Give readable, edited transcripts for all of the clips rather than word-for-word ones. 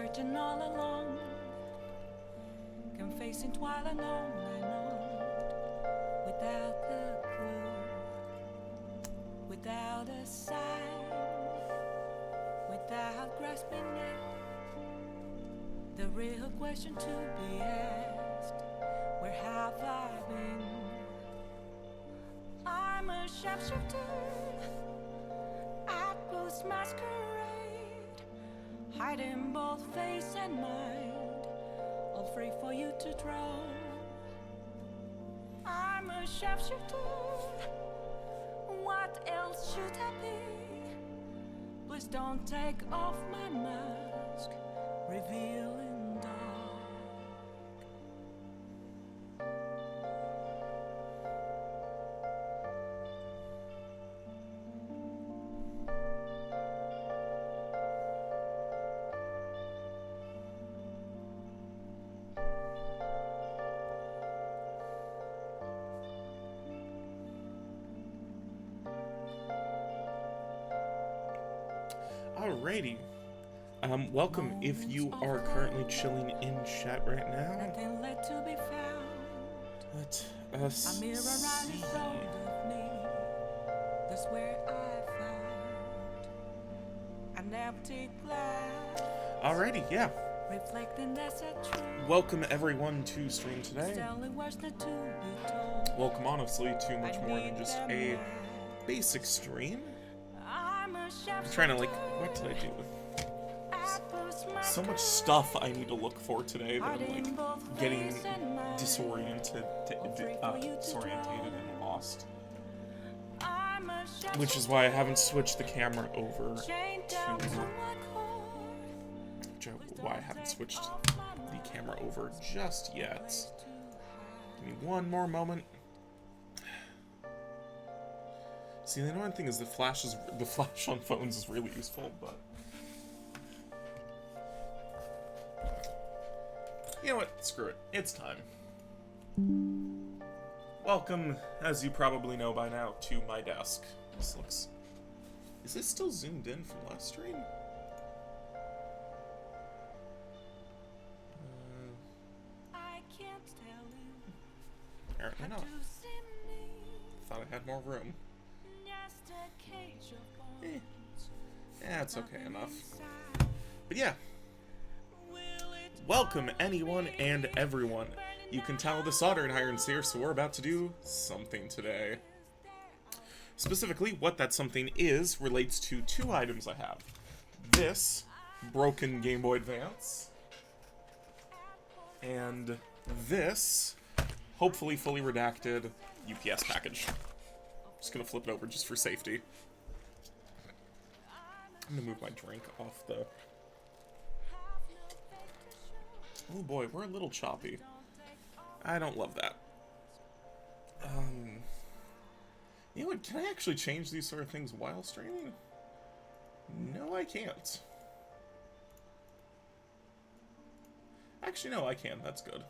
searching all along, confessing while alone and on, without a clue, without a sign, without grasping it. The real question to be asked: where have I been? I'm a sharpshooter at Booth's masquerade, hiding both face and mind, all free for you to draw. I'm a sharpshooter, what else should I be? Please don't take off my mask, revealing dark. Alrighty. Welcome if you are currently chilling in chat right now. Nothing left to be found. Let us A mirror right see. in front of me. That's where I found an empty glass, Alrighty, yeah. reflecting that's a truth. Welcome everyone to stream today. Telling what's not to be told. Welcome honestly to much more than just a basic stream. I'm a I'm trying to what did I do? So much stuff I need to look for today that I'm getting disoriented and lost. Which is why I haven't switched the camera over why I haven't switched the camera over just yet. Give me one more moment. See, the annoying thing is the flash on phones is really useful, but you know what? Screw it. It's time. Welcome, as you probably know by now, to my desk. This looks... Is this still zoomed in from last stream? I can't tell you. Apparently not. Thought I had more room. Just a cage of bones. Yeah, it's okay enough. But yeah. Welcome anyone and everyone. You can tell the soldering iron's here, so we're about to do something today. Specifically, what that something is relates to two items I have. This broken Game Boy Advance. And this, hopefully fully redacted, UPS package. Just gonna flip it over just for safety. I'm gonna move my drink off the... Oh boy, we're a little choppy. I don't love that. You know what, can I actually change these sort of things while streaming? No, I can't. Actually, no, I can. That's good.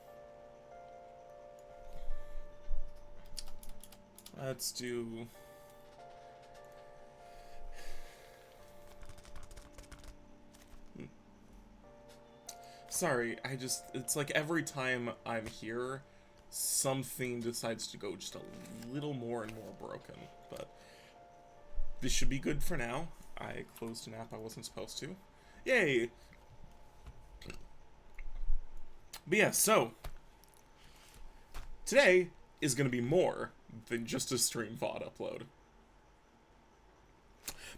Let's do... Sorry, it's like every time I'm here, something decides to go just a little more and more broken, but this should be good for now. I closed an app I wasn't supposed to. Yay! But yeah, so, today is going to be more than just a stream VOD upload.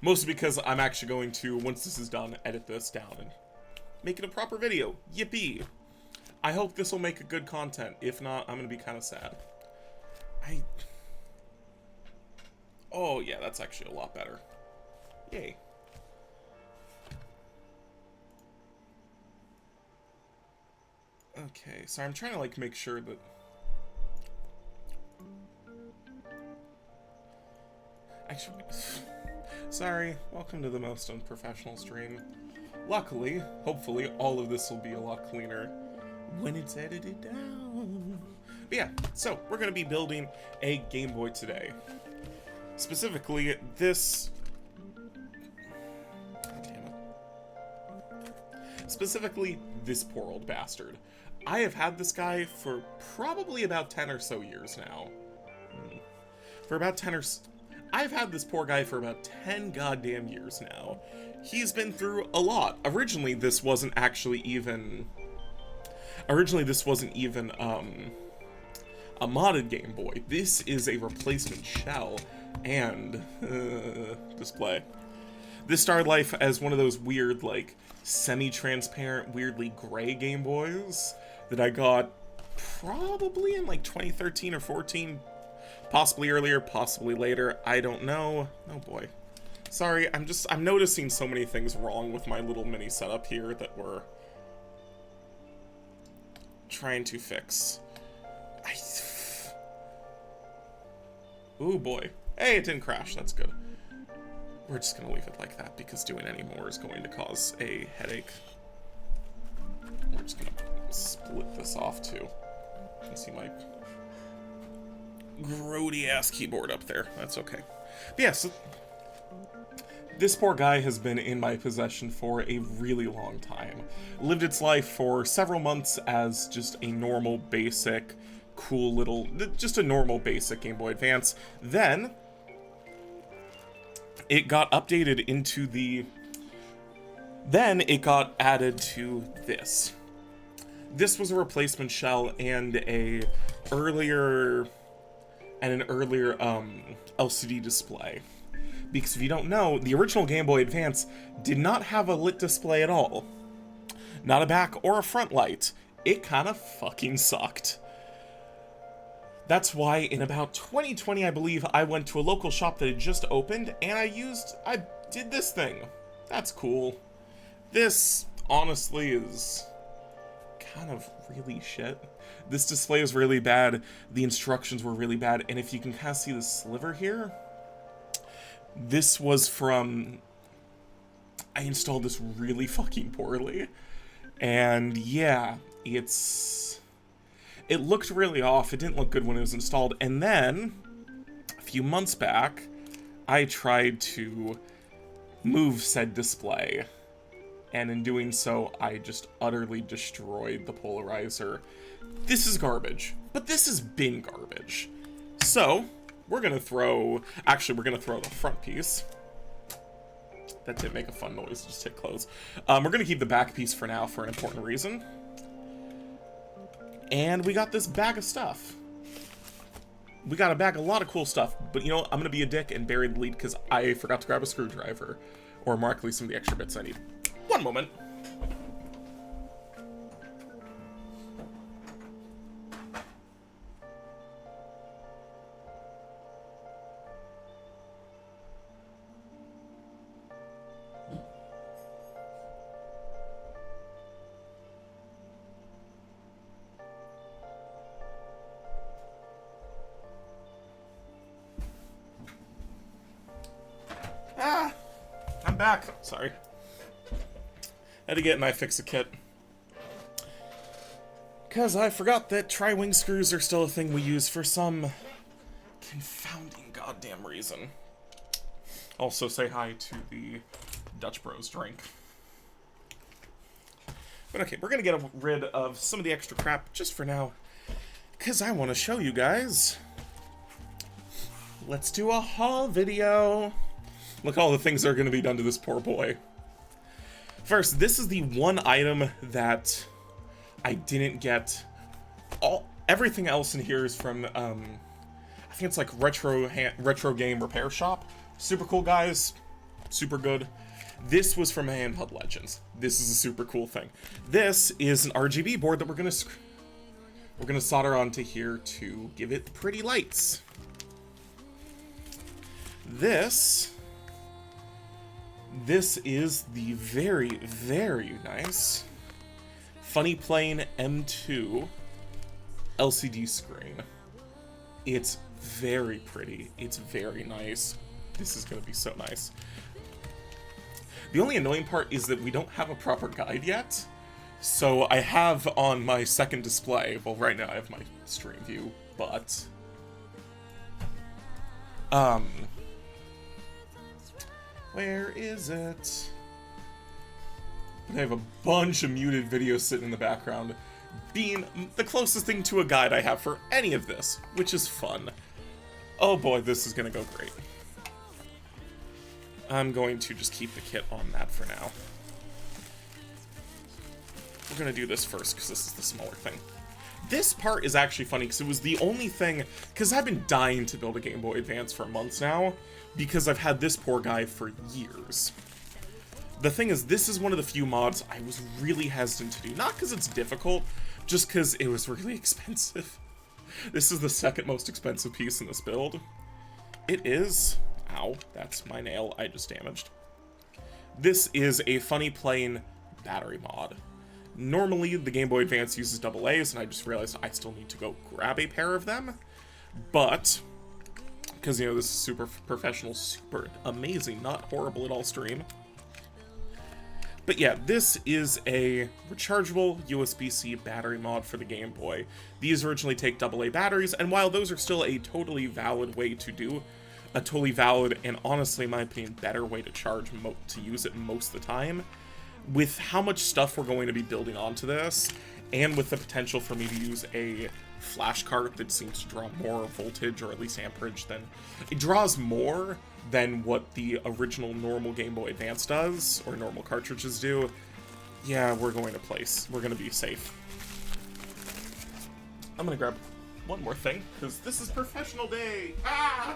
Mostly because I'm actually going to, once this is done, edit this down and make it a proper video. Yippee! I hope this will make a good content. If not, I'm going to be kind of sad. Oh, yeah, that's actually a lot better. Yay. Okay, so I'm trying to, make sure that... Actually, sorry, welcome to the most unprofessional stream. Luckily, hopefully, all of this will be a lot cleaner when it's edited down. But yeah, so we're going to be building a Game Boy today. Specifically, this... God damn it. specifically this poor old bastard. I have had this guy for probably about 10 or so years now. For about 10 or so... I've had this poor guy for about 10 goddamn years now. He's been through a lot. Originally, this wasn't even, a modded Game Boy. This is a replacement shell and display. This started life as one of those weird, like, semi-transparent, weirdly gray Game Boys that I got probably in, like, 2013 or 14, possibly earlier, possibly later, I don't know. Oh boy. Sorry, I'm noticing so many things wrong with my little mini setup here that we're trying to fix. Ooh boy. Hey, it didn't crash, that's good. We're just gonna leave it like that because doing any more is going to cause a headache. We're just gonna split this off too. You can see my grody ass keyboard up there. That's okay. But yeah, so this poor guy has been in my possession for a really long time. Lived its life for several months as just a normal, basic, cool little, just a normal, basic Game Boy Advance. Then it got updated into the... Then it got added to this. This was a replacement shell and an earlier LCD display. Because if you don't know, the original Game Boy Advance did not have a lit display at all. Not a back or a front light. It kind of fucking sucked. That's why in about 2020, I believe, I went to a local shop that had just opened, and I did this thing. That's cool. This, honestly, is kind of really shit. This display is really bad, the instructions were really bad, and if you can kind of see the sliver here, this was from... I installed this really fucking poorly, and yeah, it looked really off. It didn't look good when it was installed. And then, a few months back, I tried to move said display. And in doing so, I just utterly destroyed the polarizer. This is garbage. But this has been garbage. So, we're gonna throw the front piece. That didn't make a fun noise, just hit close. We're gonna keep the back piece for now for an important reason. And we got this bag of stuff. We got a lot of cool stuff, but you know what? I'm gonna be a dick and bury the lead because I forgot to grab a screwdriver, or more likely some of the extra bits I need. One moment. I'm back. Sorry. Had to get my fix-a-kit. Because I forgot that tri-wing screws are still a thing we use for some confounding goddamn reason. Also say hi to the Dutch Bros drink. But okay, we're gonna get rid of some of the extra crap just for now. Because I want to show you guys. Let's do a haul video. Look at all the things that are going to be done to this poor boy. First, this is the one item that I didn't get. Everything else in here is from, I think it's like Retro Game Repair Shop. Super cool, guys. Super good. This was from Handheld Legends. This is a super cool thing. This is an RGB board that we're gonna solder onto here to give it pretty lights. This is the very, very nice Funny Plane M2 LCD screen. It's very pretty. It's very nice. This is going to be so nice. The only annoying part is that we don't have a proper guide yet. So I have on my second display, well right now I have my stream view, but where is it? And I have a bunch of muted videos sitting in the background, being the closest thing to a guide I have for any of this, which is fun. Oh boy, this is gonna go great. I'm going to just keep the kit on that for now. We're gonna do this first, because this is the smaller thing. This part is actually funny, because it was the only thing, because I've been dying to build a Game Boy Advance for months now, because I've had this poor guy for years. The thing is, this is one of the few mods I was really hesitant to do. Not because it's difficult, just because it was really expensive. This is the second most expensive piece in this build. It is... Ow, that's my nail I just damaged. This is a funny plain battery mod. Normally, the Game Boy Advance uses AA's, and I just realized I still need to go grab a pair of them. But, because, you know, this is super professional, super amazing, not horrible at all stream. But yeah, this is a rechargeable USB-C battery mod for the Game Boy. These originally take AA batteries, and while those are still a totally valid way to do, a totally valid and honestly, in my opinion, better way to charge to use it most of the time, with how much stuff we're going to be building onto this, and with the potential for me to use a flash cart that seems to draw more voltage, or at least amperage, than... It draws more than what the original normal Game Boy Advance does, or normal cartridges do. Yeah, we're going to place. We're going to be safe. I'm going to grab one more thing, because this is professional day! Ah!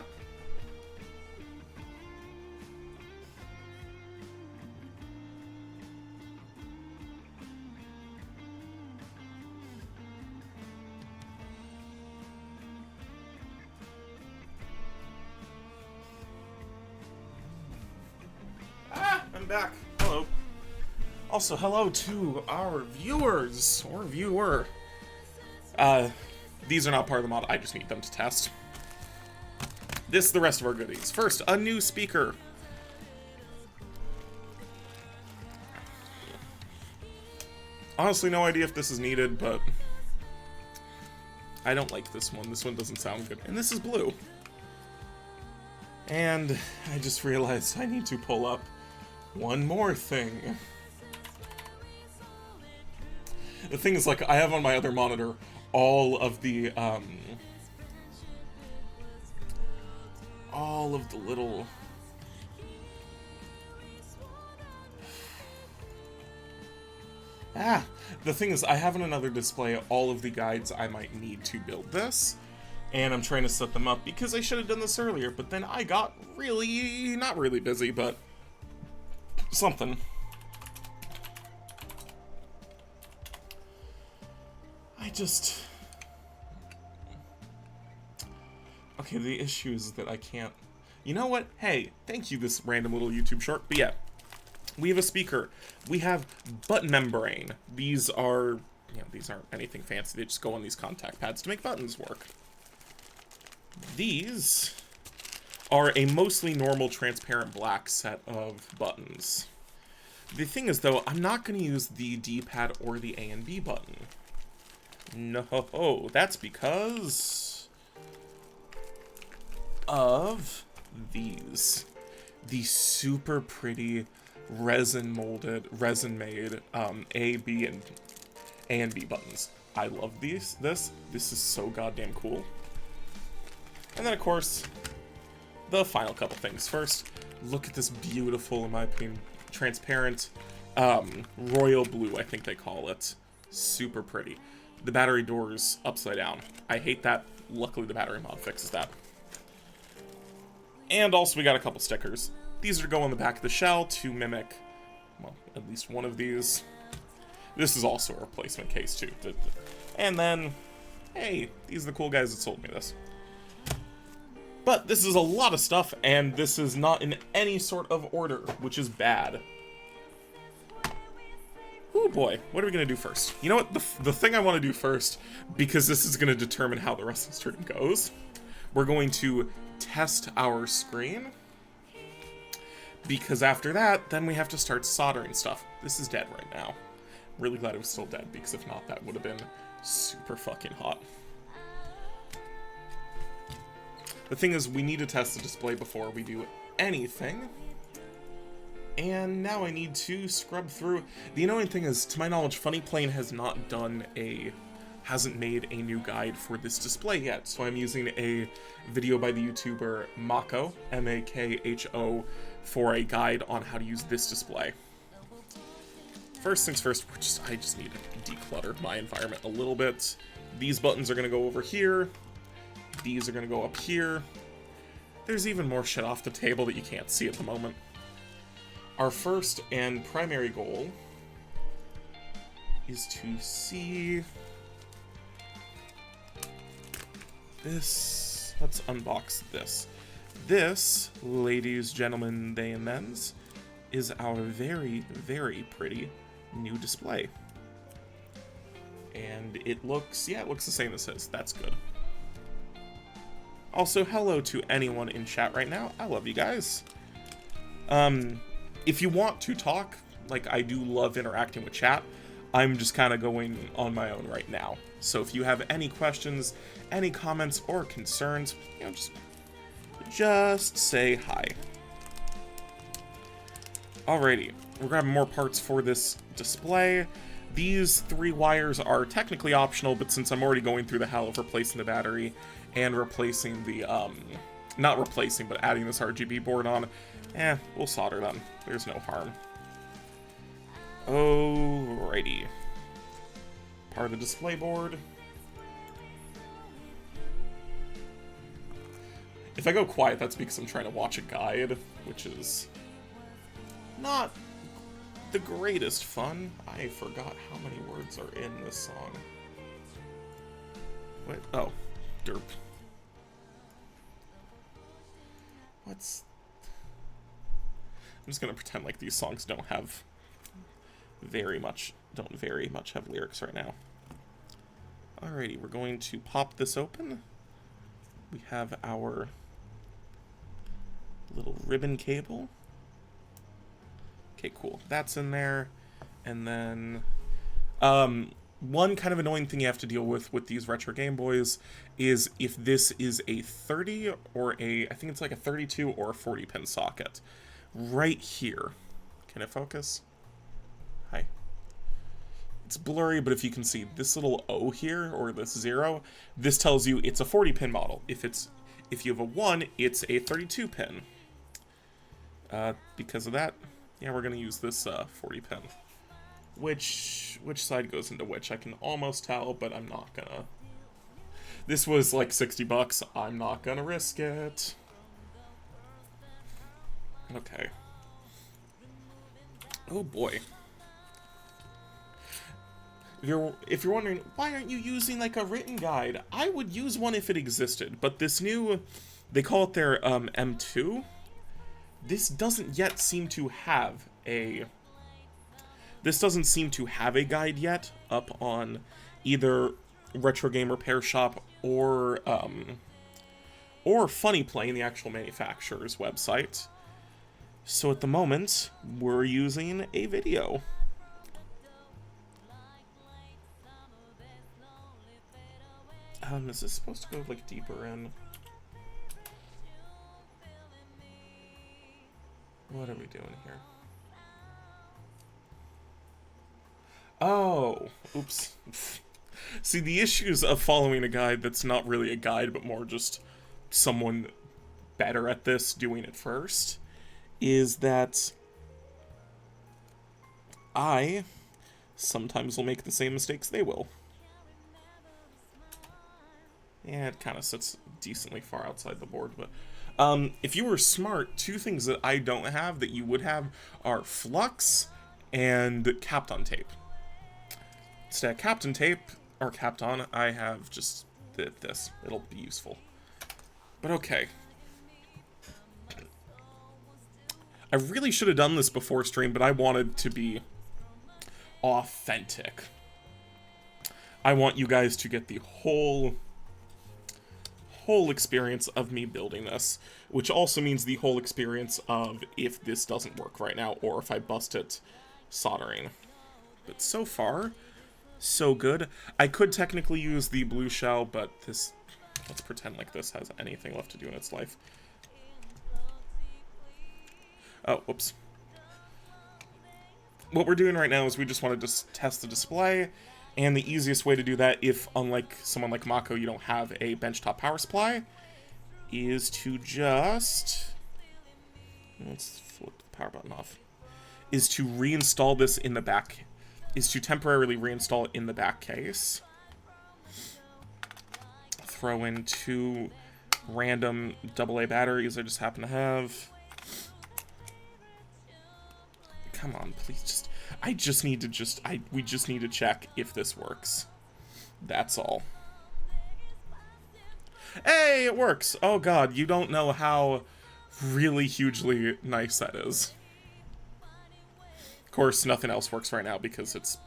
I'm back. Hello. Also, hello to our viewers, or viewer. These are not part of the mod, I just need them to test. This is the rest of our goodies. First, a new speaker. Honestly, no idea if this is needed, but I don't like this one. This one doesn't sound good. And this is blue. And I just realized I need to pull up one more thing. The thing is, like, I have on my other monitor all of the little... The thing is, I have on another display all of the guides I might need to build this, and I'm trying to set them up because I should have done this earlier, but then I got really, not really busy, but something. Okay, the issue is that I can't... You know what? Hey, thank you, this random little YouTube short. But yeah, we have a speaker. We have button membrane. These are, you know, these aren't anything fancy. They just go on these contact pads to make buttons work. These are a mostly normal transparent black set of buttons. The thing is, though, I'm not going to use the D-pad or the A and B button. No, that's because of these. These super pretty resin-made A, B, and B buttons. I love these. This is so goddamn cool. And then, of course, the final couple things. First, look at this beautiful, in my opinion, transparent royal blue, I think they call it. Super pretty. The battery door's upside down. I hate that. Luckily, the battery mod fixes that. And also, we got a couple stickers. These are to go on the back of the shell to mimic, well, at least one of these. This is also a replacement case, too. And then, hey, these are the cool guys that sold me this. But this is a lot of stuff, and this is not in any sort of order, which is bad. Oh boy, what are we going to do first? You know what, the thing I want to do first, because this is going to determine how the rest of the stream goes, we're going to test our screen, because after that, then we have to start soldering stuff. This is dead right now. Really glad it was still dead, because if not, that would have been super fucking hot. The thing is, we need to test the display before we do anything. And now I need to scrub through. The annoying thing is, to my knowledge, Funny Plane hasn't made a new guide for this display yet, so I'm using a video by the YouTuber Mako, M-A-K-H-O, for a guide on how to use this display. First things first, I just need to declutter my environment a little bit. These buttons are going to go over here. These are going to go up here. There's even more shit off the table that you can't see at the moment. Our first and primary goal is to see this. Let's unbox this. This, ladies, gentlemen, they and thens, is our very, very pretty new display. And it looks, yeah, it looks the same as his. That's good. Also, hello to anyone in chat right now. I love you guys. If you want to talk, like, I do love interacting with chat. I'm just kind of going on my own right now. So if you have any questions, any comments, or concerns, you know, just say hi. Alrighty, we're grabbing more parts for this display. These 3 wires are technically optional, but since I'm already going through the hell of replacing the battery and replacing the, not replacing, but adding this RGB board on, we'll solder them. There's no harm. Alrighty. Part of the display board. If I go quiet, that's because I'm trying to watch a guide, which is not the greatest fun. I forgot how many words are in this song. What? Oh, derp. What's... I'm just gonna pretend like these songs don't very much have lyrics right now. Alrighty, we're going to pop this open. We have our little ribbon cable. Okay, cool. That's in there. And then, one kind of annoying thing you have to deal with these retro Game Boys is if this is a 30 or I think it's like a 32 or a 40 pin socket. Right here. Can it focus? Hi. It's blurry, but if you can see this little O here, or this 0, this tells you it's a 40 pin model. If you have a 1, it's a 32 pin. Because of that, yeah, we're gonna use this 40 pin. Which side goes into which? I can almost tell, but I'm not gonna. This was like $60. I'm not gonna risk it. Okay. Oh boy. If you're wondering, why aren't you using like a written guide? I would use one if it existed, but this new, they call it their M2. This doesn't yet seem to have a... This doesn't seem to have a guide yet up on either Retro Game Repair Shop or Funny Plane, the actual manufacturer's website. So at the moment, we're using a video. Is this supposed to go like deeper in? What are we doing here? Oh, oops. See, the issues of following a guide that's not really a guide, but more just someone better at this doing it first, is that I sometimes will make the same mistakes they will. Yeah, it kind of sits decently far outside the board, but if you were smart, 2 things that I don't have that you would have are flux and Kapton tape. Instead of Kapton tape, or Kapton, I have just this. It'll be useful. But okay. I really should have done this before stream, but I wanted to be authentic. I want you guys to get the whole experience of me building this, which also means the whole experience of if this doesn't work right now, or if I bust it soldering. But so far, so good. I could technically use the blue shell, but this, let's pretend like this has anything left to do in its life. Oh, whoops. what we're doing right now is we just want to just test the display, and the easiest way to do that, if unlike someone like Mako, you don't have a benchtop power supply, is to just, let's flip the power button off, is to reinstall this in the back, is to temporarily reinstall it in the back case. Throw in 2 random AA batteries I just happen to have. Come on, please, just, we just need to check if this works. That's all. Hey, it works! Oh god, you don't know how really hugely nice that is. Of course, nothing else works right now because it's,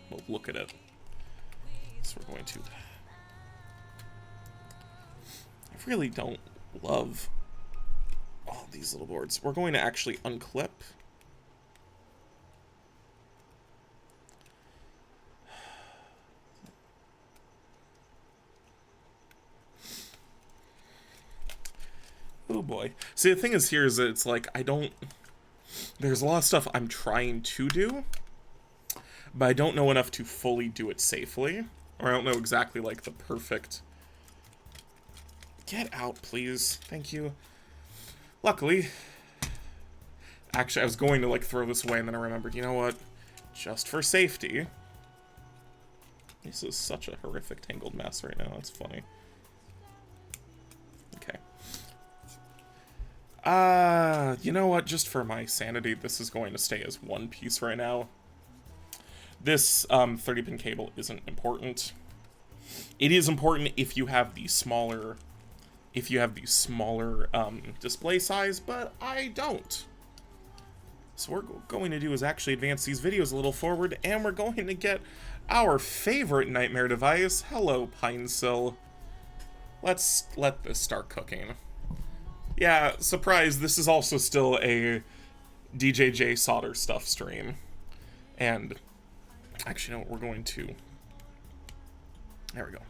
well, look at it. So we're going to, I really don't love all these little boards. We're going to actually unclip. Oh boy. See, the thing is here is that it's like, there's a lot of stuff I'm trying to do, but I don't know enough to fully do it safely. Or I don't know exactly, like, the perfect... Get out, please. Thank you. Luckily... Actually, I was going to, like, throw this away, and then I remembered, you know what? Just for safety... This is such a horrific tangled mess right now. That's funny. Okay. You know what? Just for my sanity, this is going to stay as one piece right now. This 30-pin cable isn't important. It is important if you have the smaller, display size, but I don't. So what we're going to do is actually advance these videos a little forward, and we're going to get our favorite nightmare device. Hello, Pinesill. Let's let this start cooking. Yeah, surprise, this is also still a DJJ solder stuff stream. And, actually, you know what, we're going to... There we go.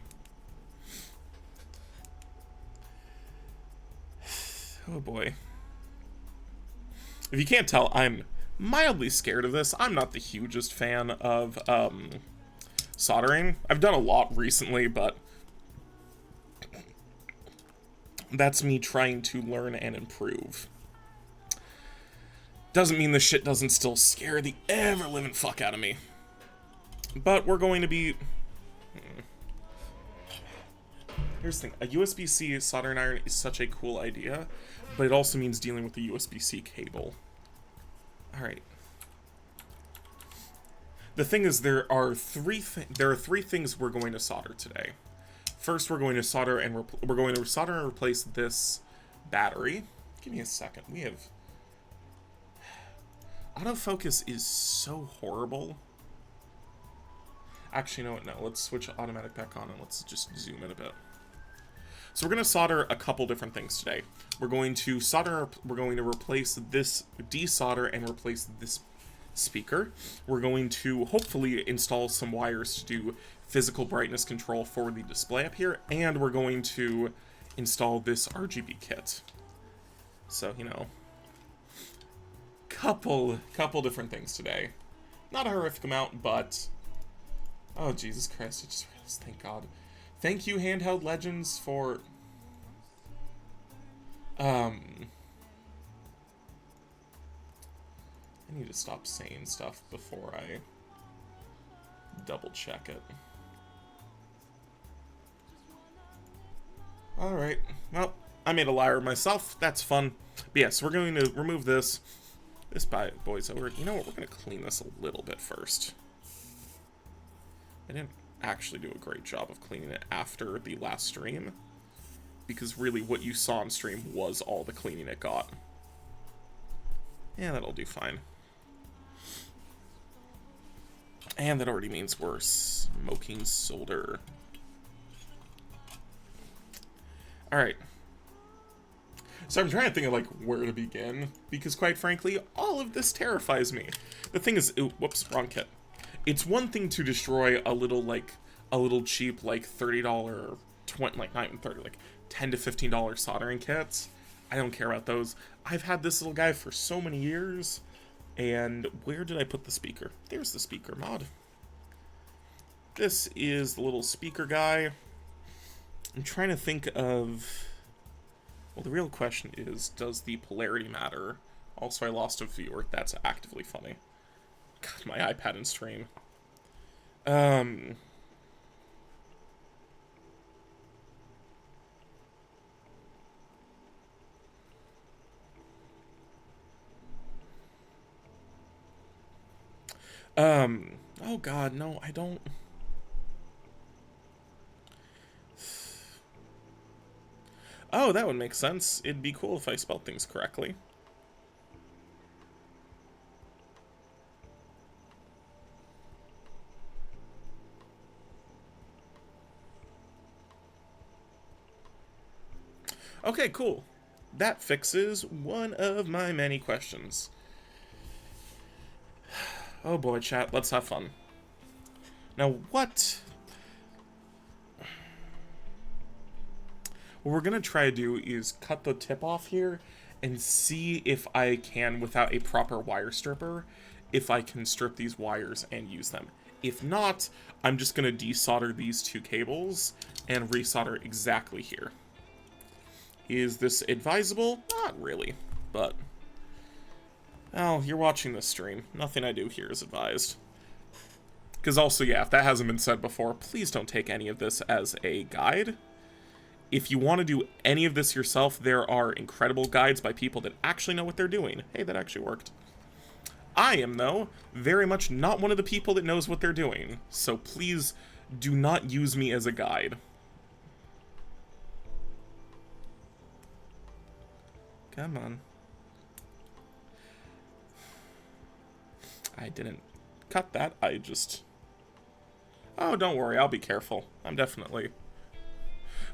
Oh boy. If you can't tell, I'm mildly scared of this. I'm not the hugest fan of, soldering. I've done a lot recently, but... That's me trying to learn and improve. Doesn't mean this shit doesn't still scare the ever-living fuck out of me. But we're going to be... Here's the thing. A USB-C soldering iron is such a cool idea, but it also means dealing with the USB-C cable. Alright. The thing is, there are three things we're going to solder today. First, we're going to solder and replace this battery. Give me a second. We have... Autofocus is so horrible. Actually, you know what? No, let's switch automatic back on and let's just zoom in a bit. So we're going to solder a couple different things today. We're going to replace this desolder and replace this speaker. We're going to hopefully install some wires to do physical brightness control for the display up here, and we're going to install this RGB kit. So, you know, couple different things today. Not a horrific amount, but oh Jesus Christ! I just realized. Thank God. Thank you, Handheld Legends, for I need to stop saying stuff before I double check it. Alright, well, I made a liar of myself. That's fun. But yeah, so we're going to remove this. This boy's over. You know what? We're going to clean this a little bit first. I didn't actually do a great job of cleaning it after the last stream, because really what you saw on stream was all the cleaning it got. Yeah, that'll do fine. And that already means we're smoking solder. Alright. So I'm trying to think of, like, where to begin, because quite frankly, all of this terrifies me. The thing is, ooh, whoops, wrong kit. It's one thing to destroy a little cheap, like, $30, like, not even 30, like, $10 to $15 soldering kits. I don't care about those. I've had this little guy for so many years, And where did I put the speaker? There's the speaker mod. This is the little speaker guy. I'm trying to think of... Well, the real question is, does the polarity matter? Also, I lost a viewer. That's actively funny. God, my iPad in stream. Oh god, no, I don't... Oh, that would make sense. It'd be cool if I spelled things correctly. Okay, cool. That fixes one of my many questions. Oh boy, chat, let's have fun. Now, what we're gonna try to do is cut the tip off here and see if I can, without a proper wire stripper, if I can strip these wires and use them. If not, I'm just gonna desolder these two cables and resolder exactly here. Is this advisable? Not really, but... Oh, you're watching this stream. Nothing I do here is advised. Because also, yeah, if that hasn't been said before, please don't take any of this as a guide. If you want to do any of this yourself, there are incredible guides by people that actually know what they're doing. Hey, that actually worked. I am, though, very much not one of the people that knows what they're doing. So please do not use me as a guide. Come on. I didn't cut that, I just... Oh, don't worry, I'll be careful. I'm definitely...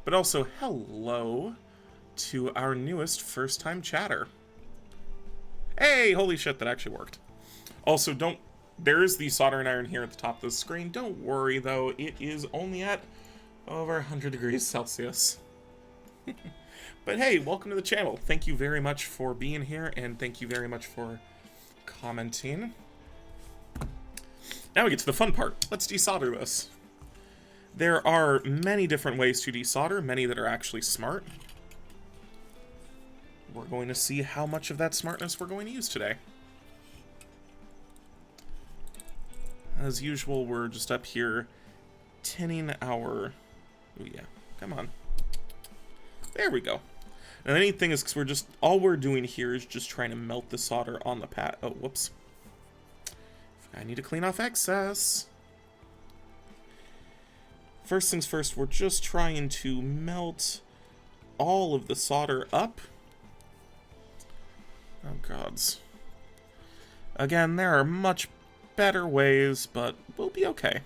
But also, hello to our newest first-time chatter. Hey, holy shit, that actually worked. Also, don't... There is the soldering iron here at the top of the screen. Don't worry, though, it is only at over 100 degrees Celsius. But hey, welcome to the channel. Thank you very much for being here, and thank you very much for commenting. Now we get to the fun part. Let's desolder this. There are many different ways to desolder, many that are actually smart. We're going to see how much of that smartness we're going to use today. As usual, we're just up here tinning our... Oh yeah, come on. There we go. And the neat thing is, because we're just... All we're doing here is just trying to melt the solder on the pad. Oh, whoops. I need to clean off excess. First things first, we're just trying to melt all of the solder up. Oh, gods. Again, there are much better ways, but we'll be okay.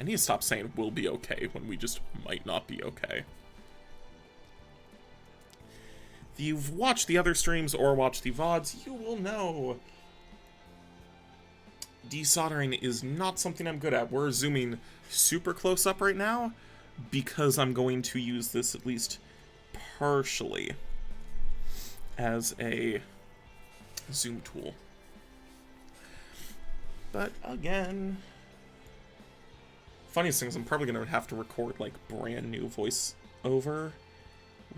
I need to stop saying we'll be okay when we just might not be okay. If you've watched the other streams or watched the VODs, you will know desoldering is not something I'm good at. We're zooming super close up right now because I'm going to use this at least partially as a zoom tool. But again, funniest thing is I'm probably going to have to record like brand new voiceover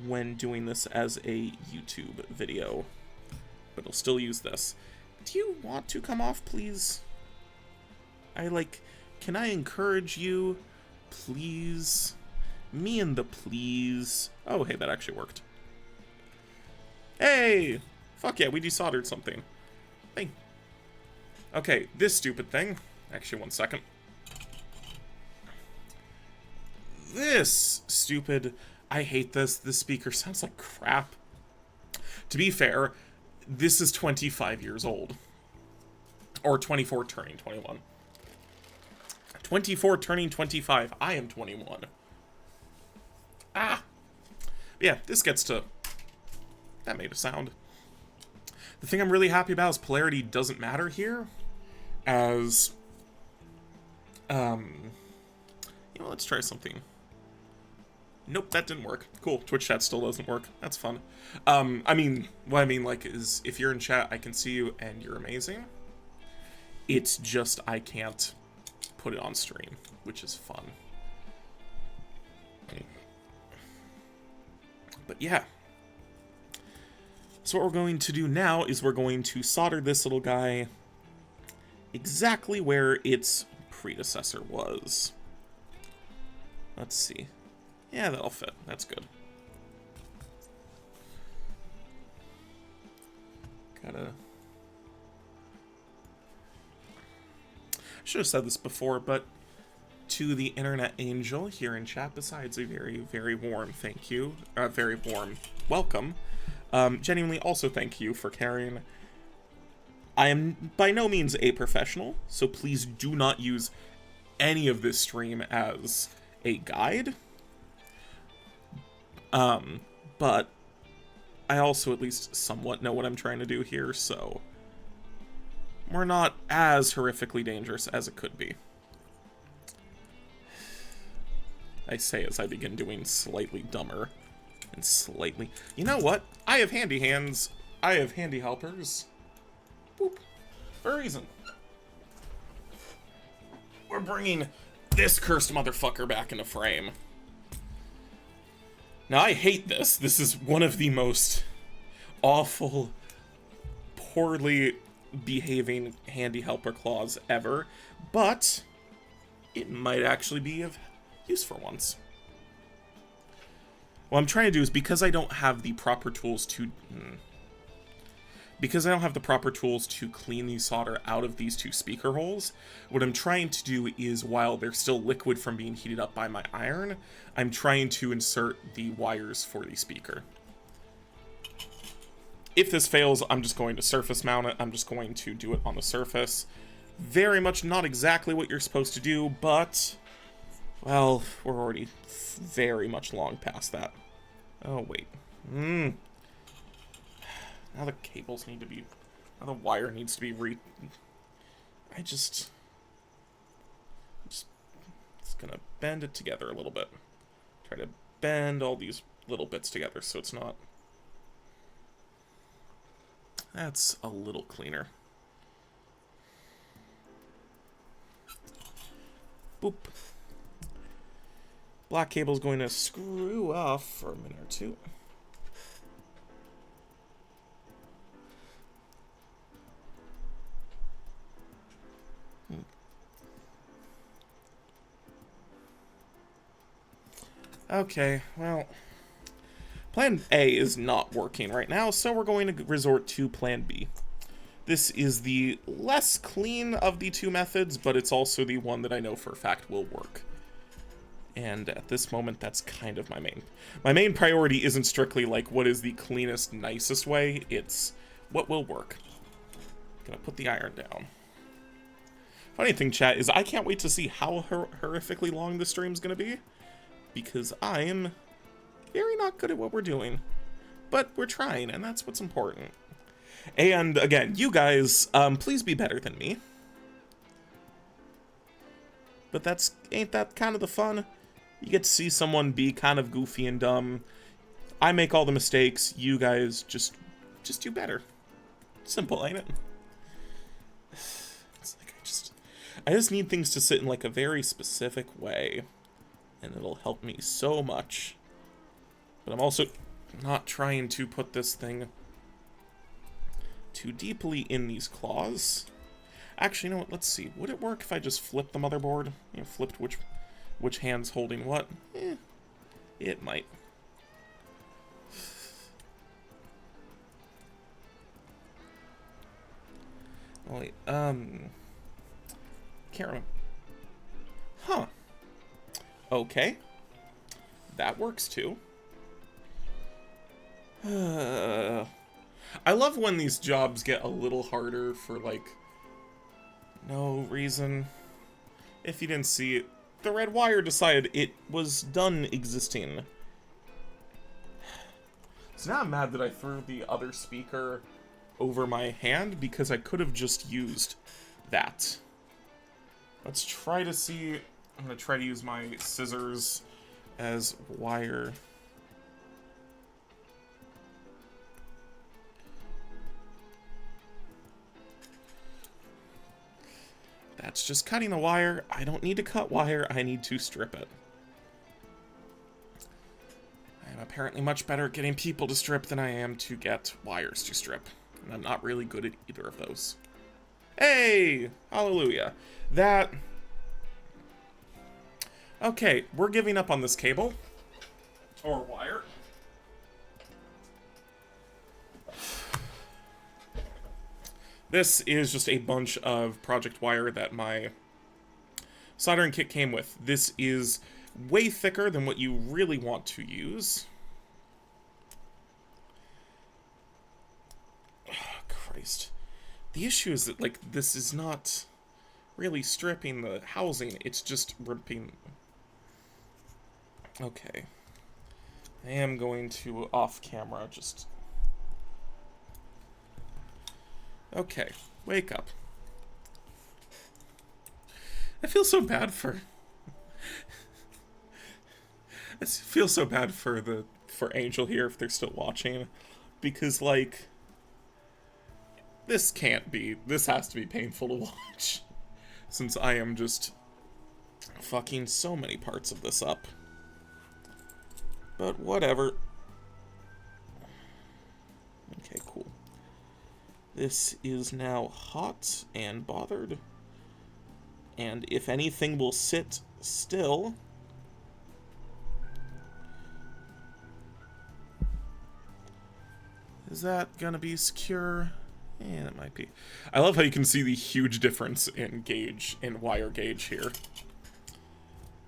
when doing this as a YouTube video, but I'll still use this. Do you want to come off, please? Can I encourage you, please? Me and the please. Oh, hey, that actually worked. Hey! Fuck yeah, we desoldered something. Hey. Okay, this stupid thing. Actually, one second. This stupid... I hate this. This speaker sounds like crap. To be fair, this is 25 years old. Or 24 turning 21. 24 turning 25. I am 21. Ah! Yeah, this gets to... That made a sound. The thing I'm really happy about is polarity doesn't matter here. As... You know, let's try something Nope, that didn't work. Cool. Twitch chat still doesn't work. That's fun. I mean, what I mean, like, is if you're in chat, I can see you and you're amazing. It's just I can't put it on stream, which is fun. But yeah. So what we're going to do now is we're going to solder this little guy exactly where its predecessor was. Let's see. Yeah, that'll fit. That's good. Gotta... I should have said this before, but to the internet angel here in chat, besides a very, very warm thank you, very warm welcome, genuinely also thank you for caring. I am by no means a professional, so please do not use any of this stream as a guide. But I also at least somewhat know what I'm trying to do here, so we're not as horrifically dangerous as it could be. I say as I begin doing slightly dumber and slightly... You know what? I have handy hands. I have handy helpers. Boop. For a reason. We're bringing this cursed motherfucker back into frame. Now, I hate this. This is one of the most awful, poorly behaving handy helper claws ever, but it might actually be of use for once. What I'm trying to do is, because I don't have the proper tools to... Because I don't have the proper tools to clean the solder out of these two speaker holes, what I'm trying to do is, while they're still liquid from being heated up by my iron, I'm trying to insert the wires for the speaker. If this fails, I'm just going to surface mount it. I'm just going to do it on the surface. Very much not exactly what you're supposed to do, but... Well, we're already very much long past that. Oh, wait. Now the cables need to be... Now the wire needs to be just gonna bend it together a little bit. Try to bend all these little bits together so it's not... That's a little cleaner. Boop. Black cable's going to screw off for a minute or two. Okay, well, Plan A is not working right now, so we're going to resort to Plan B. This is the less clean of the two methods, but it's also the one that I know for a fact will work. And at this moment, that's kind of my main. My main priority isn't strictly like what is the cleanest, nicest way, it's what will work. Gonna put the iron down. Funny thing, chat, is I can't wait to see how horrifically long this stream's gonna be. Because I am very not good at what we're doing. But we're trying, and that's what's important. And again, you guys, please be better than me. But ain't that kind of the fun? You get to see someone be kind of goofy and dumb. I make all the mistakes, you guys just do better. Simple, ain't it? It's like I just need things to sit in like a very specific way. And it'll help me so much. But I'm also not trying to put this thing too deeply in these claws. Actually, you know what? Let's see. Would it work if I just flipped the motherboard? You know, flipped which hand's holding what? It might. Oh, wait, can't remember. Huh. Okay. That works too. I love when these jobs get a little harder for, like, no reason. If you didn't see it, the red wire decided it was done existing. So now I'm mad that I threw the other speaker over my hand because I could have just used that. Let's try to see... I'm going to try to use my scissors as wire. That's just cutting the wire. I don't need to cut wire, I need to strip it. I am apparently much better at getting people to strip than I am to get wires to strip. And I'm not really good at either of those. Hey! Hallelujah. That... Okay, we're giving up on this cable. Or wire. This is just a bunch of project wire that my soldering kit came with. This is way thicker than what you really want to use. Oh, Christ. The issue is that, like, this is not really stripping the housing, it's just ripping... Okay. I am going to, off camera, just... Okay, wake up. I feel so bad for... I feel so bad for Angel here if they're still watching. Because, like... This has to be painful to watch. Since I am just fucking so many parts of this up. But whatever. Okay, cool. This is now hot and bothered. And if anything will sit still... Is that gonna be secure? Yeah, it might be. I love how you can see the huge difference in gauge, in wire gauge here.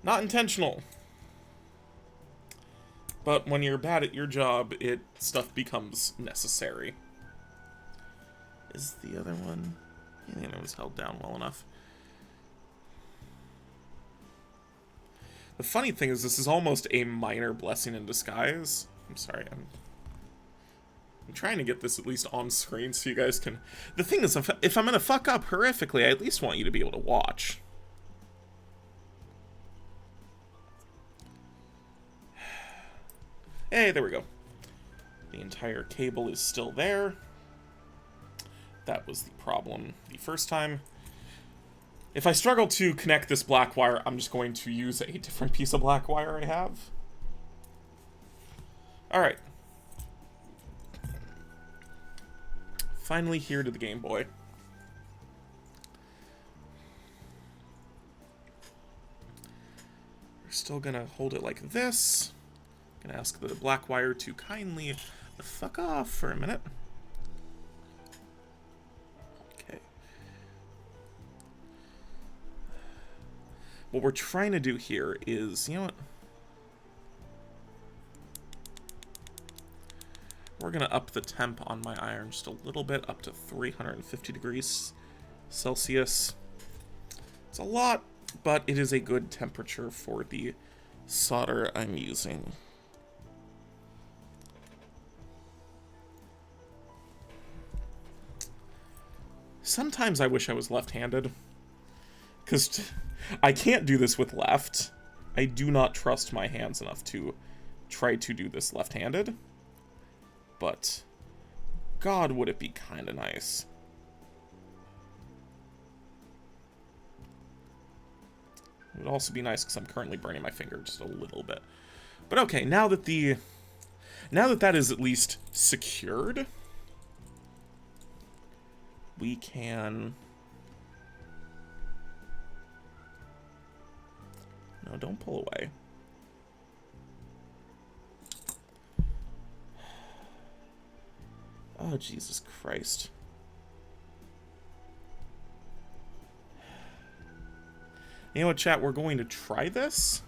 Not intentional. But when you're bad at your job, stuff becomes necessary. Is the other one... I think it was held down well enough. The funny thing is, this is almost a minor blessing in disguise. I'm sorry, I'm trying to get this at least on screen so you guys can... The thing is, if I'm gonna fuck up horrifically, I at least want you to be able to watch. Hey, there we go. The entire cable is still there. That was the problem the first time. If I struggle to connect this black wire, I'm just going to use a different piece of black wire I have. Alright. Finally here to the Game Boy. We're still gonna hold it like this. Gonna ask the black wire to kindly fuck off for a minute. Okay. What we're trying to do here is, you know what? We're gonna up the temp on my iron just a little bit, up to 350 degrees Celsius. It's a lot, but it is a good temperature for the solder I'm using. Sometimes I wish I was left-handed, because I can't do this with left. I do not trust my hands enough to try to do this left-handed, but God, would it be kind of nice. It would also be nice because I'm currently burning my finger just a little bit. But okay, now that that is at least secured, we can... No, don't pull away. Oh, Jesus Christ. You know what, chat? We're going to try this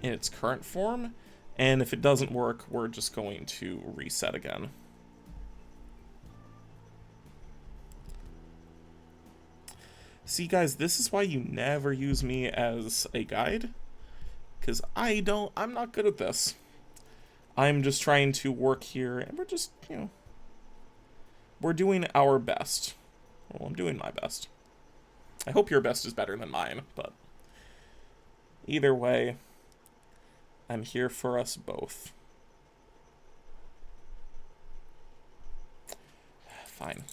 in its current form, and if it doesn't work, we're just going to reset again. See, guys, this is why you never use me as a guide, because I'm not good at this. I'm just trying to work here, and we're just, you know, we're doing our best. Well, I'm doing my best. I hope your best is better than mine, but either way, I'm here for us both. Fine.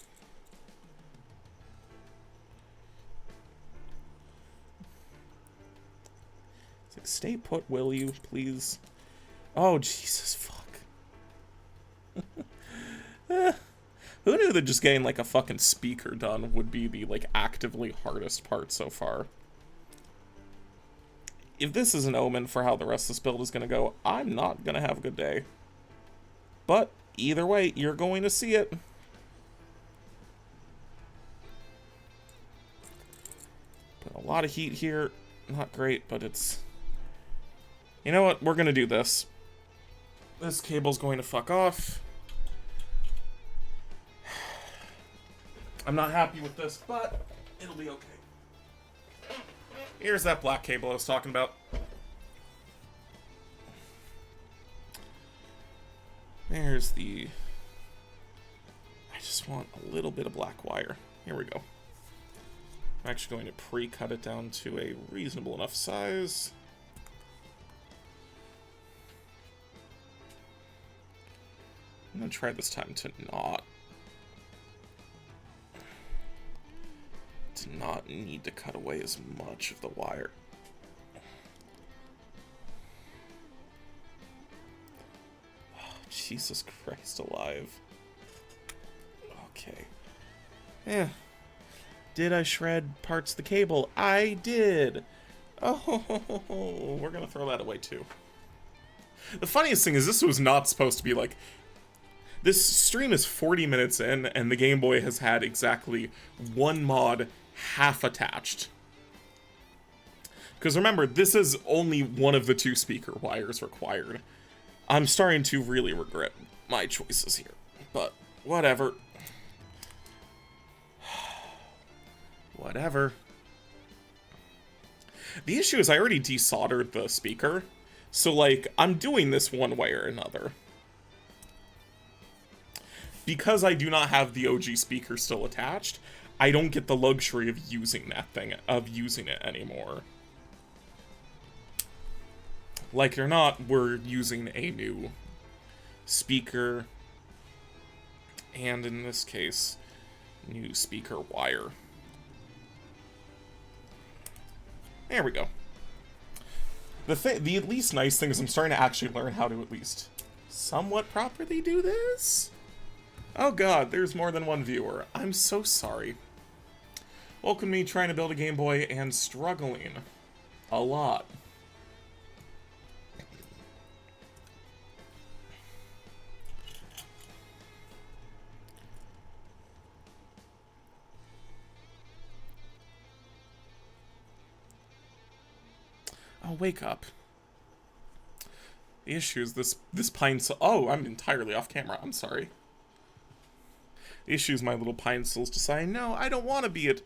It's like, stay put, will you, please? Oh, Jesus, fuck. Who knew that just getting, like, a fucking speaker done would be the, like, actively hardest part so far? If this is an omen for how the rest of this build is going to go, I'm not going to have a good day. But, either way, you're going to see it. Put a lot of heat here. Not great, but it's... You know what? We're going to do this. This cable's going to fuck off. I'm not happy with this, but it'll be okay. Here's that black cable I was talking about. There's the... I just want a little bit of black wire. Here we go. I'm actually going to pre-cut it down to a reasonable enough size. I'm going to try this time to not need to cut away as much of the wire. Oh, Jesus Christ alive. Okay. Yeah. Did I shred parts of the cable? I did! Oh, we're gonna throw that away too. The funniest thing is this was not supposed to be like... This stream is 40 minutes in, and the Game Boy has had exactly one mod half attached. Because remember, this is only one of the 2 speaker wires required. I'm starting to really regret my choices here, but whatever. Whatever. The issue is I already desoldered the speaker, so like, I'm doing this one way or another. Because I do not have the OG speaker still attached, I don't get the luxury of using that thing, of using it anymore. Like it or not, we're using a new speaker, and in this case, new speaker wire. There we go. The at least nice thing is I'm starting to actually learn how to at least somewhat properly do this. Oh god, there's more than one viewer. I'm so sorry. Welcome to me trying to build a Game Boy and struggling a lot. Oh, wake up. The issue is this pine... Oh, I'm entirely off camera. I'm sorry. The issue is my little pine soul's deciding, no, I don't want to be at...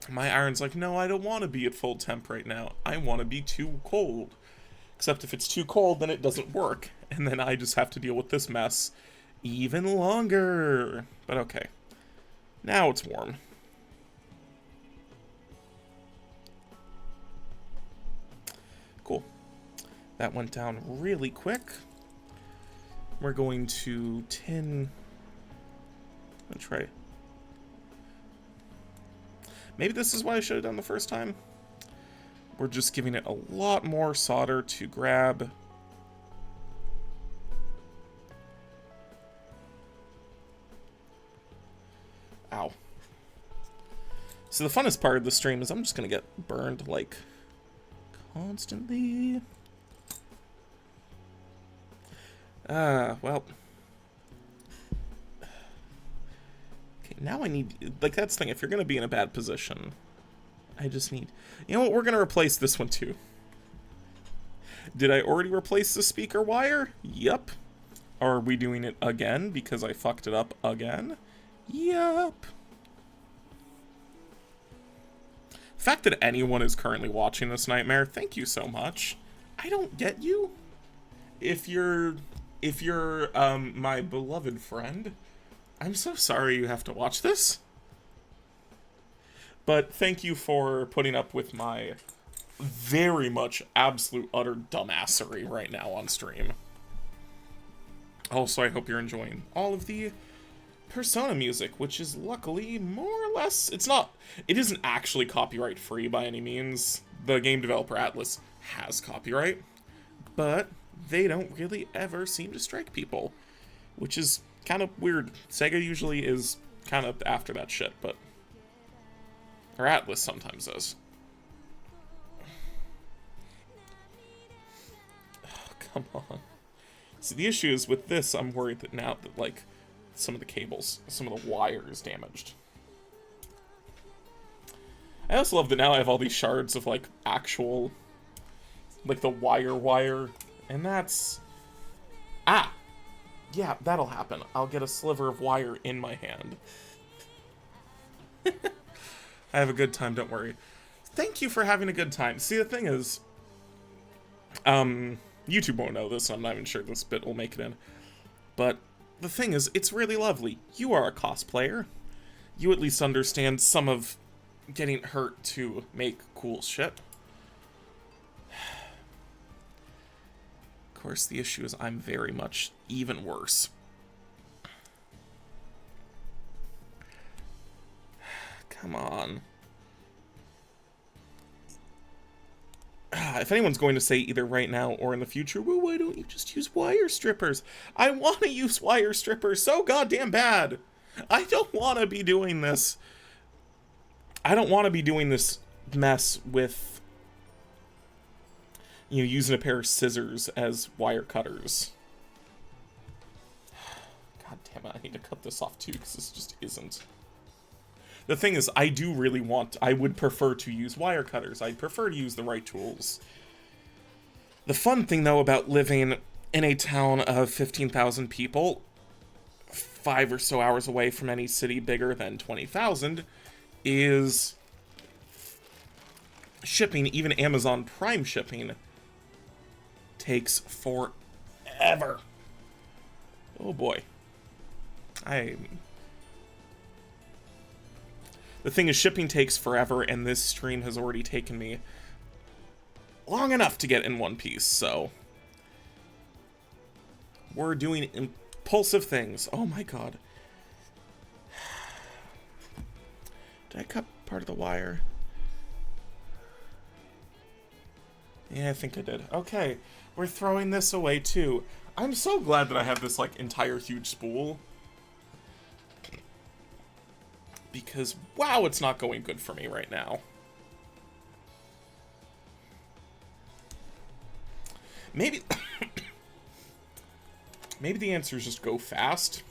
My iron's like, no, I don't want to be at full temp right now. I want to be too cold. Except if it's too cold, then it doesn't work. And then I just have to deal with this mess even longer. But okay. Now it's warm. Cool. That went down really quick. We're going to tin... I'll try. Maybe this is what I should have done the first time. We're just giving it a lot more solder to grab. Ow. So the funnest part of the stream is I'm just gonna get burned, like, constantly. Well. Now I need, like, that's the thing, if you're going to be in a bad position, I just need, you know what, we're going to replace this one too. Did I already replace the speaker wire? Yep. Are we doing it again because I fucked it up again? Yep. The fact that anyone is currently watching this nightmare, thank you so much. I don't get you. If you're my beloved friend, I'm so sorry you have to watch this. But thank you for putting up with my very much absolute utter dumbassery right now on stream. Also, I hope you're enjoying all of the Persona music, which is luckily more or less, it isn't actually copyright free by any means. The game developer Atlas has copyright, but they don't really ever seem to strike people, which is kind of weird. Sega usually is kind of after that shit, but, or Atlas sometimes is. Oh, come on. See, the issue is with this, I'm worried that now that, like, some of the cables, some of the wire is damaged. I also love that now I have all these shards of, like, actual, like, the wire, and that's... Ah! Yeah, that'll happen. I'll get a sliver of wire in my hand. I have a good time, don't worry. Thank you for having a good time. See, the thing is... YouTube won't know this, so I'm not even sure this bit will make it in. But... the thing is, it's really lovely. You are a cosplayer. You at least understand some of getting hurt to make cool shit. Of course, the issue is I'm very much even worse. Come on. If anyone's going to say either right now or in the future, well, why don't you just use wire strippers? I want to use wire strippers so goddamn bad. I don't want to be doing this. I don't want to be doing this mess with, you know, using a pair of scissors as wire cutters. God damn it, I need to cut this off too, because this just isn't. The thing is, I would prefer to use wire cutters. I'd prefer to use the right tools. The fun thing, though, about living in a town of 15,000 people, 5 or so hours away from any city bigger than 20,000, is shipping, even Amazon Prime shipping, takes forever. Oh boy. The thing is, shipping takes forever, and this stream has already taken me long enough to get in one piece, so... we're doing impulsive things. Oh my god. Did I cut part of the wire? Yeah, I think I did. Okay, we're throwing this away too. I'm so glad that I have this, like, entire huge spool. Because, wow, it's not going good for me right now. Maybe... maybe the answer is just go fast.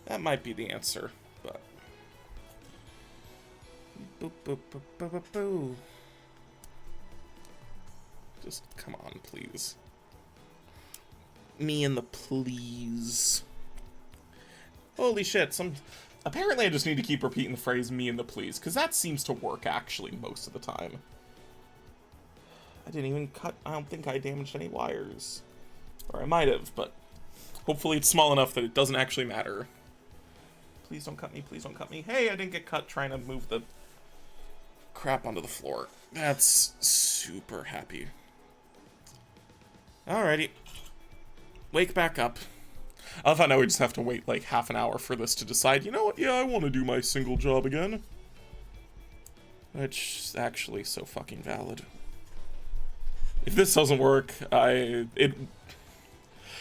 That might be the answer, but... boop, boop, boop, boop, boop, boop. Just, come on, please. Me and the please. Holy shit, apparently I just need to keep repeating the phrase me and the please, because that seems to work actually most of the time. I didn't even I don't think I damaged any wires. Or I might have, but hopefully it's small enough that it doesn't actually matter. Please don't cut me, please don't cut me. Hey, I didn't get cut trying to move the crap onto the floor. That's super happy. Alrighty. Wake back up. I thought now we just have to wait like half an hour for this to decide, you know what, yeah, I want to do my single job again. Which is actually so fucking valid. If this doesn't work,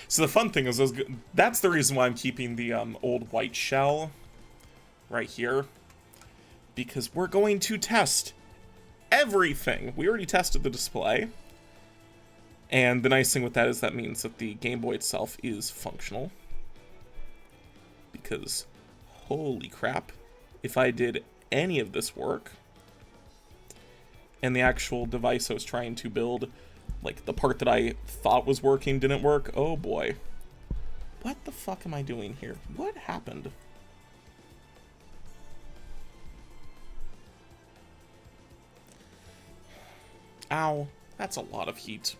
So the fun thing is, that's the reason why I'm keeping the old white shell right here. Because we're going to test everything. We already tested the display. And the nice thing with that is that means that the Game Boy itself is functional. Because, holy crap, if I did any of this work, and the actual device I was trying to build, like the part that I thought was working didn't work, oh boy. What the fuck am I doing here? What happened? Ow, that's a lot of heat.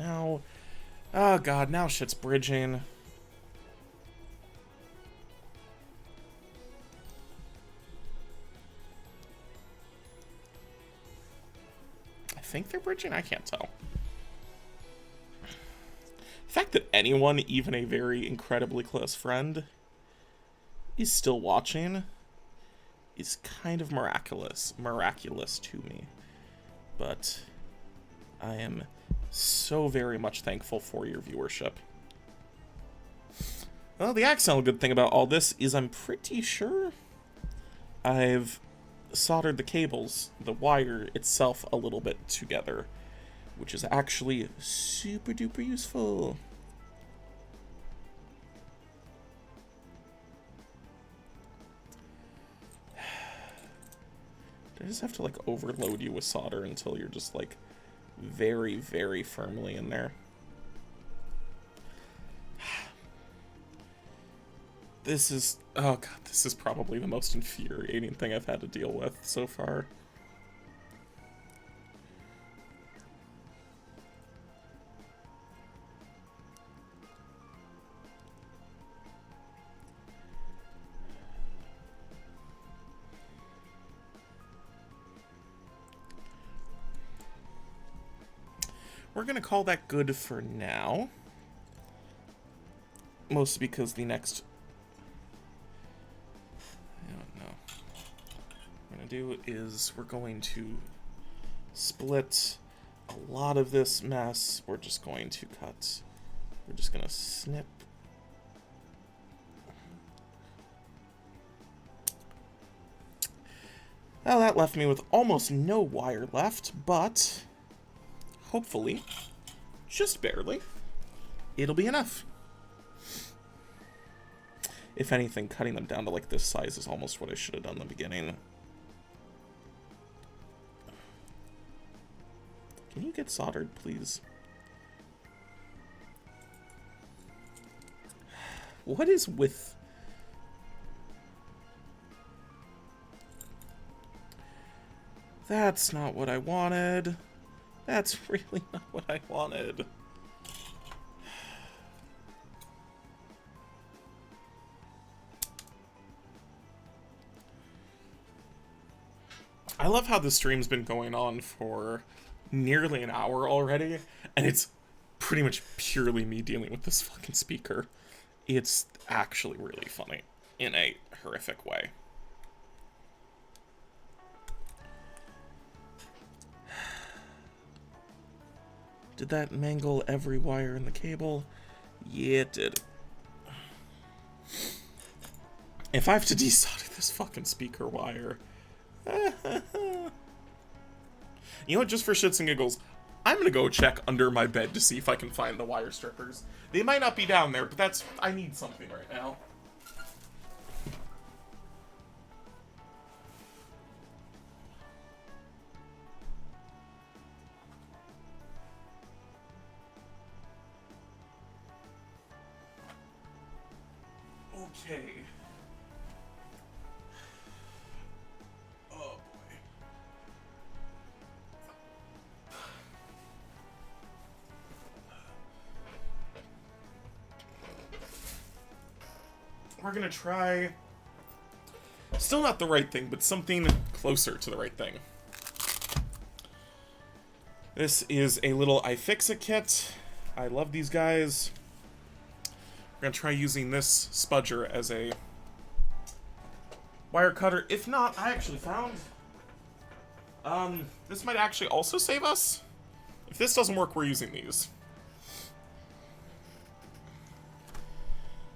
now... Oh god, now shit's bridging. I think they're bridging? I can't tell. The fact that anyone, even a very incredibly close friend, is still watching is kind of miraculous to me. But I am so very much thankful for your viewership. Well, the accidental good thing about all this is I'm pretty sure I've soldered the cables, the wire itself, a little bit together, which is actually super duper useful. I just have to like overload you with solder until you're just like very, very firmly in there. This is, oh god, this is probably the most infuriating thing I've had to deal with so far. We're going to call that good for now. Mostly because the next... I don't know. What we're going to do is we're going to split a lot of this mess. We're just going to cut. We're just going to snip. Well, that left me with almost no wire left, but... hopefully, just barely, it'll be enough. If anything, cutting them down to like this size is almost what I should have done in the beginning. Can you get soldered, please? What is with... That's not what I wanted. That's really not what I wanted. I love how the stream's been going on for nearly an hour already, and it's pretty much purely me dealing with this fucking speaker. It's actually really funny in a horrific way. Did that mangle every wire in the cable? Yeah, it did. If I have to desolder this fucking speaker wire... You know what, just for shits and giggles, I'm gonna go check under my bed to see if I can find the wire strippers. They might not be down there, but that's... I need something right now. Okay. Oh boy. We're gonna try... Still not the right thing, but something closer to the right thing. This is a little iFixit kit. I love these guys. We're gonna try using this spudger as a wire cutter. If not, I actually found... this might actually also save us. If this doesn't work, we're using these.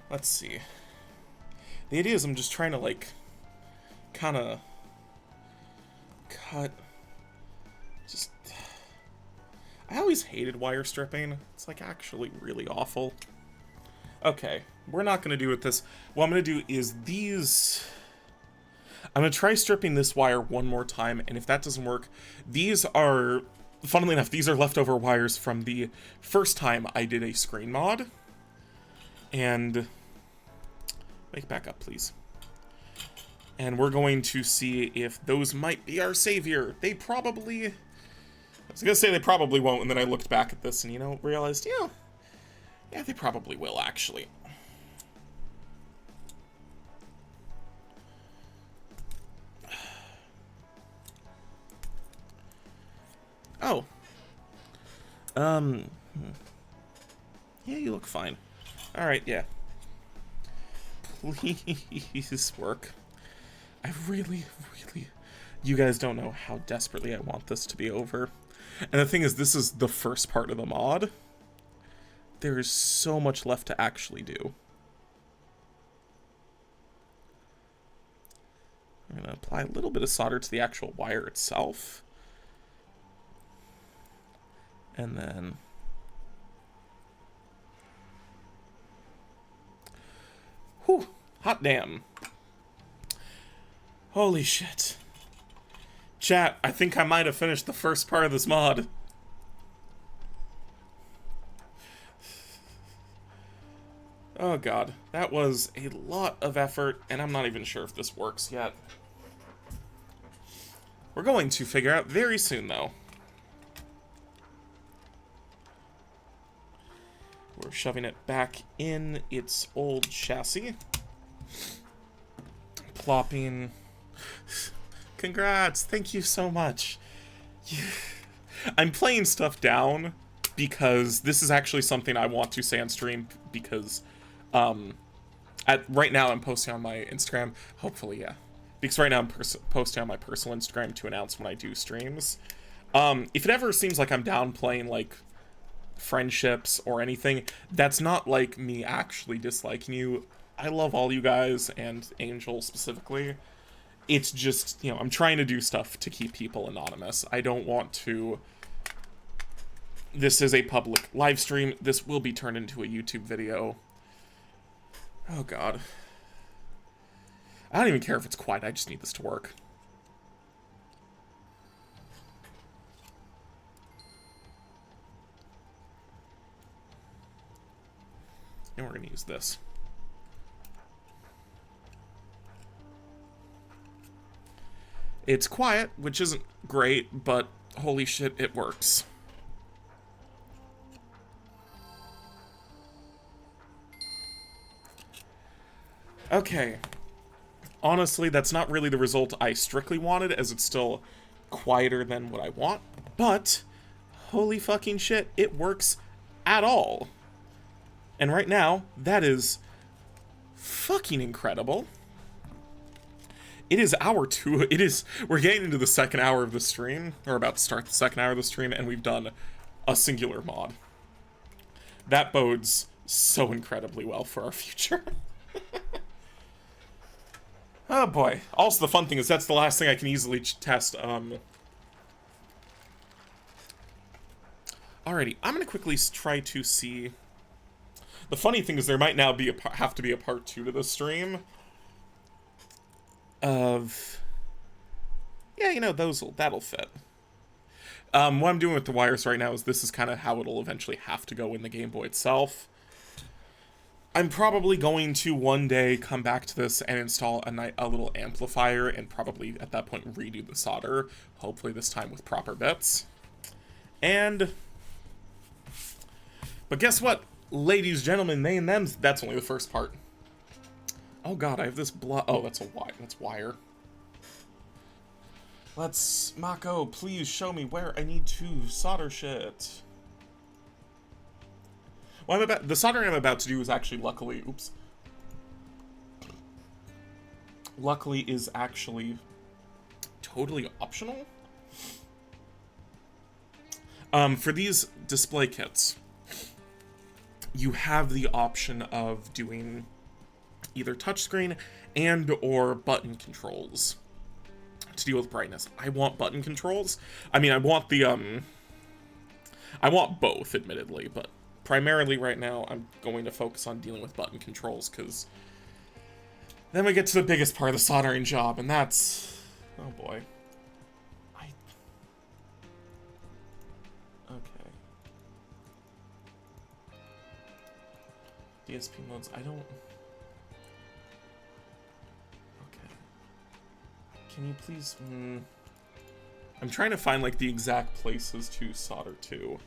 Let's see. The idea is I'm just trying to, like, kind of cut... Just... I always hated wire stripping. It's, like, actually really awful. Okay, we're not going to do it this... What I'm going to do is these... I'm going to try stripping this wire one more time, and if that doesn't work, these are... Funnily enough, these are leftover wires from the first time I did a screen mod. And... Make back up, please. And we're going to see if those might be our savior. They probably... was gonna say they probably won't, and then I looked back at this and, you know, realized, yeah, they probably will, actually. Oh. Yeah, you look fine. Alright, yeah. Please work. I really... You guys don't know how desperately I want this to be over. And the thing is, this is the first part of the mod. There is so much left to actually do. I'm going to apply a little bit of solder to the actual wire itself. And then... Whew, hot damn. Holy shit. Chat, I think I might have finished the first part of this mod. Oh god, that was a lot of effort, and I'm not even sure if this works yet. We're going to figure out very soon, though. We're shoving it back in its old chassis. Plopping... Congrats! Thank you so much. I'm playing stuff down because this is actually something I want to say on stream because right now I'm posting on my Instagram. Hopefully, yeah. Because right now I'm posting on my personal Instagram to announce when I do streams. If it ever seems like I'm downplaying, like, friendships or anything, that's not, like, me actually disliking you. I love all you guys, and Angel specifically. It's just, you know, I'm trying to do stuff to keep people anonymous. I don't want to... This is a public live stream. This will be turned into a YouTube video. Oh, God. I don't even care if it's quiet. I just need this to work. And we're going to use this. It's quiet, which isn't great, but holy shit, it works. Okay. Honestly, that's not really the result I strictly wanted, as it's still quieter than what I want, but holy fucking shit, it works at all. And right now, that is fucking incredible. It is hour 2. We're getting into the second hour of the stream, or about to start the second hour of the stream, and we've done a singular mod. That bodes so incredibly well for our future. Oh boy. Also, the fun thing is that's the last thing I can easily test. Alrighty, I'm gonna quickly try to see. The funny thing is there might now be have to be a part 2 to the stream. Of, yeah, you know, that'll fit. What I'm doing with the wires right now is this is kind of how it'll eventually have to go in the Game Boy itself. I'm probably going to one day come back to this and install a little amplifier and probably at that point redo the solder, hopefully this time with proper bits. And, but guess what, ladies, gentlemen, they and them, that's only the first part. Oh god, I have this oh, that's wire. Mako, please show me where I need to solder shit. The soldering I'm about to do is actually luckily, luckily is actually totally optional. For these display kits, you have the option of doing either touchscreen and or button controls to deal with brightness. I want button controls. I mean, I want both, admittedly, but primarily right now I'm going to focus on dealing with button controls, because then we get to the biggest part of the soldering job, and that's... oh boy. Okay. DSP modes, I don't... Can you please... I'm trying to find, like, the exact places to solder to.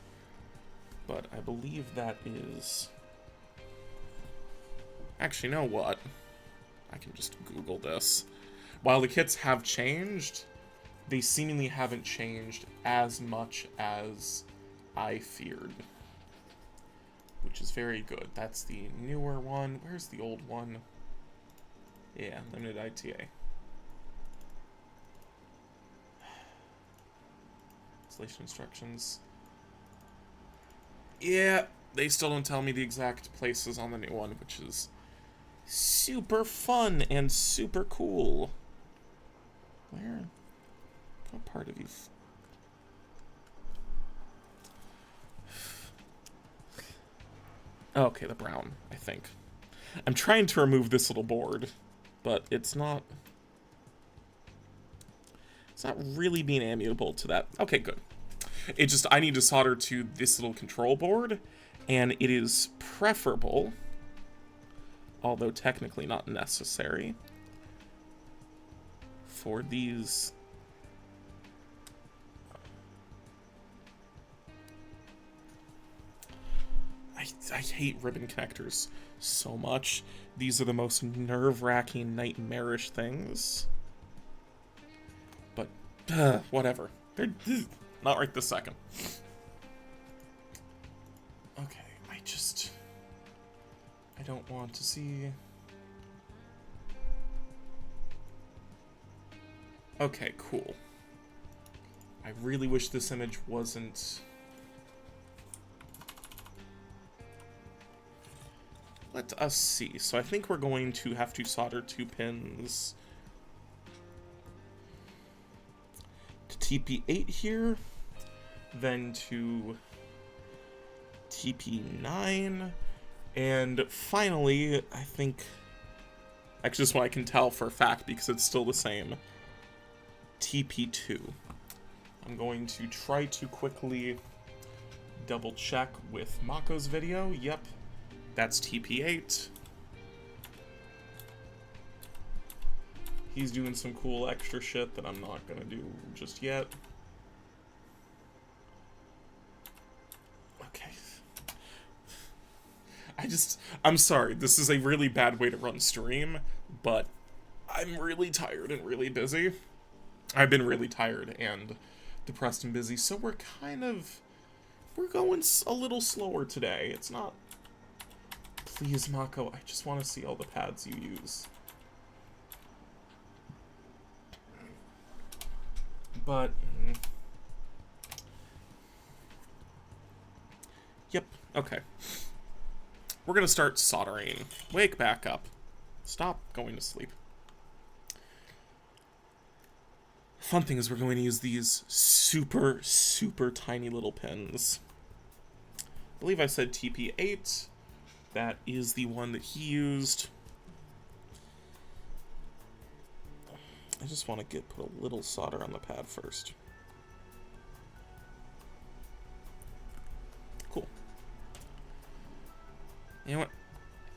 But I believe that is... Actually, you know what? I can just Google this. While the kits have changed, they seemingly haven't changed as much as I feared. Which is very good. That's the newer one. Where's the old one? Yeah, limited ITA. Installation instructions. Yeah, they still don't tell me the exact places on the new one, which is super fun and super cool. Where? What part of you? Oh, okay, the brown, I think. I'm trying to remove this little board, but it's not really being amiable to that. Okay, good. It just, I need to solder to this little control board, and it is preferable, although technically not necessary, for these... I hate ribbon connectors so much. These are the most nerve-wracking, nightmarish things. But, whatever. They're not right this second. Okay, I don't want to see... Okay, cool. I really wish this image wasn't... Let us see. So I think we're going to have to solder 2 pins to TP8 here, then to TP9, and finally, I think, actually this one I can tell for a fact because it's still the same, TP2. I'm going to try to quickly double check with Mako's video. Yep. That's TP8. He's doing some cool extra shit that I'm not gonna do just yet. Okay. I'm sorry, this is a really bad way to run stream, but I'm really tired and really busy. I've been really tired and depressed and busy, so we're going a little slower today. It's not... Please, Mako, I just want to see all the pads you use. But... Yep, okay. We're gonna start soldering. Wake back up. Stop going to sleep. Fun thing is we're going to use these super, super tiny little pins. I believe I said TP8. That is the one that he used. I just want to put a little solder on the pad first. Cool. You know what?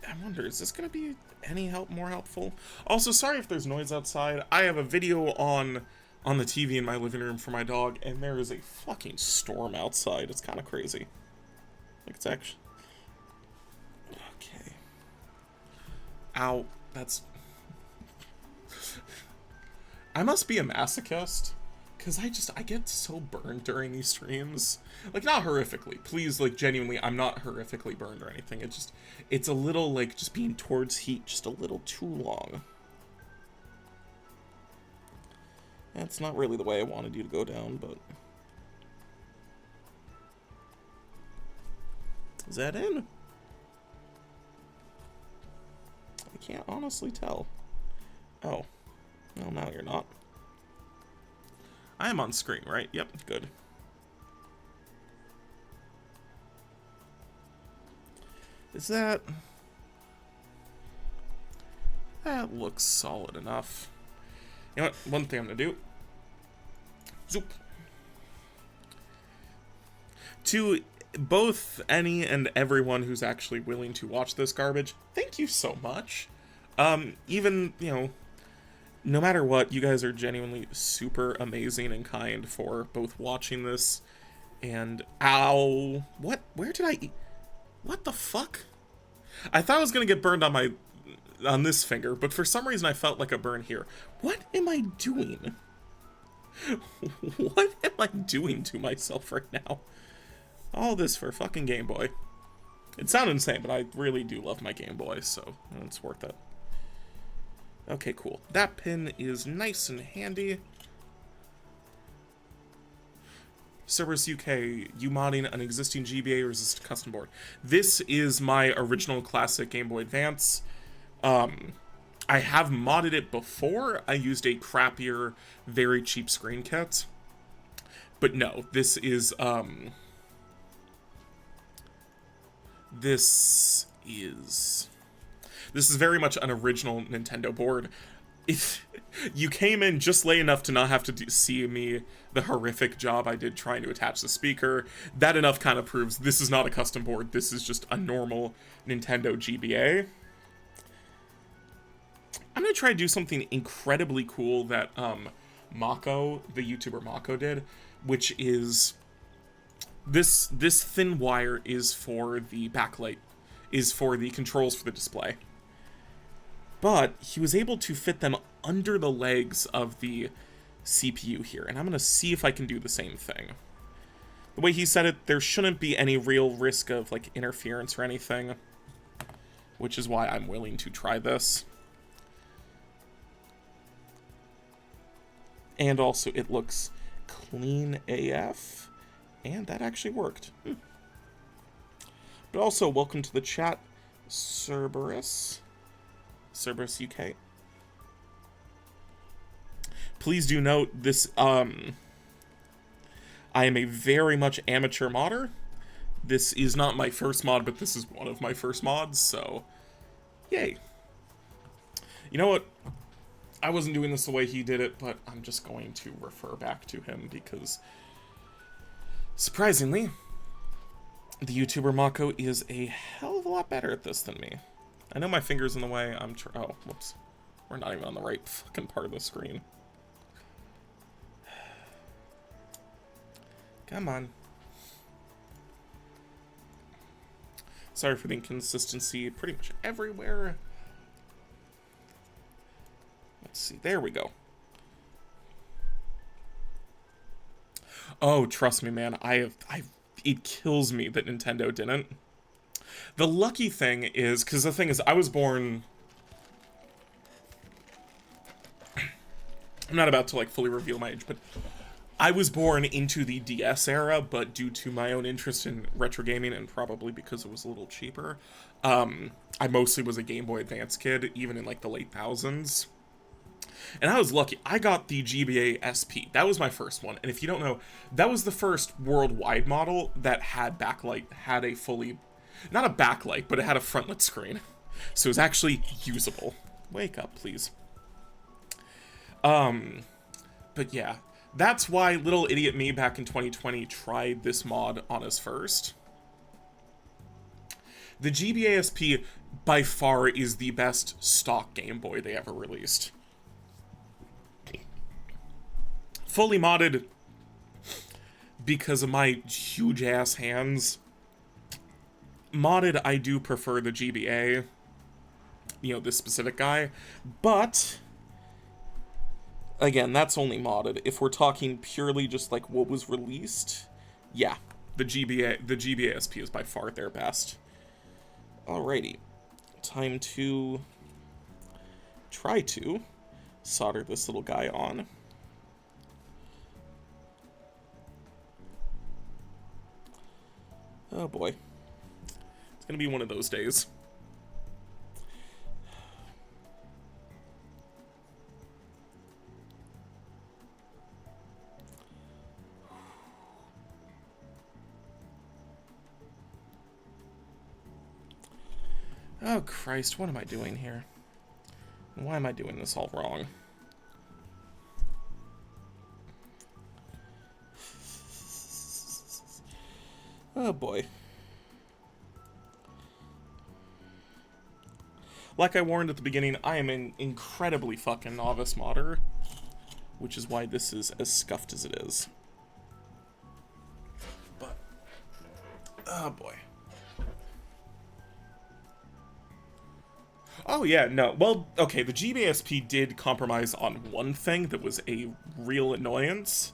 I wonder, is this going to be any more helpful? Also, sorry if there's noise outside. I have a video on the TV in my living room for my dog, and there is a fucking storm outside. It's kind of crazy. Like, it's actually... Okay. Ow. That's... I must be a masochist, because I get so burned during these streams. Like, not horrifically. Please, like, genuinely, I'm not horrifically burned or anything. It's a little, like, just being towards heat just a little too long. That's not really the way I wanted you to go down, but... Is that in? I can't honestly tell. Oh. Well, now you're not. I am on screen, right? Yep, good. Is that... That looks solid enough. You know what? One thing I'm gonna do. Zoop. To both any and everyone who's actually willing to watch this garbage, thank you so much. Even, you know, no matter what, you guys are genuinely super amazing and kind for both watching this and... Ow! What? Where did I... What the fuck? I thought I was gonna get burned on this finger, but for some reason I felt like a burn here. What am I doing? What am I doing to myself right now? All this for fucking Game Boy. It sounded insane, but I really do love my Game Boy, so it's worth it. Okay, cool. That pin is nice and handy. Cerberus UK, you modding an existing GBA resist custom board. This is my original classic Game Boy Advance. I have modded it before. I used a crappier, very cheap screen kit. But no, this is very much an original Nintendo board. If you came in just late enough to not have to see me, the horrific job I did trying to attach the speaker, that enough kind of proves this is not a custom board. This is just a normal Nintendo GBA. I'm going to try to do something incredibly cool that Mako, the YouTuber Mako, did, which is this thin wire is for the backlight, is for the controls for the display. But he was able to fit them under the legs of the CPU here, and I'm going to see if I can do the same thing. The way he said it, there shouldn't be any real risk of like interference or anything, which is why I'm willing to try this. And also, it looks clean AF, and that actually worked. But also, welcome to the chat, Cerberus UK. Please do note this, I am a very much amateur modder. This is not my first mod, but this is one of my first mods, so yay. You know what? I wasn't doing this the way he did it, but I'm just going to refer back to him because, surprisingly, the YouTuber Mako is a hell of a lot better at this than me. I know my finger's in the way. Oh, whoops. We're not even on the right fucking part of the screen. Come on. Sorry for the inconsistency pretty much everywhere. Let's see. There we go. Oh, trust me, man. It kills me that Nintendo didn't. The lucky thing is, because the thing is, I was born... I'm not about to, like, fully reveal my age, but I was born into the DS era, but due to my own interest in retro gaming, and probably because it was a little cheaper, I mostly was a Game Boy Advance kid, even in, like, the late thousands. And I was lucky. I got the GBA SP. That was my first one. And if you don't know, that was the first worldwide model that had backlight, had a fully... Not a backlight, but it had a frontlit screen. So it was actually usable. Wake up, please. But yeah. That's why little idiot me back in 2020 tried this mod on his first. The GBA SP, by far, is the best stock Game Boy they ever released. Fully modded because of my huge-ass hands. Modded, I do prefer the GBA. You know, this specific guy. But, again, that's only modded. If we're talking purely just, like, what was released, yeah, the GBA SP is by far their best. Alrighty. Time to try to solder this little guy on. Oh boy. It's gonna be one of those days. Oh Christ, what am I doing here? Why am I doing this all wrong? Oh boy. Like I warned at the beginning, I am an incredibly fucking novice modder, which is why this is as scuffed as it is. But, oh boy. Oh yeah, no, well, okay, the GBSP did compromise on one thing that was a real annoyance,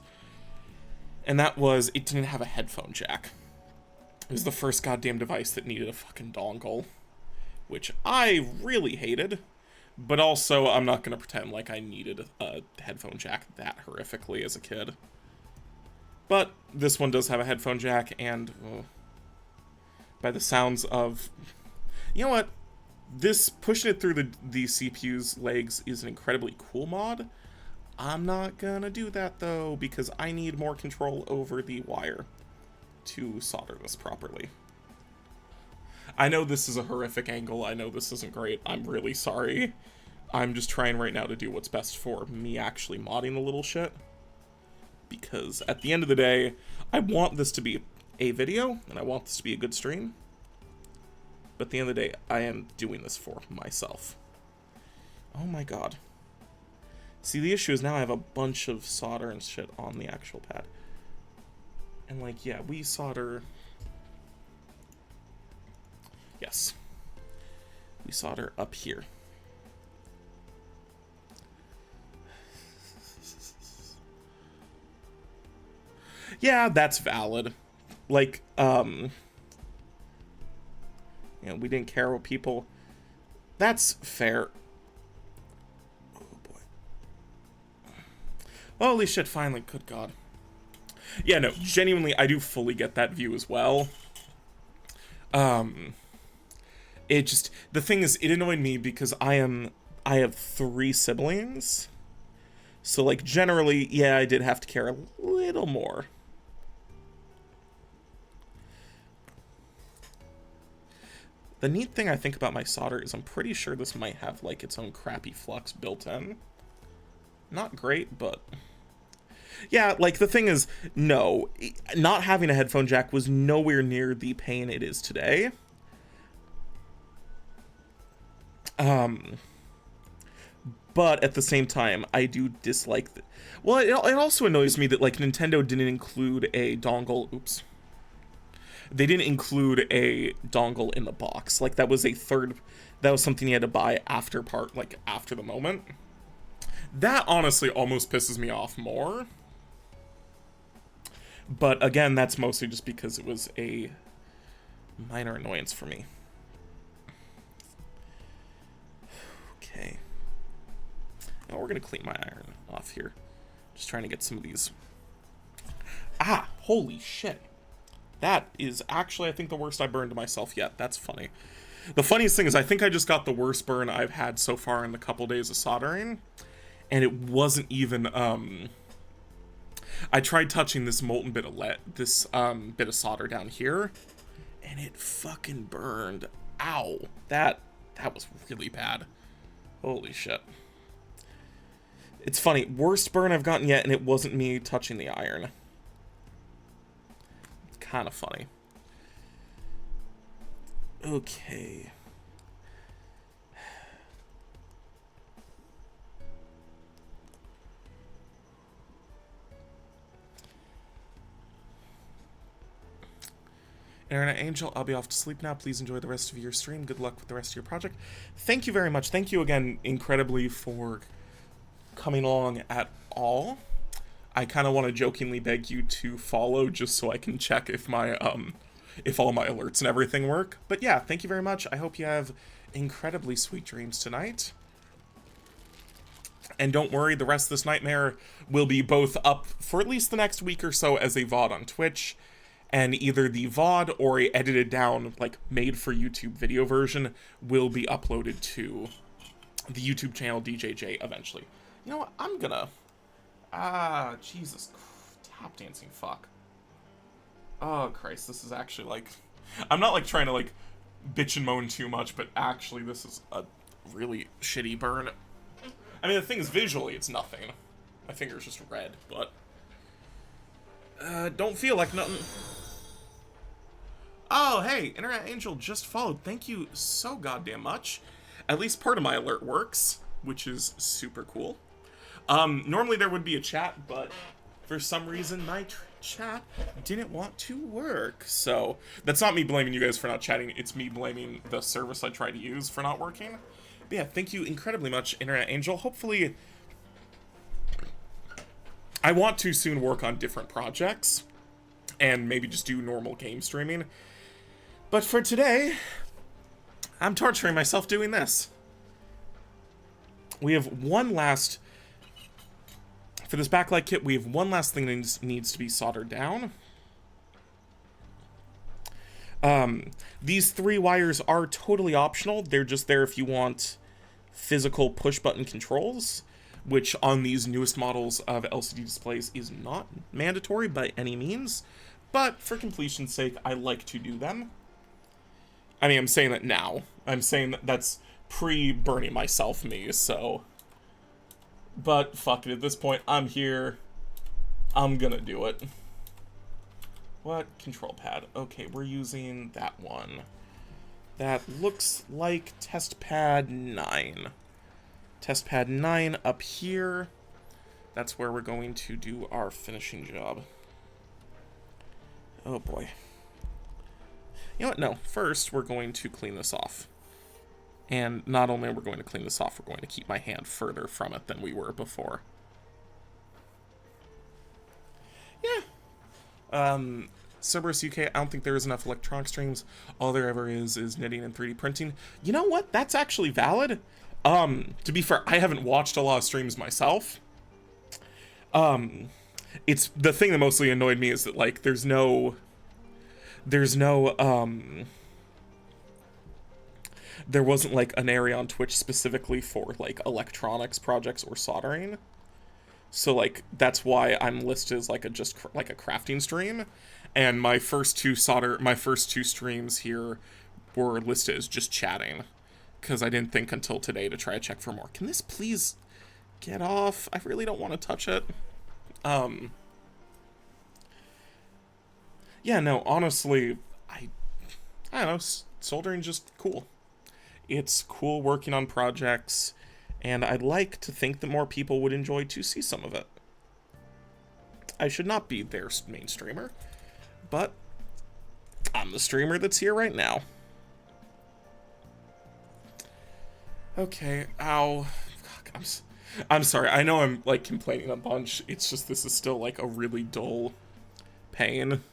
and that was it didn't have a headphone jack. It was the first goddamn device that needed a fucking dongle, which I really hated, but also I'm not gonna pretend like I needed a headphone jack that horrifically as a kid. But this one does have a headphone jack, and by the sounds of, you know what? This pushing it through the CPU's legs is an incredibly cool mod. I'm not gonna do that though, because I need more control over the wire to solder this properly. I know this is a horrific angle, I know this isn't great, I'm really sorry. I'm just trying right now to do what's best for me actually modding the little shit. Because at the end of the day, I want this to be a video, and I want this to be a good stream. But at the end of the day, I am doing this for myself. Oh my god. See, the issue is now I have a bunch of solder and shit on the actual pad. And like, yeah, we solder... Yes. We solder up here. Yeah, that's valid. Like, you know, we didn't care what people... That's fair. Oh, boy. Holy shit, finally. Good God. Yeah, no, genuinely, I do fully get that view as well. It just... The thing is, it annoyed me because I have 3 siblings. So, like, generally, yeah, I did have to care a little more. The neat thing I think about my solder is I'm pretty sure this might have, like, its own crappy flux built in. Not great, but... Yeah, like, the thing is, no, not having a headphone jack was nowhere near the pain it is today. But at the same time, I do dislike... Well, it also annoys me that, like, Nintendo didn't include a dongle... Oops. They didn't include a dongle in the box. Like, that was something you had to buy after the moment. That honestly almost pisses me off more. But again, that's mostly just because it was a minor annoyance for me. Okay. Now we're gonna clean my iron off here. Just trying to get some of these. Ah, holy shit. That is actually, I think, the worst I burned to myself yet. That's funny. The funniest thing is I think I just got the worst burn I've had so far in the couple days of soldering. And it wasn't even, I tried touching this molten bit of bit of solder down here. And it fucking burned. Ow. That was really bad. Holy shit. It's funny. Worst burn I've gotten yet, and it wasn't me touching the iron. Kind of funny. Okay. Internet Angel, I'll be off to sleep now. Please enjoy the rest of your stream. Good luck with the rest of your project. Thank you very much. Thank you again incredibly for coming along at all. I kind of want to jokingly beg you to follow just so I can check if my if all my alerts and everything work. But yeah, thank you very much. I hope you have incredibly sweet dreams tonight. And don't worry, the rest of this nightmare will be both up for at least the next week or so as a VOD on Twitch, and either the VOD or a edited down, like, made for YouTube video version will be uploaded to the YouTube channel DJJ eventually. You know what? I'm gonna... Jesus. Tap dancing, fuck. Oh, Christ, this is actually, like... I'm not, like, trying to, like, bitch and moan too much, but actually this is a really shitty burn. I mean, the thing is, visually, it's nothing. My finger's just red, but... don't feel like nothing... Oh, hey, Internet Angel just followed. Thank you so goddamn much. at least part of my alert works, which is super cool. Normally there would be a chat, but for some reason my chat didn't want to work. So that's not me blaming you guys for not chatting, it's me blaming the service I tried to use for not working. But yeah, thank you incredibly much, Internet Angel. Hopefully, I want to soon work on different projects and maybe just do normal game streaming. But for today, I'm torturing myself doing this. We have one last... For this backlight kit, we have one last thing that needs to be soldered down. These 3 wires are totally optional. They're just there if you want physical push-button controls, which on these newest models of LCD displays is not mandatory by any means. But for completion's sake, I like to do them. I mean, I'm saying that now. I'm saying that that's pre-burning myself me, so... But, fuck it, at this point, I'm here. I'm gonna do it. What? Control pad. Okay, we're using that one. That looks like test pad 9. Test pad 9 up here. That's where we're going to do our finishing job. Oh boy. You know what? No. First, we're going to clean this off. And not only are we going to clean this off, we're going to keep my hand further from it than we were before. Yeah. Cerberus UK, I don't think there is enough electronic streams. All there ever is knitting and 3D printing. You know what? That's actually valid. To be fair, I haven't watched a lot of streams myself. It's the thing that mostly annoyed me is that, like, there's no, there wasn't, like, an area on Twitch specifically for, like, electronics projects or soldering. So, like, that's why I'm listed as, like, a crafting stream. And my first two streams here were listed as just chatting. Because I didn't think until today to try to check for more. Can this please get off? I really don't want to touch it. Yeah, no, honestly, I don't know, soldering's just cool. It's cool working on projects, and I'd like to think that more people would enjoy to see some of it. I should not be their main streamer, but I'm the streamer that's here right now. Okay, ow. Fuck, I'm sorry, I know I'm, like, complaining a bunch. It's just this is still, like, a really dull pain.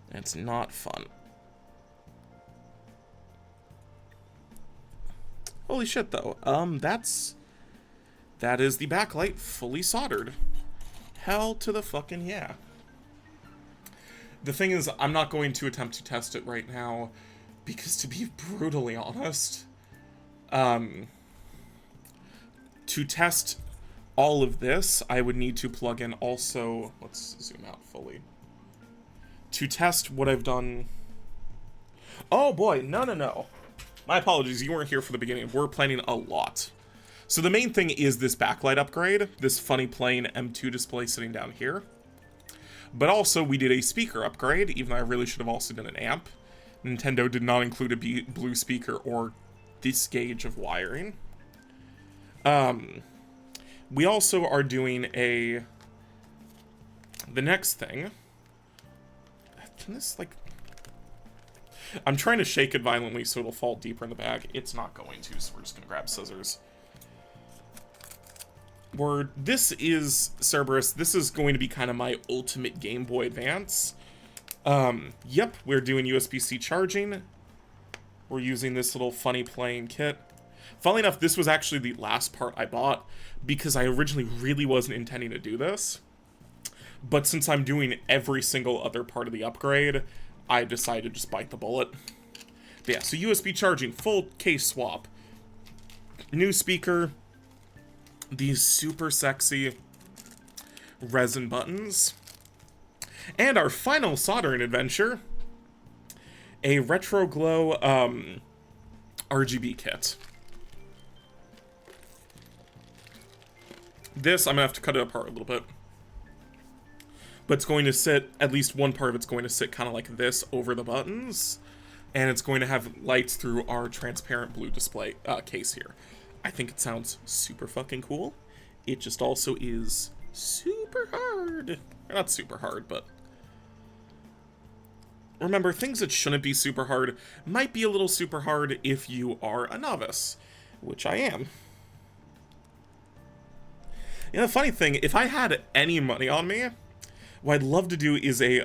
And it's not fun. Holy shit, though. That is the backlight fully soldered. Hell to the fucking yeah. The thing is, I'm not going to attempt to test it right now, because to be brutally honest, to test all of this, I would need to plug in also, let's zoom out fully. To test what I've done, oh boy, no. My apologies, you weren't here for the beginning. We're planning a lot. So the main thing is this backlight upgrade, this funny plain M2 display sitting down here. But also, we did a speaker upgrade, even though I really should have also done an amp. Nintendo did not include a blue speaker or this gauge of wiring. We also are doing the next thing. Can this, like... I'm trying to shake it violently so it'll fall deeper in the bag. It's not going to, so we're just gonna grab scissors. This is Cerberus. This is going to be kind of my ultimate Game Boy Advance. Yep, we're doing USB-C charging. We're using this little funny playing kit. Funnily enough, this was actually the last part I bought because I originally really wasn't intending to do this. But since I'm doing every single other part of the upgrade, I decided to just bite the bullet. But yeah, so USB charging, full case swap. New speaker. These super sexy resin buttons. And our final soldering adventure. A Retro Glow RGB kit. This, I'm going to have to cut it apart a little bit. But it's going to sit, at least one part of it's going to sit kind of like this over the buttons. and it's going to have lights through our transparent blue display case here. I think it sounds super fucking cool. It just also is super hard. Not super hard, but remember, things that shouldn't be super hard might be a little super hard if you are a novice, which I am. You know, the funny thing, if I had any money on me, what I'd love to do is a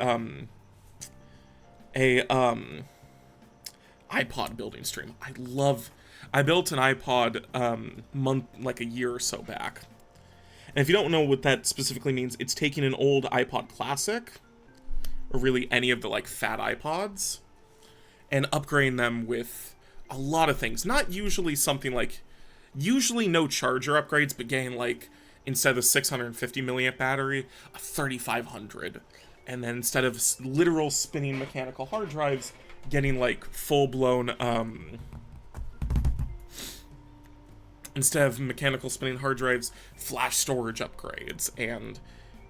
iPod building stream. I built an iPod like a year or so back. And if you don't know what that specifically means, it's taking an old iPod Classic, or really any of the like fat iPods, and upgrading them with a lot of things. Not usually something like, usually no charger upgrades, but getting like, instead of a 650 milliamp battery, a 3500. And then instead of literal spinning mechanical hard drives, getting like full-blown, instead of mechanical spinning hard drives, flash storage upgrades. And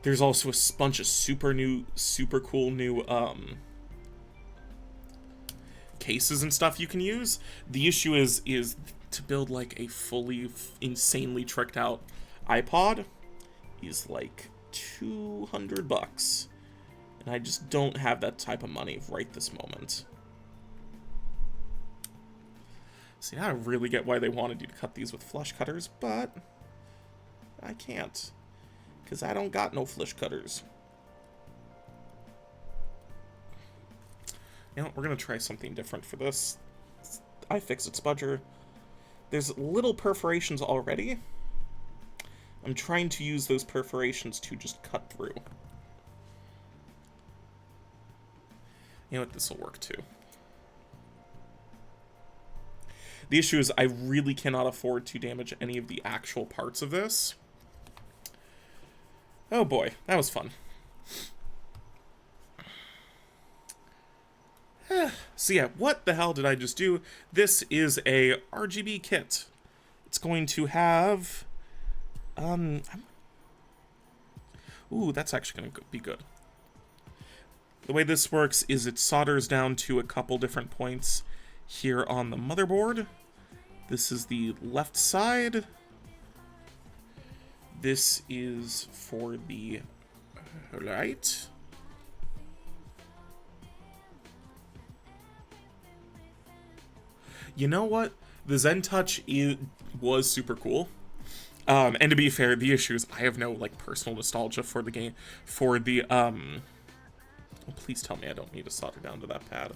there's also a bunch of super cool new cases and stuff you can use. The issue is to build like a fully insanely tricked out iPod is like $200, and I just don't have that type of money right this moment. See, I really get why they wanted you to cut these with flush cutters, but I can't, because I don't got no flush cutters. You know, we're going to try something different for this. iFixit Spudger. There's little perforations already. I'm trying to use those perforations to just cut through. You know what, this will work too. The issue is I really cannot afford to damage any of the actual parts of this. Oh boy, that was fun. So yeah, what the hell did I just do? This is a RGB kit. It's going to have... Ooh, that's actually going to be good. The way this works is it solders down to a couple different points here on the motherboard. This is the left side. This is for the right. You know what? The Zen Touch was super cool. And to be fair, the issue is I have no, like, personal nostalgia for the game, for the, oh, please tell me I don't need to solder down to that pad.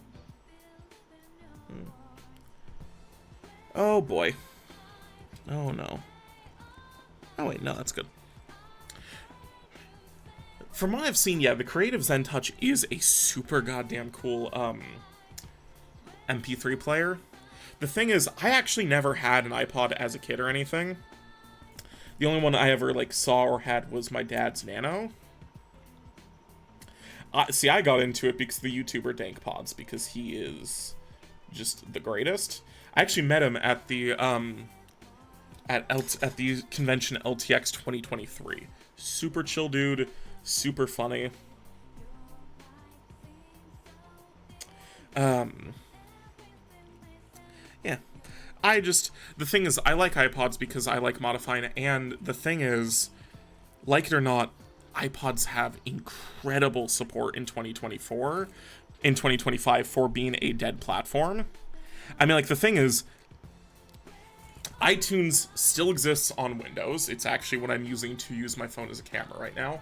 Oh, boy. Oh, no. Oh, wait, no, that's good. From what I've seen, yeah, the Creative Zen Touch is a super goddamn cool, MP3 player. The thing is, I actually never had an iPod as a kid or anything. The only one I ever, like, saw or had was my dad's Nano. See, I got into it because of the YouTuber DankPods, because he is just the greatest. I actually met him at the, at the convention LTX 2023. Super chill dude, super funny. Yeah. The thing is, I like iPods because I like modifying, and the thing is, like it or not, iPods have incredible support in 2025 for being a dead platform. I mean, like, the thing is, iTunes still exists on Windows. It's actually what I'm using to use my phone as a camera right now.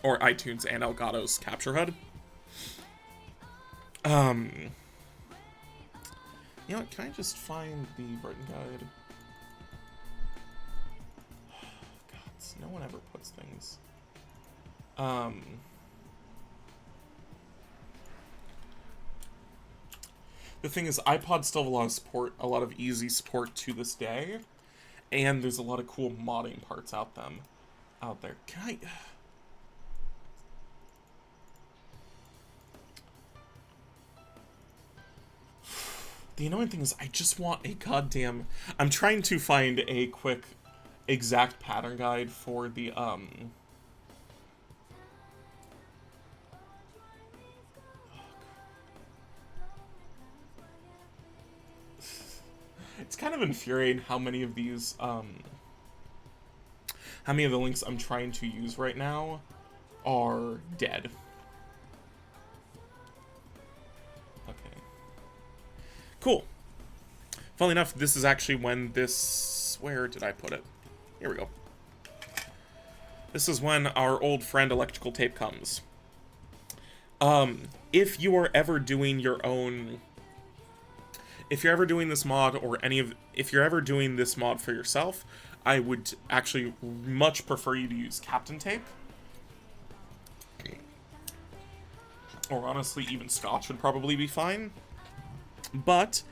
Or iTunes and Elgato's Capture HUD. You know what, can I just find the Britain Guide? God, no one ever puts things. The thing is, iPods still have a lot of support, a lot of easy support to this day, and there's a lot of cool modding parts out there. Can I... The annoying thing is, I just want a goddamn... I'm trying to find a quick, exact pattern guide for the, It's kind of infuriating how many of these, how many of the links I'm trying to use right now are dead. Okay. Cool. Funnily enough, this is actually when this... Where did I put it? Here we go. This is when our old friend electrical tape comes. If you are ever doing your own... If you're ever doing this mod, or if you're ever doing this mod for yourself, I would actually much prefer you to use Captain Tape. Or honestly, even Scotch would probably be fine. But,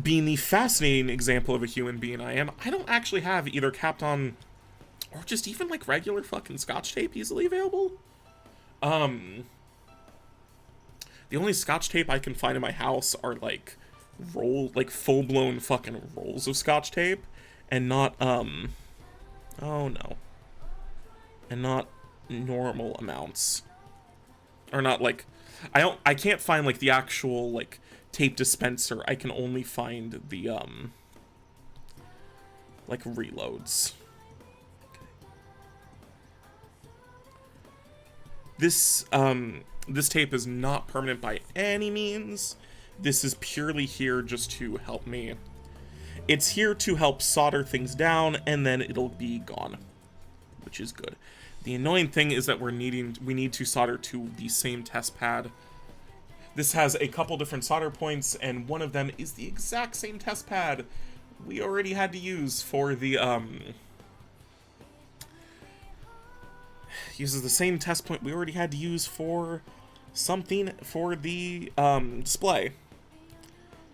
being the fascinating example of a human being I am, I don't actually have either Kapton or just even like regular fucking Scotch tape easily available. The only Scotch tape I can find in my house are like full-blown fucking rolls of Scotch tape, and not oh no, and not normal amounts, or not like, I can't find like the actual like tape dispenser. I can only find the like reloads. This tape is not permanent by any means. This is purely here just to help me. It's here to help solder things down, and then it'll be gone, which is good. The annoying thing is that we need to solder to the same test pad. This has a couple different solder points, and one of them is the exact same test pad we already had to use for the uses the same test point we already had to use for something for the display,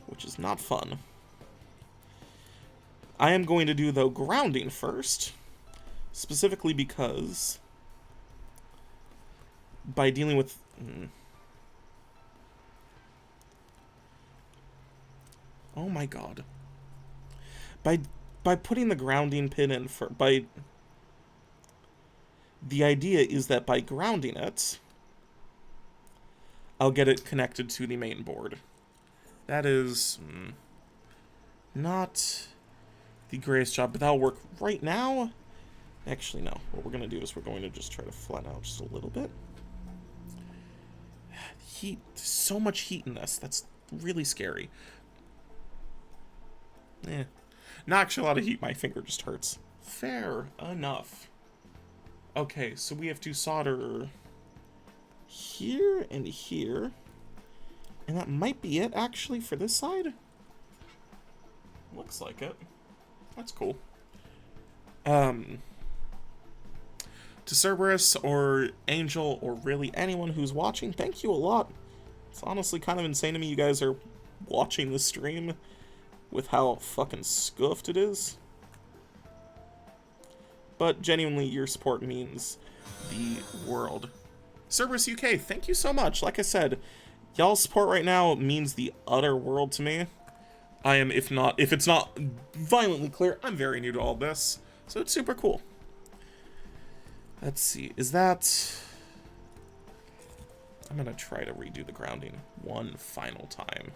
which is not fun. I am going to do, though, grounding first, specifically because by dealing with... Oh my god. By putting the grounding pin in for... The idea is that by grounding it, I'll get it connected to the main board. That is not the greatest job, but that'll work right now. Actually, no. What we're going to do is we're going to just try to flatten out just a little bit. Heat. There's so much heat in this. That's really scary. Not actually a lot of heat. My finger just hurts. Fair enough. Okay, so we have to solder here and here. And that might be it, actually, for this side. Looks like it. That's cool. To Cerberus or Angel or really anyone who's watching, thank you a lot. It's honestly kind of insane to me you guys are watching the stream with how fucking scuffed it is. But genuinely, your support means the world. Cerberus UK, thank you so much. Like I said, y'all's support right now means the utter world to me. I am, if it's not violently clear, I'm very new to all this. So it's super cool. Let's see, is that... I'm gonna try to redo the grounding one final time.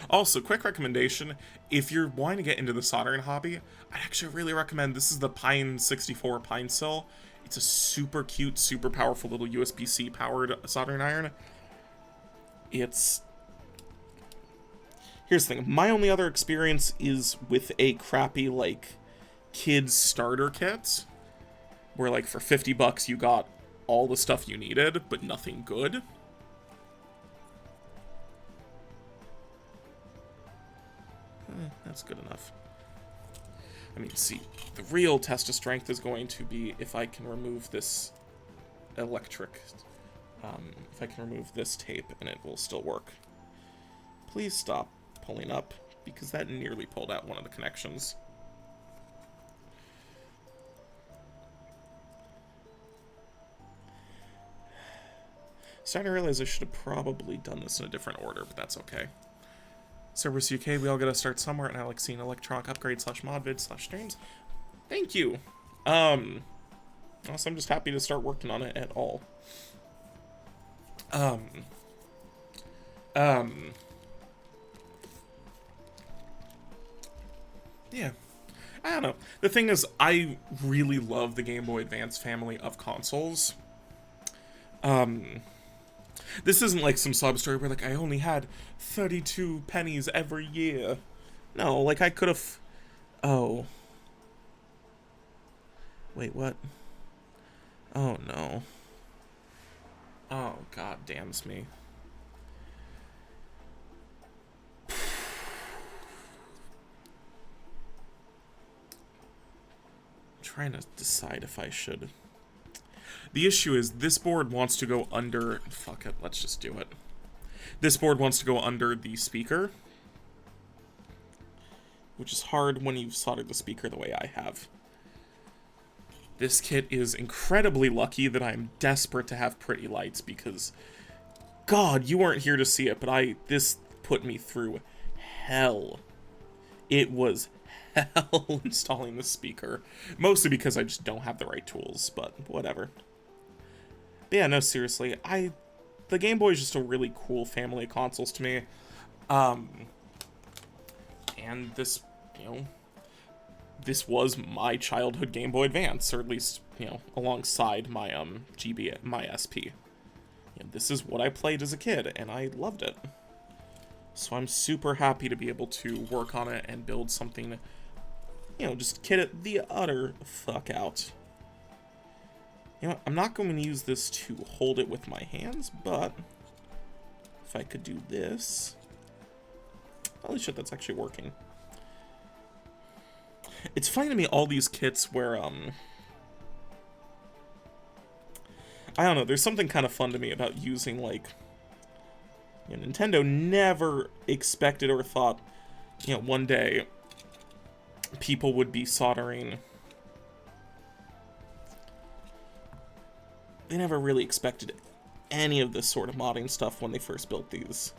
Also, quick recommendation, if you're wanting to get into the soldering hobby, I actually really recommend, this is the Pine 64 Pine Cell. It's a super cute, super powerful little USB-C powered soldering iron. It's... Here's the thing, my only other experience is with a crappy, like, kids starter kit, where, like, for 50 bucks you got all the stuff you needed, but nothing good. That's good enough. I mean, see, the real test of strength is going to be if I can remove this electric, if I can remove this tape and it will still work. Please stop pulling up, because that nearly pulled out one of the connections. Starting to realize I should have probably done this in a different order, but that's okay. Cerberus UK, we all gotta start somewhere, and I like seeing electronic upgrade / mod vid / streams. Thank you. Also, I'm just happy to start working on it at all. Um, yeah. I don't know. The thing is, I really love the Game Boy Advance family of consoles. This isn't like some sob story where, like, I only had 32 pennies every year. No, like, I could have... Oh. Wait, what? Oh, no. Oh, god damns me. Trying to decide if I should. The issue is this board wants to go under... Fuck it, let's just do it. This board wants to go under the speaker, which is hard when you've soldered the speaker the way I have. This kit is incredibly lucky that I'm desperate to have pretty lights because, God, you weren't here to see it, but this put me through hell. It was hell installing the speaker. Mostly because I just don't have the right tools, but whatever. But yeah, no, seriously, the Game Boy is just a really cool family of consoles to me. And this, this was my childhood Game Boy Advance, or at least, alongside my my SP. This is what I played as a kid, and I loved it. So I'm super happy to be able to work on it and build something, just kid it the utter fuck out. I'm not going to use this to hold it with my hands, but if I could do this... Holy shit, that's actually working. It's funny to me, all these kits where, I don't know, there's something kind of fun to me about using, like... Nintendo never expected or thought, one day people would be soldering... They never really expected any of this sort of modding stuff when they first built these.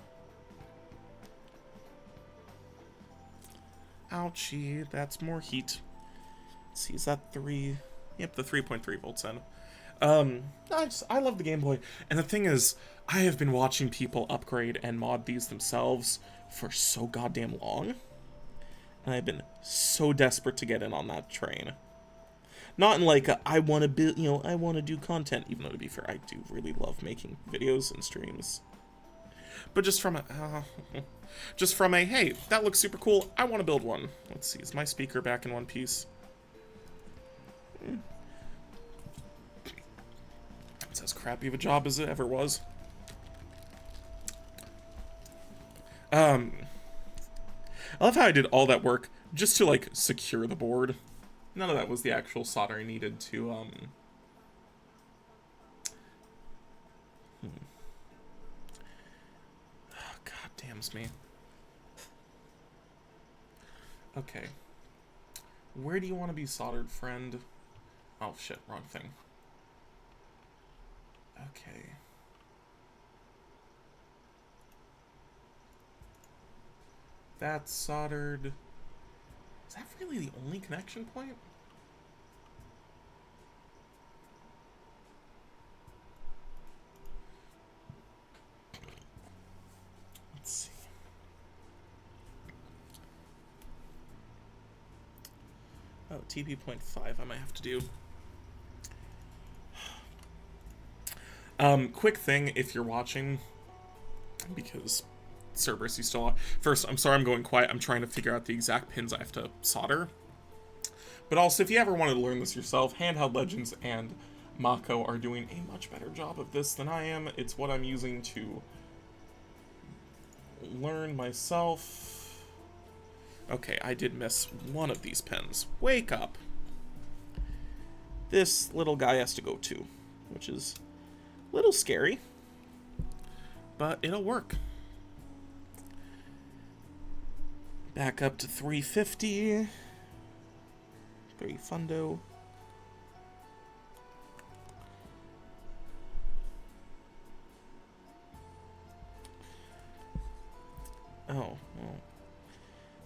Ouchie, that's more heat. Let's see, is that 3? Yep, the 3.3 volts in. I love the Game Boy. And the thing is, I have been watching people upgrade and mod these themselves for so goddamn long. And I've been so desperate to get in on that train. Not in like, I want to build, I want to do content, even though to be fair, I do really love making videos and streams. But just from a, hey, that looks super cool, I want to build one. Let's see, is my speaker back in one piece? It's as crappy of a job as it ever was. I love how I did all that work just to, like, secure the board. None of that was the actual soldering needed to, Oh, God damns me. Okay. Where do you want to be soldered, friend? Oh, shit, wrong thing. Okay. That's soldered... Is that really the only connection point? Let's see. Oh, TP.5 I might have to do. Quick thing if you're watching, because Cerberus still on. First, I'm sorry I'm going quiet. I'm trying to figure out the exact pins I have to solder. But also, if you ever wanted to learn this yourself, Handheld Legends and Mako are doing a much better job of this than I am. It's what I'm using to learn myself. Okay, I did miss one of these pins. Wake up. This little guy has to go too, which is a little scary, but it'll work. Back up to 350. Very fundo. Oh, well.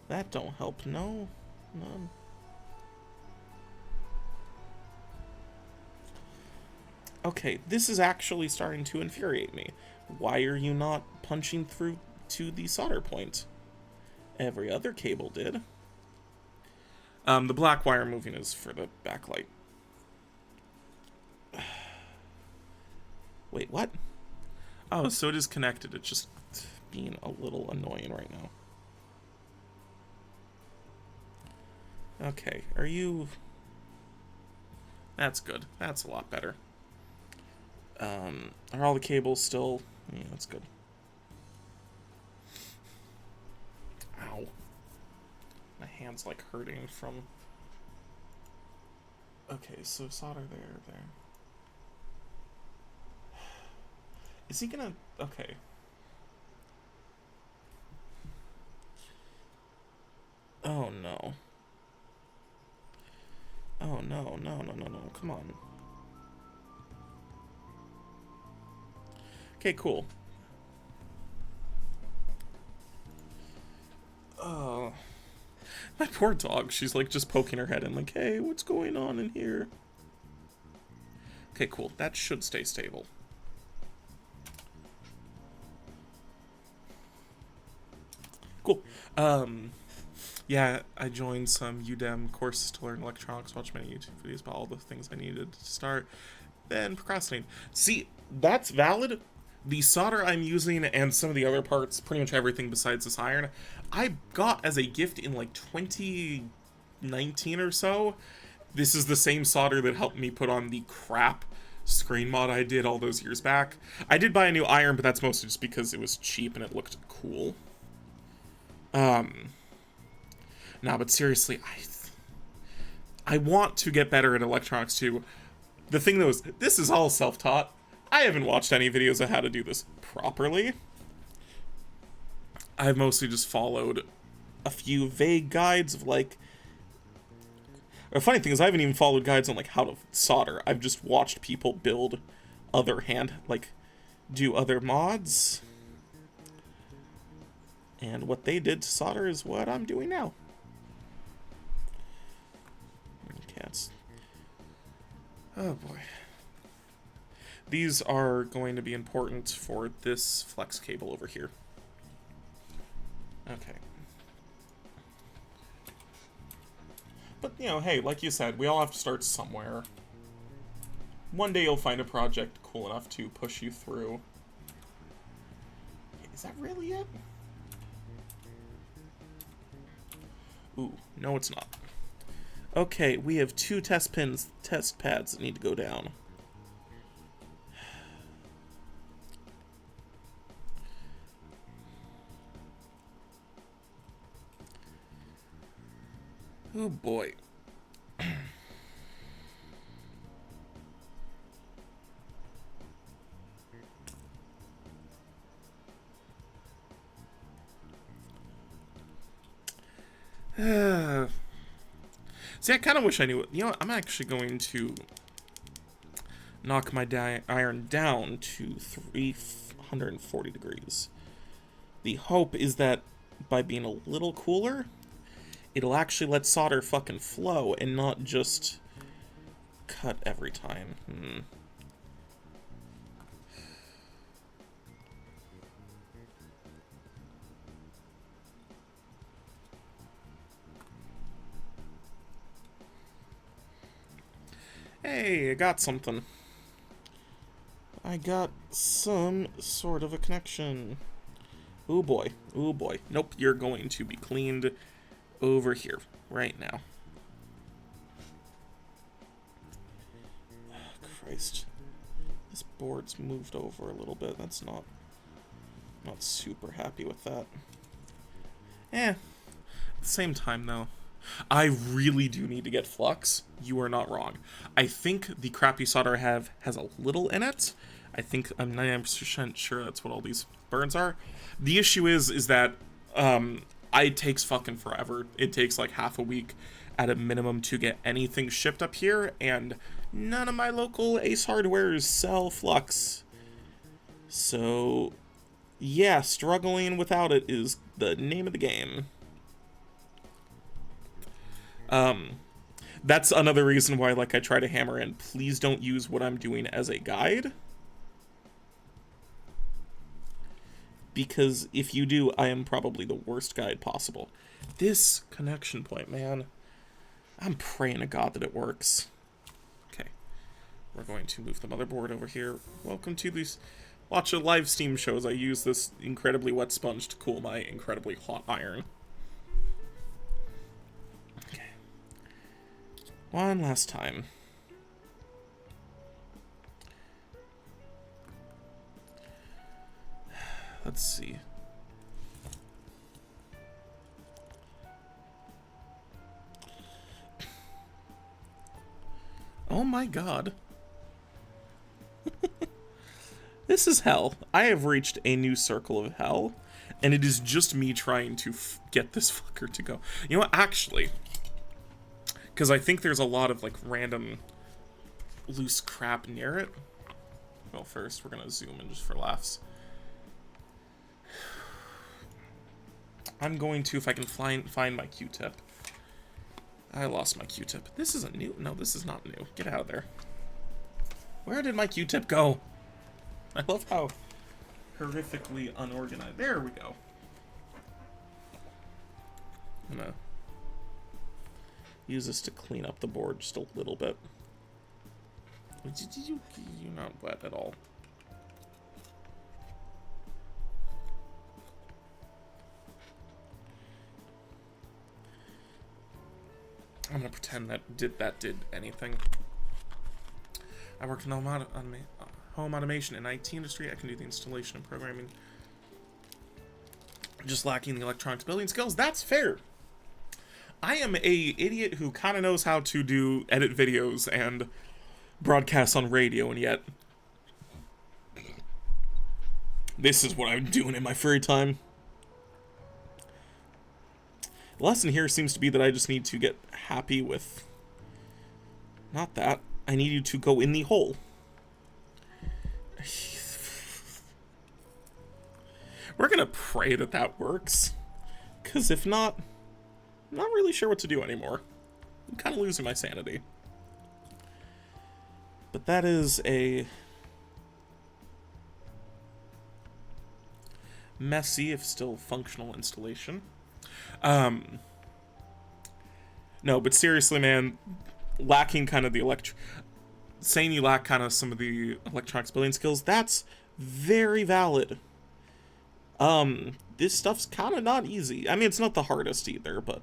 That don't help, no. None. Okay, this is actually starting to infuriate me. Why are you not punching through to the solder point? Every other cable did. The black wire moving is for the backlight. Wait, what? Oh, so it is connected. It's just being a little annoying right now. Okay, are you... That's good. That's a lot better. Are all the cables still... Yeah, that's good. Ow. My hand's like hurting from... Okay, so solder there. Is he gonna... Okay. Oh no. Oh no, come on. Okay, cool. My poor dog, she's like just poking her head in like, hey, what's going on in here? Okay, cool. That should stay stable. Cool. Yeah, I joined some Udemy courses to learn electronics, watch many YouTube videos about all the things I needed to start, then procrastinating. See, that's valid. The solder I'm using and some of the other parts, pretty much everything besides this iron, I got as a gift in like 2019 or so. This is the same solder that helped me put on the crap screen mod I did all those years back. I did buy a new iron, but that's mostly just because it was cheap and it looked cool. Nah, but seriously, I want to get better at electronics too. The thing though is, this is all self-taught. I haven't watched any videos on how to do this properly. I've mostly just followed a few vague guides of like... The funny thing is, I haven't even followed guides on like how to solder. I've just watched people build other do other mods. And what they did to solder is what I'm doing now. Cats. Oh boy. These are going to be important for this flex cable over here. Okay. But, you know, hey, like you said, we all have to start somewhere. One day you'll find a project cool enough to push you through. Is that really it? Ooh, no it's not. Okay, we have 2 test pads that need to go down. Oh boy. See, I kind of wish I knew it. You know what? I'm actually going to knock my iron down to 340 degrees. The hope is that by being a little cooler, it'll actually let solder fucking flow and not just cut every time. Hey, I got something. I got some sort of a connection. Ooh boy, ooh boy. Nope, you're going to be cleaned over here right now. Oh, Christ. This board's moved over a little bit. That's not super happy with that. At the same time though, I really do need to get flux. You are not wrong. I think the crappy solder I have has a little in it. I'm 99% sure that's what all these burns are. The issue is that it takes fucking forever. It takes like half a week at a minimum to get anything shipped up here, and none of my local Ace Hardwares sell flux. So yeah, struggling without it is the name of the game. That's another reason why, like, I try to hammer in, please don't use what I'm doing as a guide. Because if you do, I am probably the worst guide possible. This connection point, man. I'm praying to God that it works. Okay. We're going to move the motherboard over here. Welcome to these watch a live Steam shows. I use this incredibly wet sponge to cool my incredibly hot iron. Okay. One last time. Let's see. Oh my God. This is hell. I have reached a new circle of hell, and it is just me trying to get this fucker to go. You know what? Actually, because I think there's a lot of, like, random loose crap near it. Well, first, we're gonna zoom in just for laughs. I'm going to, if I can find my Q-tip. I lost my Q-tip. This isn't new. No, this is not new. Get out of there. Where did my Q-tip go? I love how horrifically unorganized. There we go. I'm gonna use this to clean up the board just a little bit. You're not wet at all. I'm gonna pretend that did anything. I worked in home automation in IT industry. I can do the installation and programming. Just lacking the electronics building skills. That's fair. I am a idiot who kind of knows how to edit videos and broadcast on radio, and yet this is what I'm doing in my free time. The lesson here seems to be that I just need to get happy with... Not that. I need you to go in the hole. We're gonna pray that that works. Because if not, I'm not really sure what to do anymore. I'm kind of losing my sanity. But that is a... messy, if still functional installation. No, but seriously, man, lacking kind of the saying you lack kind of some of the electronics building skills, that's very valid. This stuff's kind of not easy. I mean, it's not the hardest either, but,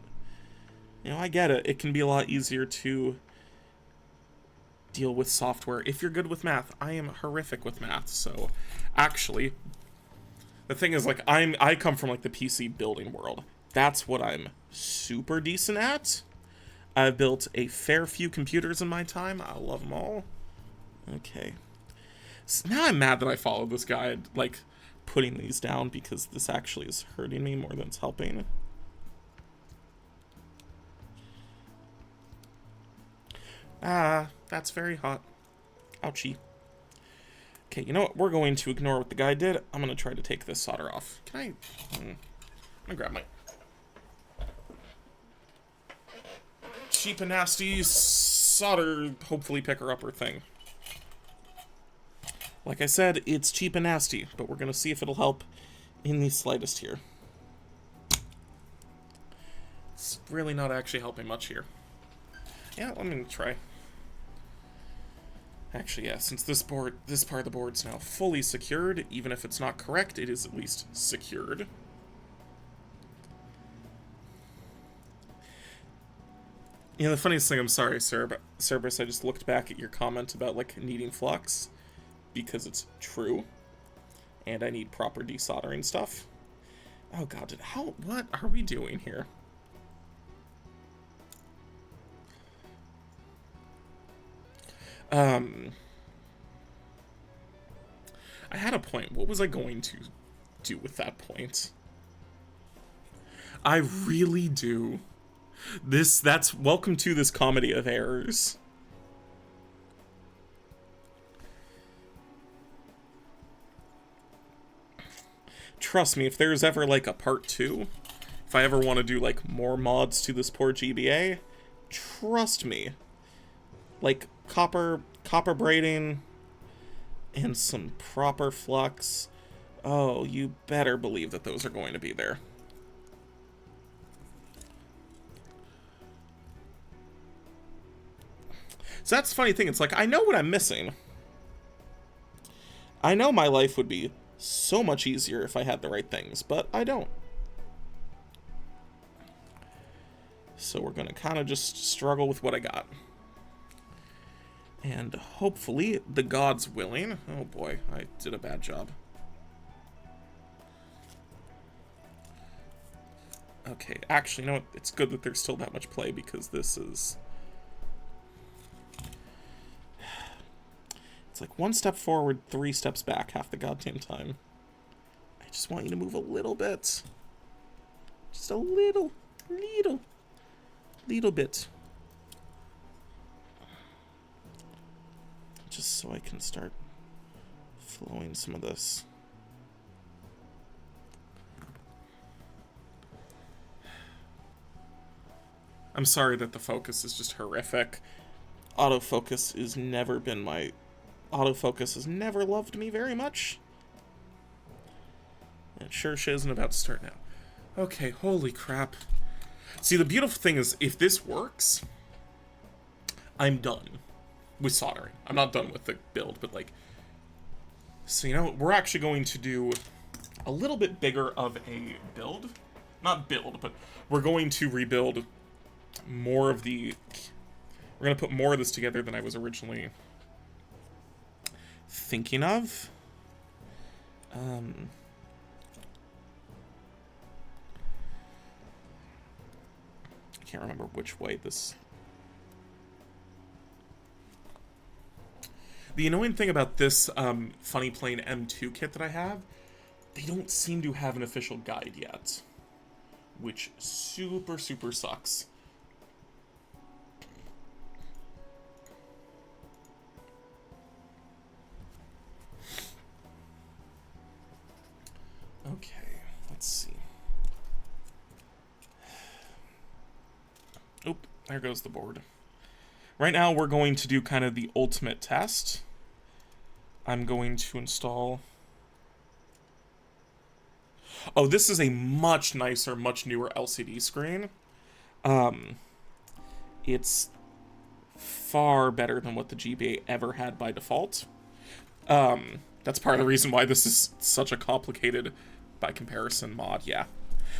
you know, I get it. It can be a lot easier to deal with software if you're good with math. I am horrific with math, so actually, the thing is, like, I come from, like, the PC building world. That's what I'm super decent at. I've built a fair few computers in my time. I love them all. Okay. So now I'm mad that I followed this guide, like, putting these down, because this actually is hurting me more than it's helping. Ah, that's very hot. Ouchie. Okay, you know what? We're going to ignore what the guy did. I'm going to try to take this solder off. Can I... I'm going to grab my... cheap and nasty solder, hopefully picker-upper thing. Like I said, it's cheap and nasty, but we're going to see if it'll help in the slightest here. It's really not actually helping much here. Yeah, let me try. Actually, yeah, since this part of the board's now fully secured, even if it's not correct, it is at least secured. You know, the funniest thing, I'm sorry, Cerberus, I just looked back at your comment about, like, needing flux, because it's true, and I need proper desoldering stuff. Oh god, what are we doing here? I had a point. What was I going to do with that point? I really do. That's welcome to this comedy of errors. Trust me, if there's ever like a part 2, if I ever want to do like more mods to this poor GBA, Trust me. Like, copper braiding and some proper flux. Oh, you better believe that those are going to be there. So that's the funny thing. It's like, I know what I'm missing. I know my life would be so much easier if I had the right things, but I don't. So we're going to kind of just struggle with what I got. And hopefully, the gods willing... Oh boy, I did a bad job. Okay, actually, you know what? It's good that there's still that much play, because this is... It's like 1 step forward, 3 steps back half the goddamn time. I just want you to move a little bit. Just a little bit. Just so I can start flowing some of this. I'm sorry that the focus is just horrific. Autofocus has never been my... Autofocus has never loved me very much. It sure isn't about to start now. Okay, holy crap. See, the beautiful thing is, if this works, I'm done with soldering. I'm not done with the build, but like... So, you know, we're actually going to do a little bit bigger of a build. Not build, but we're going to rebuild more of the... We're going to put more of this together than I was originally thinking of. I can't remember which way this... The annoying thing about this Funny Plane M2 kit that I have, they don't seem to have an official guide yet, which super sucks. Okay, let's see. Oop, there goes the board. Right now, we're going to do kind of the ultimate test. I'm going to install... Oh, this is a much nicer, much newer LCD screen. It's far better than what the GBA ever had by default. That's part of the reason why this is such a complicated, by comparison, mod, yeah.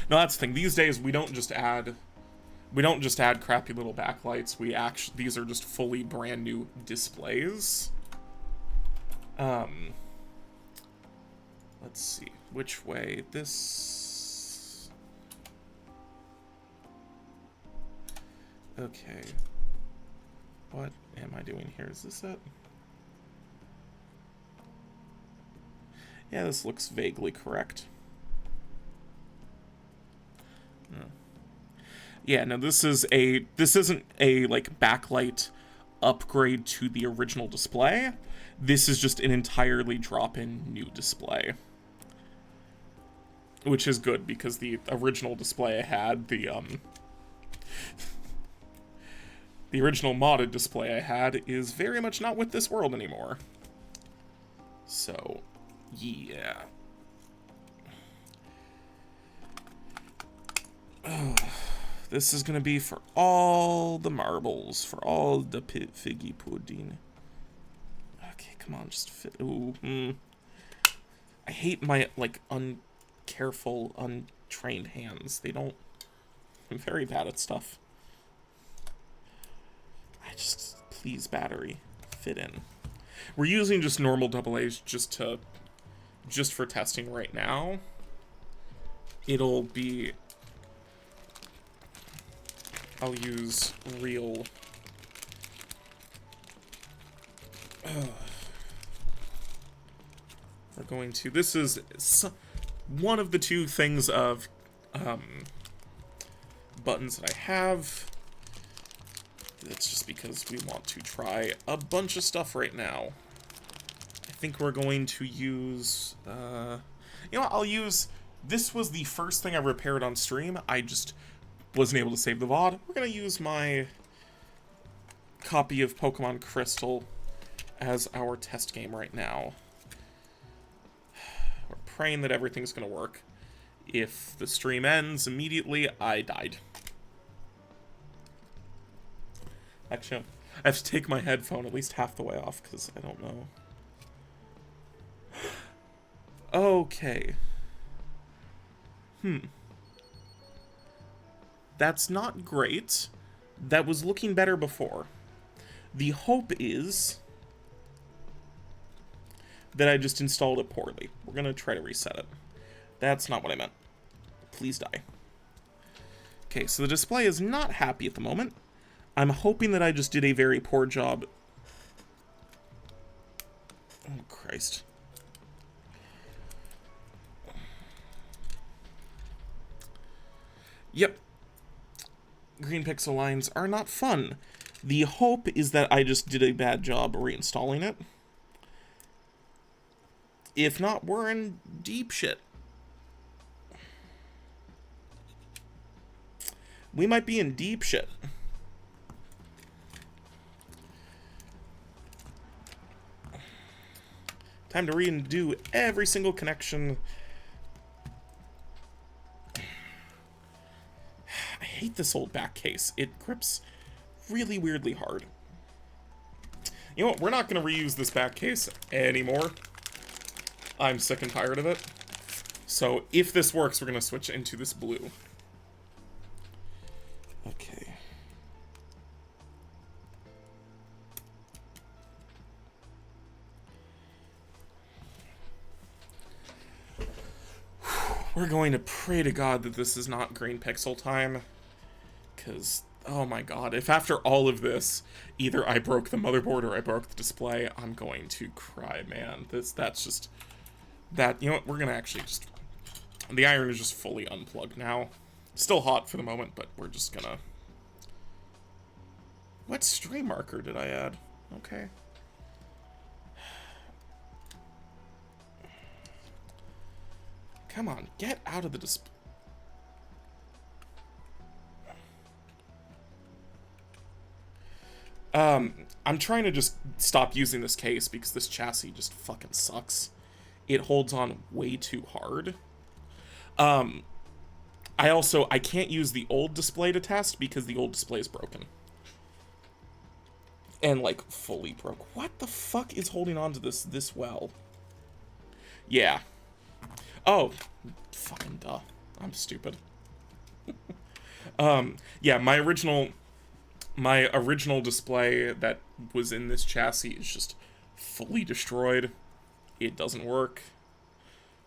No, that's the thing. These days, we don't just add crappy little backlights. These are just fully brand new displays. Let's see. Which way? This... Okay. What am I doing here? Is this it? Yeah, this looks vaguely correct. No. Yeah, no, this isn't a, like, backlight upgrade to the original display. This is just an entirely drop-in new display. Which is good, because the original display I had, the original modded display I had, is very much not with this world anymore. So, yeah. This is gonna be for all the marbles, for all the figgy pudding. Okay, come on, just fit. Ooh, I hate my, like, uncareful, untrained hands. I'm very bad at stuff. Please, battery, fit in. We're using just normal AA's just for testing right now. It'll be... I'll use real... We're going to... This is one of the two things of buttons that I have. It's just because we want to try a bunch of stuff right now. I think we're going to use... you know what, I'll use... This was the first thing I repaired on stream. I just wasn't able to save the VOD. We're going to use my copy of Pokemon Crystal as our test game right now. We're praying that everything's gonna work. If the stream ends immediately, I died. Actually, I have to take my headphone at least half the way off because I don't know. Okay. That's not great. That was looking better before. The hope is that I just installed it poorly. We're gonna try to reset it. That's not what I meant. Please die. Okay, so the display is not happy at the moment. I'm hoping that I just did a very poor job. Oh, Christ. Yep. Green pixel lines are not fun. The hope is that I just did a bad job reinstalling it. If not, we're in deep shit. We might be in deep shit. Time to redo every single connection. I hate this old back case. It grips really weirdly hard. You know what? We're not going to reuse this back case anymore. I'm sick and tired of it. So if this works, we're going to switch into this blue. Okay. We're going to pray to God that this is not green pixel time. Because, oh my God, if after all of this, either I broke the motherboard or I broke the display, I'm going to cry, man. That's just... That, you know what, we're going to actually just... The iron is just fully unplugged now. Still hot for the moment, but we're just gonna... What stream marker did I add? Okay. Come on, get out of the display. I'm trying to just stop using this case because this chassis just fucking sucks. It holds on way too hard. I can't use the old display to test because the old display is broken. And, like, fully broke. What the fuck is holding on to this well? Yeah. Oh, fucking duh. I'm stupid. Yeah, my original display that was in this chassis is just fully destroyed. It doesn't work.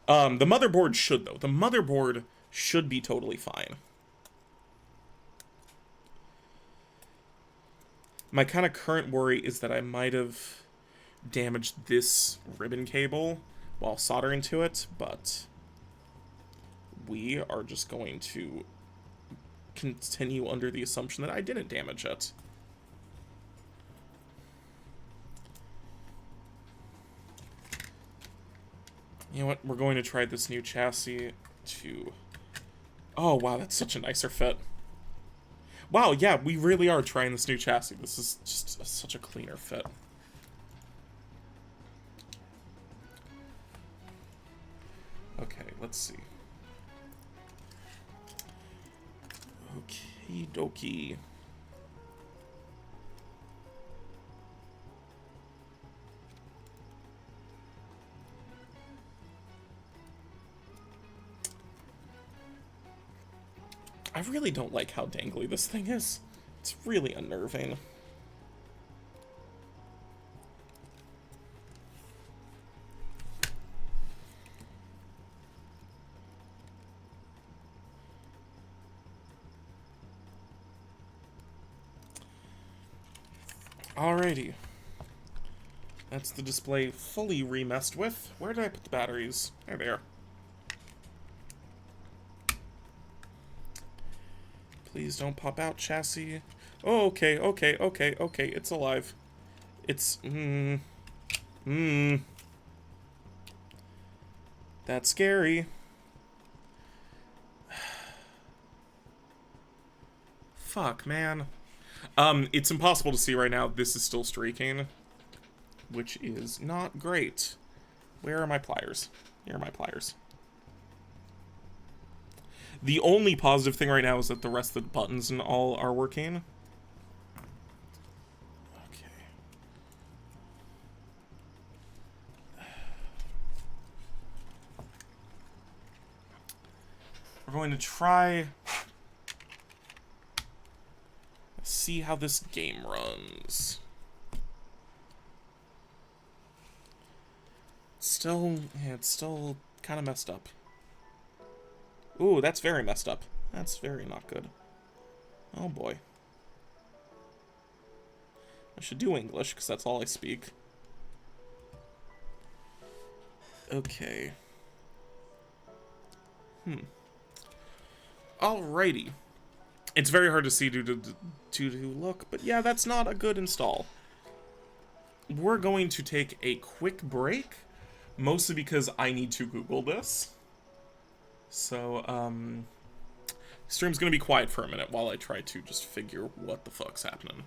The motherboard should, though. The motherboard should be totally fine. My kind of current worry is that I might have damaged this ribbon cable while soldering to it, but we are just going to continue under the assumption that I didn't damage it. You know what? We're going to try this new chassis to... Oh, wow, that's such a nicer fit. Wow, yeah, we really are trying this new chassis. This is just such a cleaner fit. Okay, let's see. Okie dokie. I really don't like how dangly this thing is. It's really unnerving. Alrighty. That's the display fully remessed with. Where did I put the batteries? There they are. Please don't pop out, chassis. Oh, okay, okay, okay, okay. It's alive. It's... That's scary. Fuck, man. It's impossible to see right now. This is still streaking, which is not great. Where are my pliers? Here are my pliers. The only positive thing right now is that the rest of the buttons and all are working. Okay. We're going to try... see how this game runs. Still, yeah, it's still kind of messed up. Ooh, that's very messed up. That's very not good. Oh boy. I should do English, because that's all I speak. Okay. Alrighty. It's very hard to see due to look, but yeah, that's not a good install. We're going to take a quick break, mostly because I need to Google this. So, stream's gonna be quiet for a minute while I try to just figure what the fuck's happening.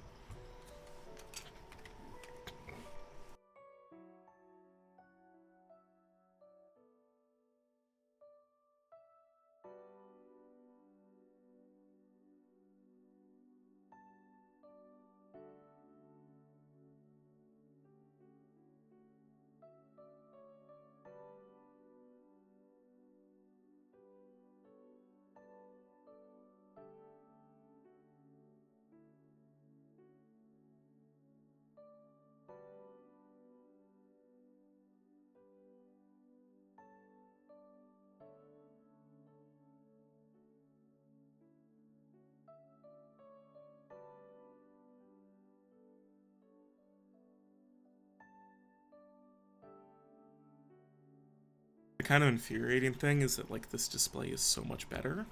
The kind of infuriating thing is that, like, this display is so much better.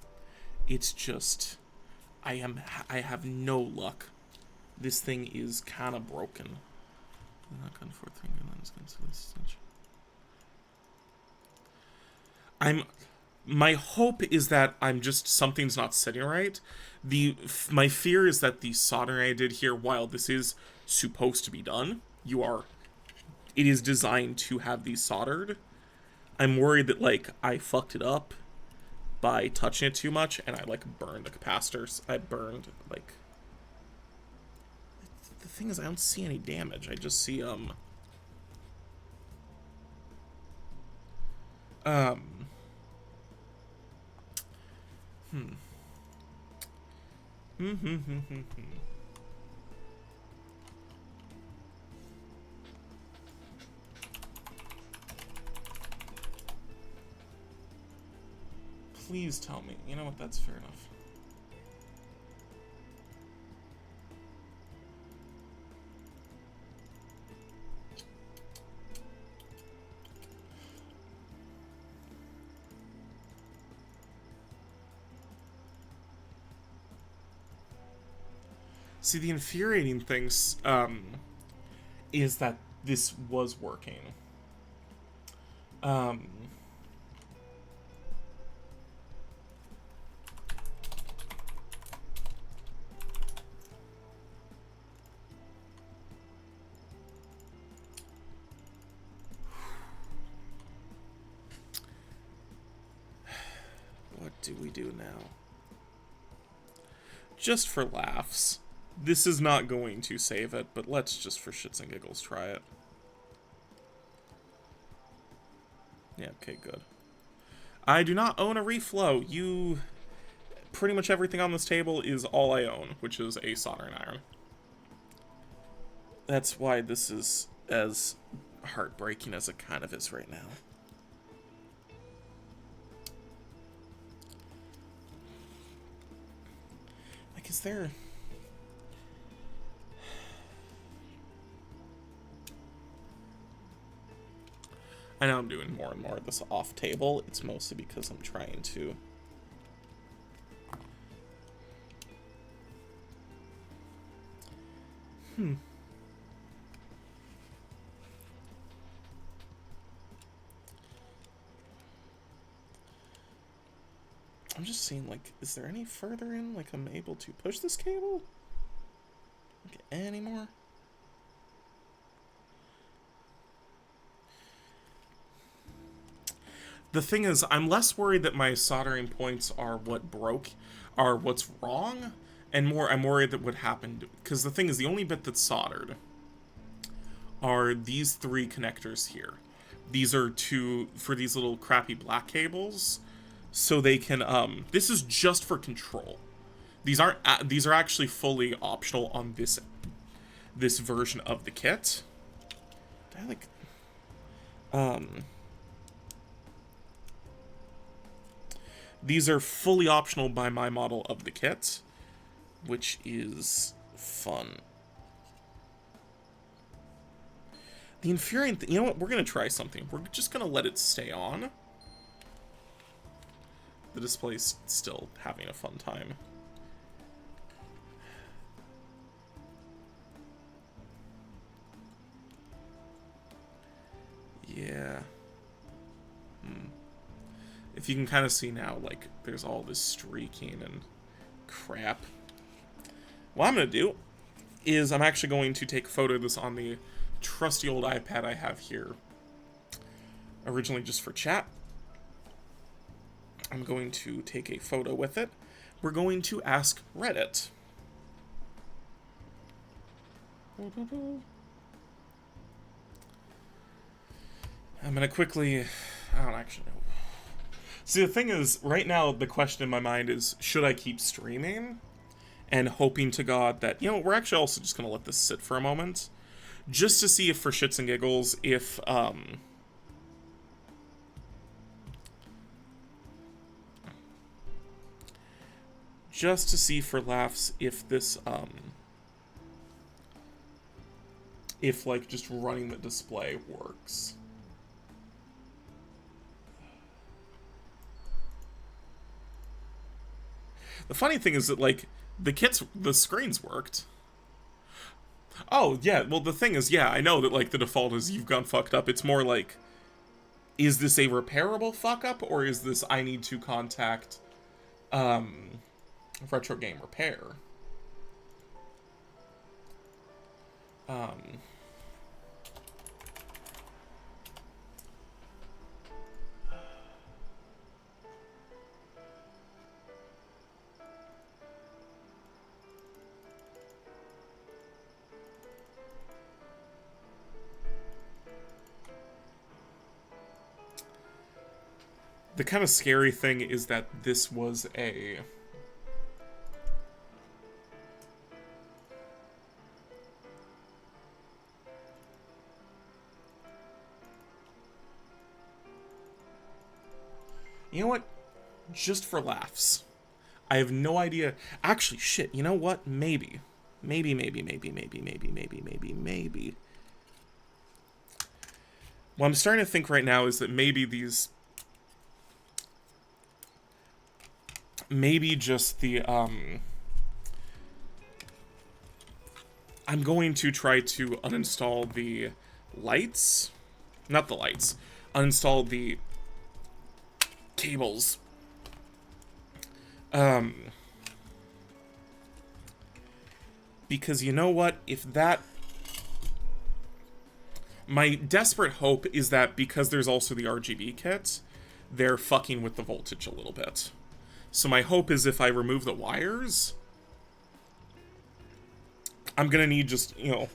It's just, I have no luck. This thing is kind of broken. My hope is that something's not sitting right. My fear is that the soldering I did here, while this is supposed to be done, it is designed to have these soldered. I'm worried that, like, I fucked it up by touching it too much, and I, like, burned the capacitors. I burned, like... The thing is, I don't see any damage. I just see, Please tell me. You know what? That's fair enough. See, the infuriating thing is that this was working. What do we do now? Just for laughs. This is not going to save it, but let's just for shits and giggles try it. Yeah, okay, good. I do not own a reflow. Pretty much everything on this table is all I own, which is a soldering iron. That's why this is as heartbreaking as it kind of is right now. Like, is there... I know I'm doing more and more of this off table. It's mostly because I'm trying to... I'm just seeing, like, is there any further in? Like, I'm able to push this cable? anymore? The thing is, I'm less worried that my soldering points are what's wrong, and more I'm worried that what happened. Because the thing is, the only bit that's soldered are these 3 connectors here. These are for these little crappy black cables, so they can, this is just for control. These are actually fully optional on this version of the kit. I like, these are fully optional by my model of the kit, which is fun. The infuriating thing, you know what, we're going to try something. We're just going to let it stay on. The display's still having a fun time. Yeah. If you can kind of see now, like, there's all this streaking and crap. What I'm going to do is I'm actually going to take a photo of this on the trusty old iPad I have here, originally just for chat. I'm going to take a photo with it. We're going to ask Reddit. I'm going to quickly... I don't actually know. See, the thing is, right now, the question in my mind is, should I keep streaming? And hoping to God that, you know, we're actually also just going to let this sit for a moment. Just to see if, for shits and giggles, if, just to see for laughs if this, if, like, just running the display works. The funny thing is that, like, the screens worked. Oh, yeah, well, the thing is, yeah, I know that, like, the default is you've gone fucked up. It's more like, is this a repairable fuck up, or is this I need to contact, Retro Game Repair? The kind of scary thing is that this was a... You know what? Just for laughs. I have no idea. Actually, shit, you know what? Maybe. Maybe. What I'm starting to think right now is that maybe these... Maybe just the, I'm going to try to uninstall the lights. Not the lights. Uninstall the cables. Because you know what? If that... My desperate hope is that because there's also the RGB kit, they're fucking with the voltage a little bit. So my hope is if I remove the wires, I'm gonna need just, you know,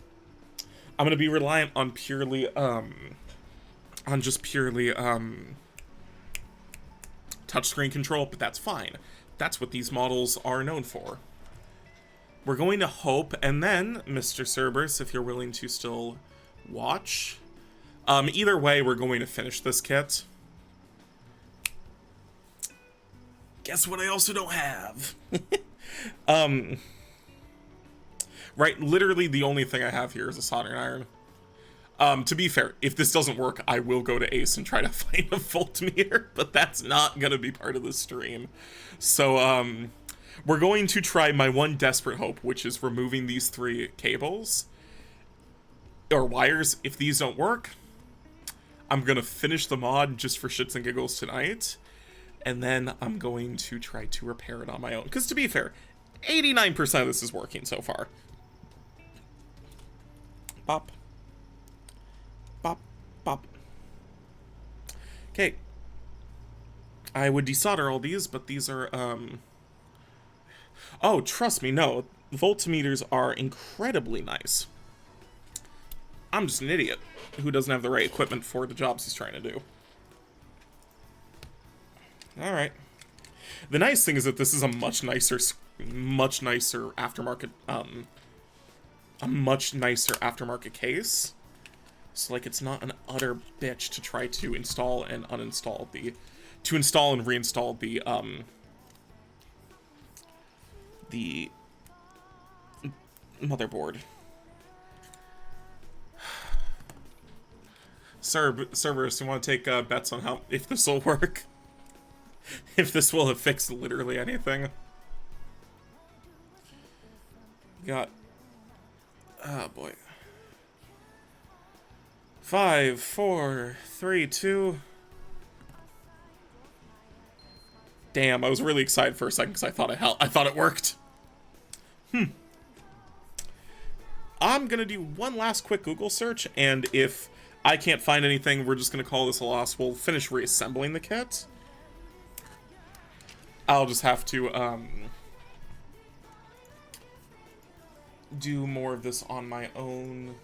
I'm gonna be reliant on purely, touchscreen control, but that's fine. That's what these models are known for. We're going to hope, and then, Mr. Cerberus, if you're willing to still watch, either way, we're going to finish this kit. Guess what I also don't have? Right, literally the only thing I have here is a soldering iron. To be fair, if this doesn't work, I will go to Ace and try to find a voltmeter, but that's not gonna be part of the stream. So, we're going to try my one desperate hope, which is removing these 3 cables, or wires. If these don't work, I'm gonna finish the mod just for shits and giggles tonight. And then I'm going to try to repair it on my own. Because to be fair, 89% of this is working so far. Bop. Bop. Bop. Okay. I would desolder all these, but these are, Oh, trust me, no. Voltmeters are incredibly nice. I'm just an idiot who doesn't have the right equipment for the jobs he's trying to do. Alright. The nice thing is that this is a much nicer aftermarket, case. So, like, it's not an utter bitch to try to install and uninstall to install and reinstall the motherboard. Servers, you want to take bets on if this will work? If this will have fixed literally anything? Got... Oh, boy. 5, 4, 3, 2... Damn, I was really excited for a second because I thought it worked. I'm gonna do one last quick Google search, and if I can't find anything, we're just gonna call this a loss. We'll finish reassembling the kit. I'll just have to, do more of this on my own.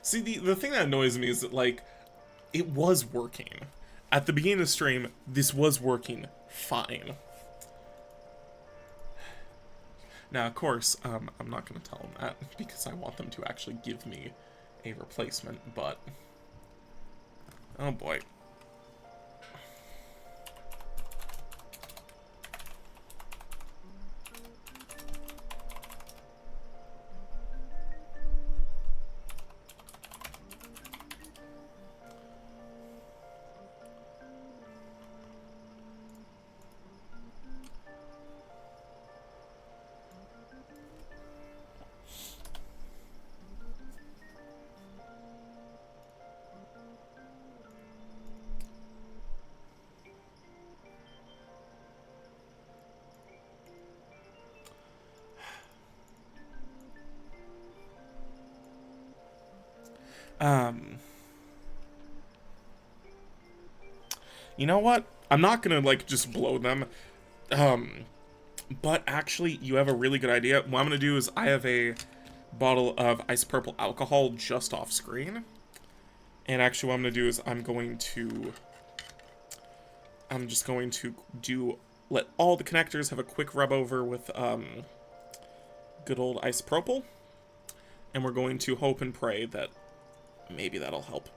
See, the thing that annoys me is that, like, it was working. At the beginning of the stream, this was working fine. Now, of course, I'm not going to tell them that, because I want them to actually give me a replacement, but... Oh boy. You know what? I'm not gonna, like, just blow them. But actually, you have a really good idea. What I'm gonna do is I have a bottle of ice purple alcohol just off screen. And actually what I'm gonna do is I'm just going to let all the connectors have a quick rub over with, good old isopropyl. And we're going to hope and pray that maybe that'll help.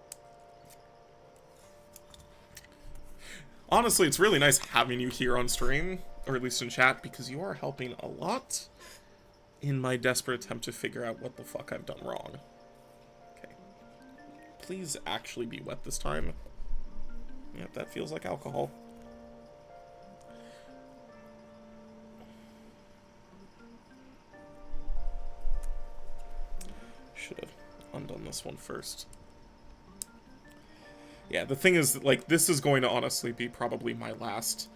Honestly, it's really nice having you here on stream, or at least in chat, because you are helping a lot in my desperate attempt to figure out what the fuck I've done wrong. Okay. Please actually be wet this time. Yep, that feels like alcohol. Should have undone this one first. Yeah, the thing is, like, this is going to honestly be probably my last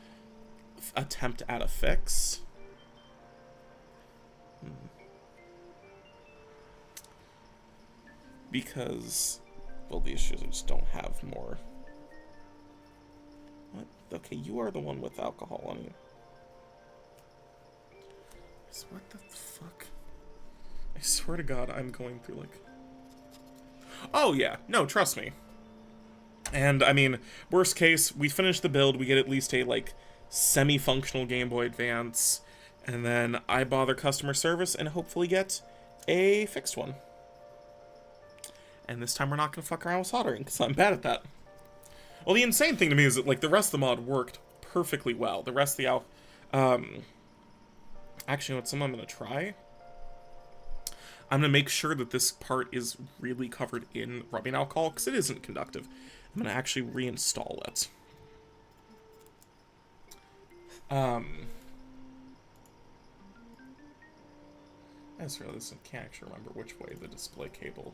attempt at a fix. Because, well, the issues I just don't have more. What? Okay, you are the one with alcohol on you. What the fuck? I swear to God, I'm going through, like... Oh, yeah. No, trust me. And, I mean, worst case, we finish the build, we get at least a, like, semi-functional Game Boy Advance, and then I bother customer service and hopefully get a fixed one. And this time we're not going to fuck around with soldering, because I'm bad at that. Well, the insane thing to me is that, like, the rest of the mod worked perfectly well. The rest of the actually, what I'm going to try? I'm going to make sure that this part is really covered in rubbing alcohol, because it isn't conductive. I'm going to actually reinstall it. I just realized I can't actually remember which way the display cable...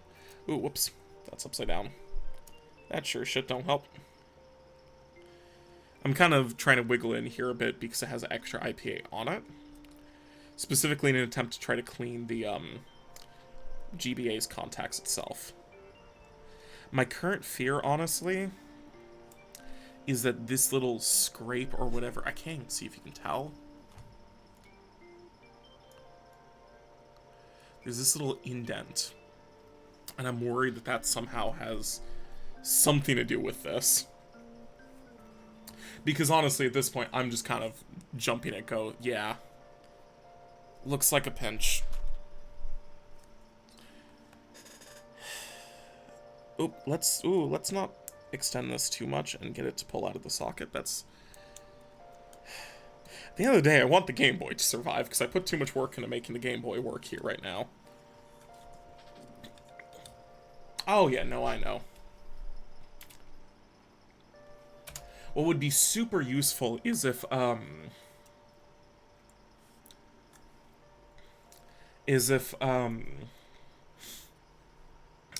Ooh, whoops. That's upside down. That sure shit don't help. I'm kind of trying to wiggle in here a bit because it has extra IPA on it. specifically in an attempt to try to clean the GBA's contacts itself. My current fear, honestly, is that this little scrape or whatever, I can't even see if you can tell. There's this little indent, and I'm worried that that somehow has something to do with this. Because honestly, at this point, I'm just kind of jumping at go, yeah. Looks like a pinch. Let's not extend this too much and get it to pull out of the socket. That's... At the end of the day, I want the Game Boy to survive, because I put too much work into making the Game Boy work here right now. Oh yeah, no, I know. What would be super useful is if, I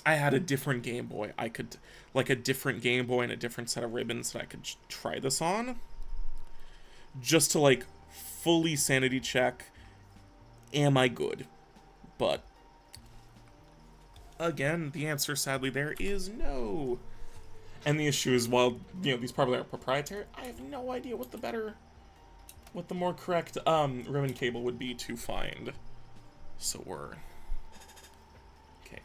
had a different Game Boy. I could, like, a different Game Boy and a different set of ribbons that I could try this on. Just to, like, fully sanity check, am I good? But, again, the answer, sadly, there is no. And the issue is, while, you know, these probably are proprietary, I have no idea what the more correct, ribbon cable would be to find. So we're... Okay.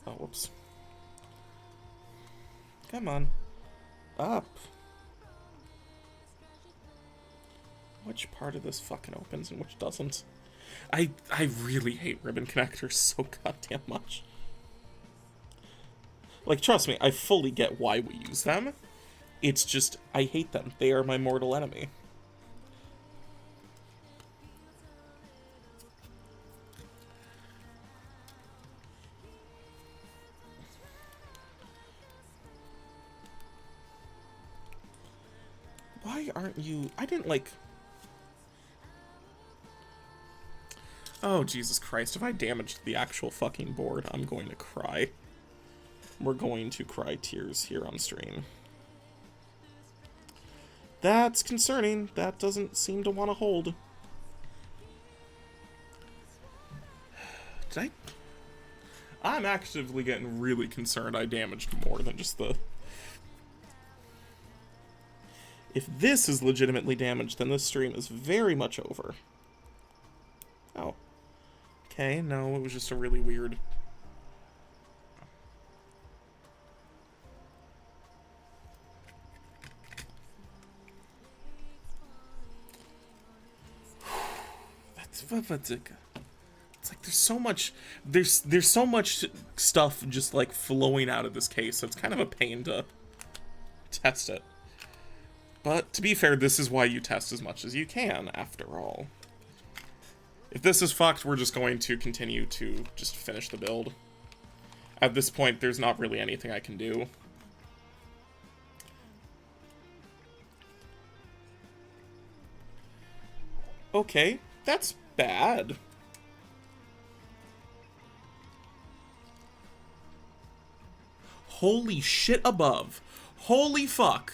Oh, whoops. Come on. Up. Which part of this fucking opens and which doesn't? I really hate ribbon connectors so goddamn much. Like, trust me, I fully get why we use them. It's just, I hate them. They are my mortal enemy. Why aren't you... I didn't, like... Oh, Jesus Christ. If I damaged the actual fucking board, I'm going to cry. We're going to cry tears here on stream. That's concerning. That doesn't seem to want to hold. Did I... I'm actively getting really concerned I damaged more than just the... If this is legitimately damaged, then this stream is very much over. Oh. Okay, no, it was just a really weird... That's... It's like there's so much... There's so much stuff just, like, flowing out of this case, so it's kind of a pain to test it. But, to be fair, this is why you test as much as you can, after all. If this is fucked, we're just going to continue to just finish the build. At this point, there's not really anything I can do. Okay, that's bad. Holy shit above. Holy fuck.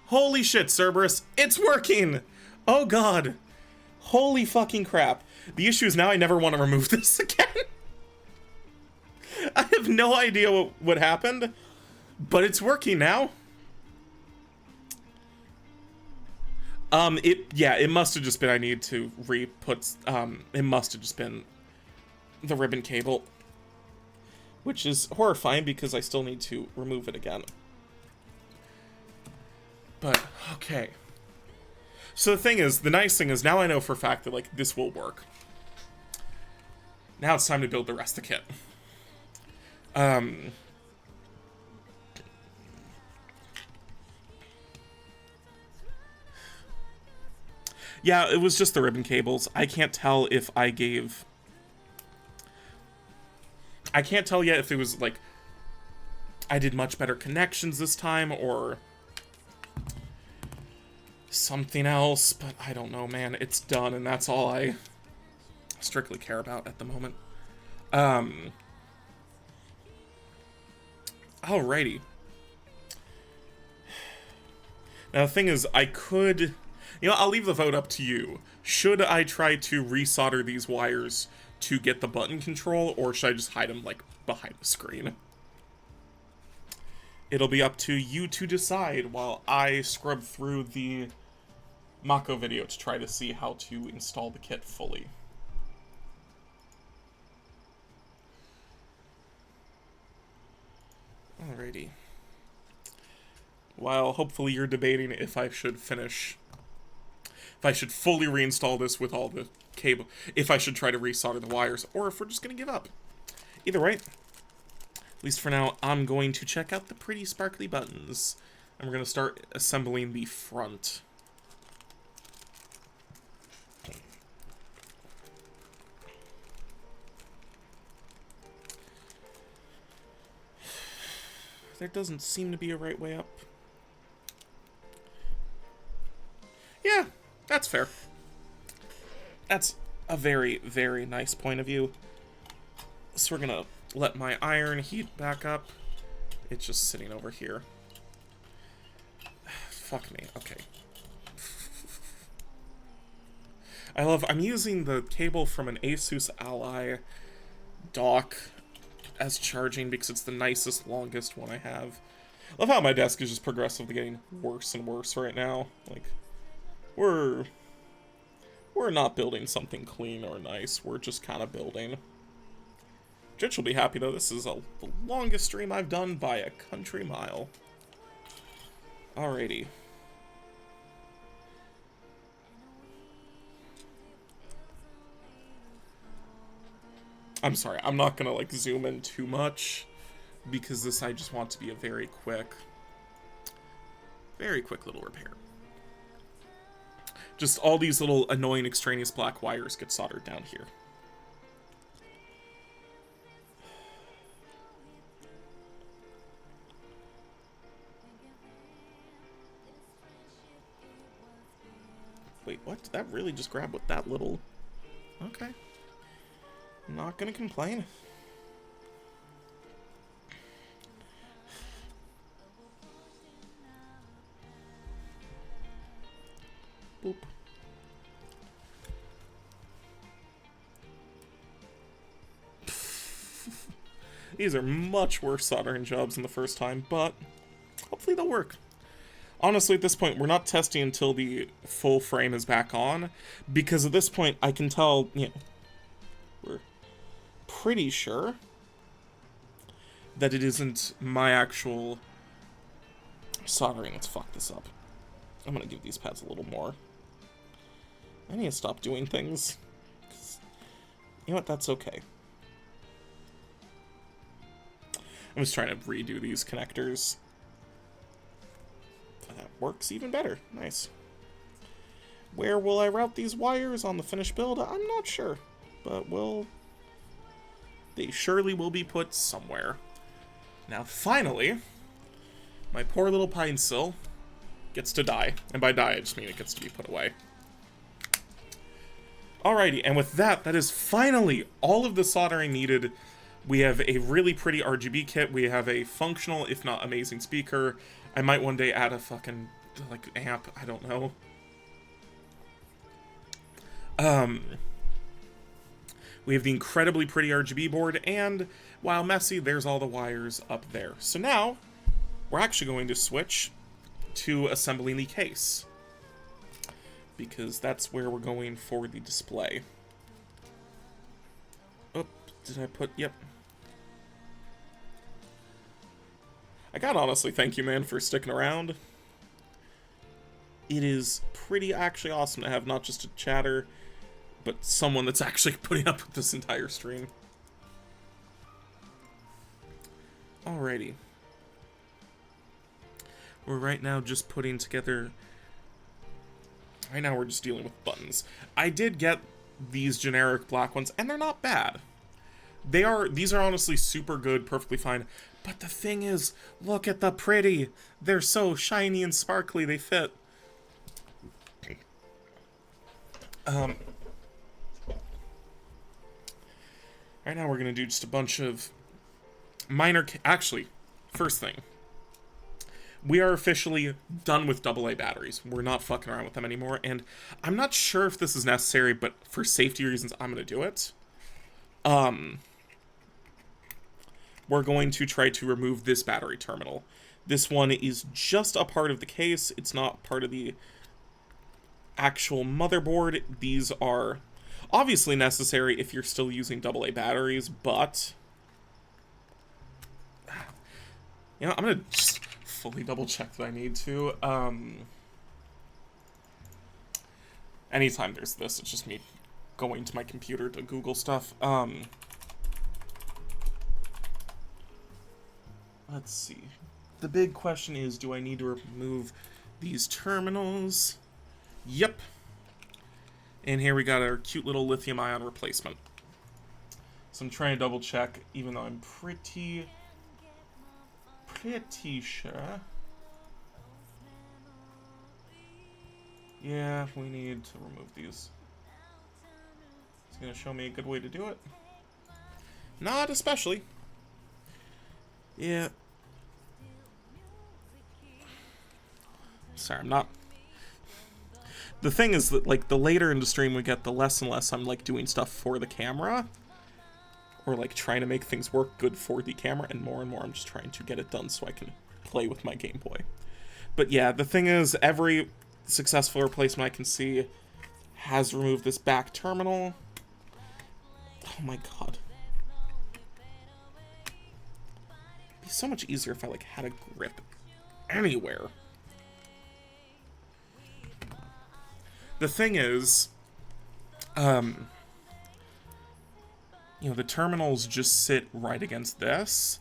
Holy shit, Cerberus. It's working! Oh god. Holy fucking crap. The issue is now I never want to remove this again. I have no idea what happened, but it's working now. It must have just been I need to re-put, it must have just been the ribbon cable, which is horrifying because I still need to remove it again. But, okay. So the thing is, the nice thing is, now I know for a fact that, like, this will work. Now it's time to build the rest of the kit. Yeah, it was just the ribbon cables. I can't tell if I gave... I can't tell yet if it was, like, I did much better connections this time, or something else, but I don't know, man. It's done, and that's all I strictly care about at the moment. Alrighty. Now, the thing is, I could... You know, I'll leave the vote up to you. Should I try to resolder these wires to get the button control, or should I just hide them, like, behind the screen? It'll be up to you to decide while I scrub through the Mako video to try to see how to install the kit fully. Alrighty. While hopefully you're debating if I should fully reinstall this with all the cable, if I should try to resolder the wires, or if we're just gonna give up. Either way, at least for now, I'm going to check out the pretty sparkly buttons. And we're gonna start assembling the front. There doesn't seem to be a right way up. Yeah, that's fair. That's a very, very nice point of view. So we're gonna let my iron heat back up. It's just sitting over here. Fuck me, okay. I'm using the cable from an Asus Ally dock as charging because it's the nicest, longest one I have. I love how my desk is just progressively getting worse and worse right now. Like, we're not building something clean or nice. We're just kind of building. Jitch will be happy, though. This is the longest stream I've done by a country mile. Alrighty. I'm sorry, I'm not gonna, like, zoom in too much, because I just want to be a very quick little repair. Just all these little annoying extraneous black wires get soldered down here. Wait, what? Did that really just grab with that little... Okay. I'm not gonna complain. Boop. These are much worse soldering jobs than the first time, but hopefully they'll work. Honestly, at this point, we're not testing until the full frame is back on, because at this point, I can tell, you know, we're pretty sure that it isn't my actual soldering. Let's fuck this up. I'm gonna give these pads a little more. I need to stop doing things. You know what? That's okay. I'm just trying to redo these connectors. That works even better. Nice. Where will I route these wires on the finished build? I'm not sure. But they surely will be put somewhere. Now, finally, my poor little pine sill gets to die. And by die, I just mean it gets to be put away. Alrighty, and with that, that is finally all of the soldering needed. We have a really pretty RGB kit. We have a functional, if not amazing, speaker. I might one day add a fucking, like, amp. I don't know. We have the incredibly pretty RGB board, and while messy, there's all the wires up there. So now, we're actually going to switch to assembling the case, because that's where we're going for the display. Oh, did I put, yep. I gotta honestly thank you, man, for sticking around. It is pretty actually awesome to have not just a chatter, but someone that's actually putting up with this entire stream. Alrighty. We're right now just putting together... Right now we're just dealing with buttons. I did get these generic black ones, and they're not bad. These are honestly super good, perfectly fine. But the thing is, look at the pretty. They're so shiny and sparkly, they fit. Right now we're going to do just a bunch of minor... Actually, first thing. We are officially done with AA batteries. We're not fucking around with them anymore, and I'm not sure if this is necessary, but for safety reasons, I'm going to do it. We're going to try to remove this battery terminal. This one is just a part of the case. It's not part of the actual motherboard. These are obviously necessary if you're still using AA batteries, but... You know, I'm going to just fully double check that I need to. Anytime there's this, it's just me going to my computer to Google stuff. Let's see. The big question is, do I need to remove these terminals? Yep. And here we got our cute little lithium-ion replacement. So I'm trying to double check, even though I'm pretty sure. Yeah, we need to remove these. It's gonna show me a good way to do it. Not especially. Yeah. Sorry, I'm not... The thing is that, like, the later in the stream we get, the less and less I'm, like, doing stuff for the camera. Or, like, trying to make things work good for the camera, and more I'm just trying to get it done so I can play with my Game Boy. But yeah, the thing is, every successful replacement I can see has removed this back terminal. Oh my god. It'd be so much easier if I, like, had a grip anywhere. The thing is, you know, the terminals just sit right against this,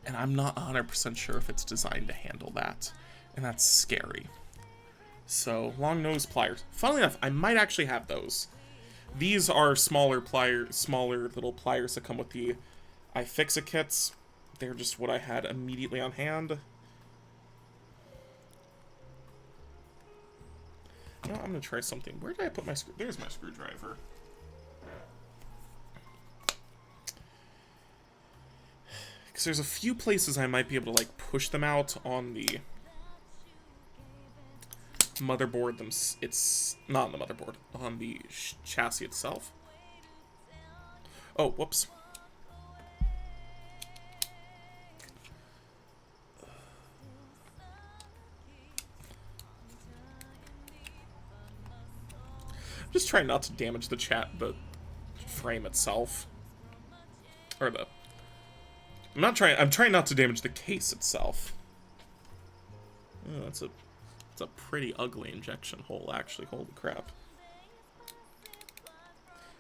and I'm not 100% sure if it's designed to handle that, and that's scary. So, long nose pliers. Funnily enough, I might actually have those. These are smaller little pliers that come with the iFixit kits. They're just what I had immediately on hand. You know, I'm gonna try something. Where did I put my screw? There's my screwdriver. Because there's a few places I might be able to, like, push them out on the motherboard. It's not on the motherboard, on the chassis itself. Oh, whoops. I'm just trying not to damage the frame itself. Or I'm trying not to damage the case itself. Oh, it's a pretty ugly injection hole, actually. Holy crap.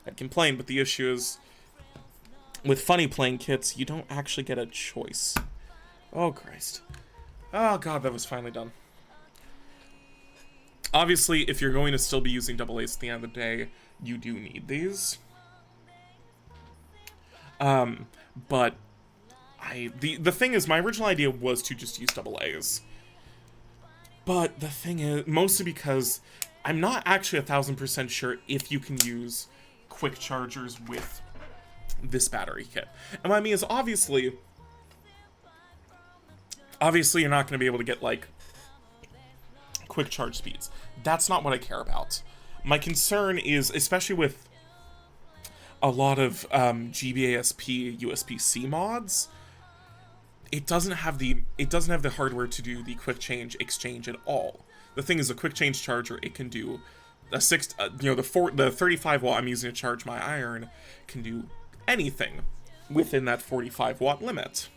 I'd complain, but the issue is, with funny playing kits, you don't actually get a choice. Oh, Christ. Oh, God, that was finally done. Obviously, if you're going to still be using AA's at the end of the day, you do need these. But the thing is, my original idea was to just use AA's. But the thing is, mostly because I'm not actually 1000% sure if you can use quick chargers with this battery kit. And what I mean is, obviously you're not going to be able to get, like, quick charge speeds. That's not what I care about. My concern is, especially with a lot of GBASP USB-C mods, it doesn't have the hardware to do the quick change exchange at all. The thing is, a quick change charger, it can do the 35 watt I'm using to charge my iron can do anything within that 45 watt limit.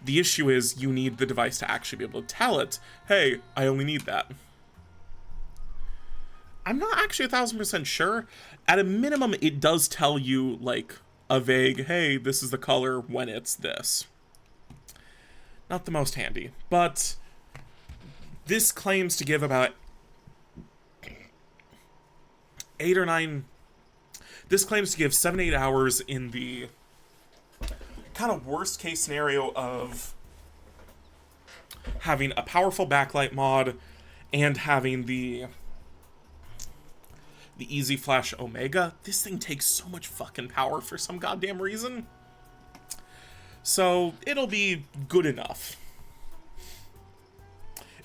The issue is, you need the device to actually be able to tell it, hey, I only need that. I'm not actually 1000% sure. At a minimum, it does tell you, like, a vague, hey, this is the color when it's this. Not the most handy, but this claims to give about 8 or 9... This claims to give 7 to 8 hours in the kind of worst case scenario of having a powerful backlight mod and having the the Easy Flash Omega. This thing takes so much fucking power for some goddamn reason. So, it'll be good enough.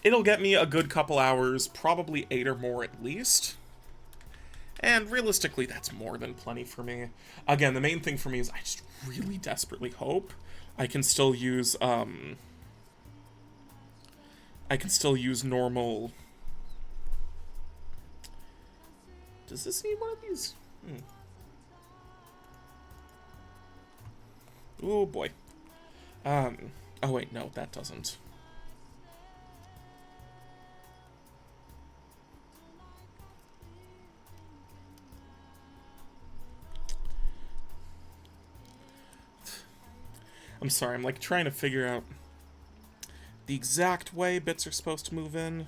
It'll get me a good couple hours, probably 8 or more at least. And realistically, that's more than plenty for me. Again, the main thing for me is I just really desperately hope I can still use, normal... Does this need one of these? Oh boy. Oh wait, no, that doesn't. I'm sorry, I'm like trying to figure out the exact way bits are supposed to move in.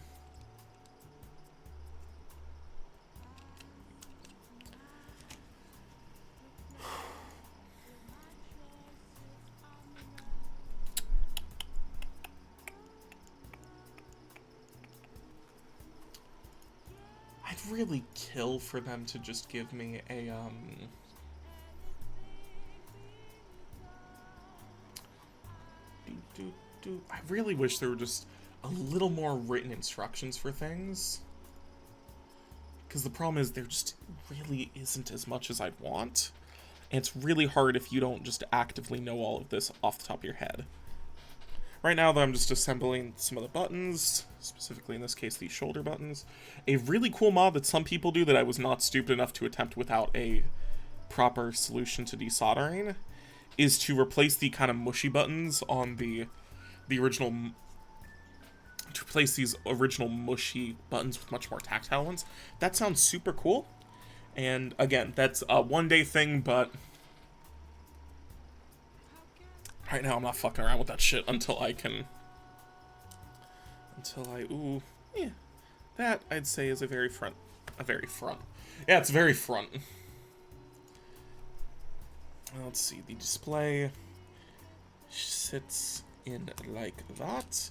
I'd really kill for them to just give me a, I really wish there were just a little more written instructions for things. Because the problem is there just really isn't as much as I'd want. And it's really hard if you don't just actively know all of this off the top of your head. Right now, though, I'm just assembling some of the buttons, specifically in this case, these shoulder buttons. A really cool mod that some people do that I was not stupid enough to attempt without a proper solution to desoldering is to replace the kind of mushy buttons on the original... to replace these original mushy buttons with much more tactile ones. That sounds super cool. And, again, that's a one-day thing, but... right now, I'm not fucking around with that shit until I can... ooh, yeah. That, I'd say, is a very front. Yeah, it's very front. Let's see, the display sits in like that.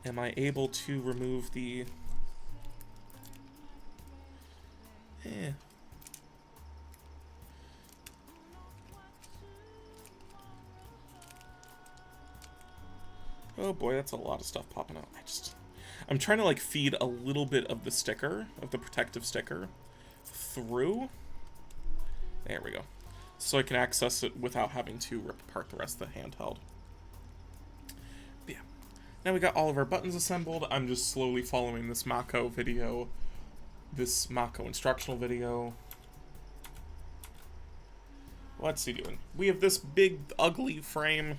Am I able to remove the... Oh boy, that's a lot of stuff popping out. I'm trying to like feed a little bit of the sticker, of the protective sticker, through. There we go. So I can access it without having to rip apart the rest of the handheld. But yeah. Now we got all of our buttons assembled. I'm just slowly following this Mako video, this Mako instructional video. What's he doing? We have this big, ugly frame.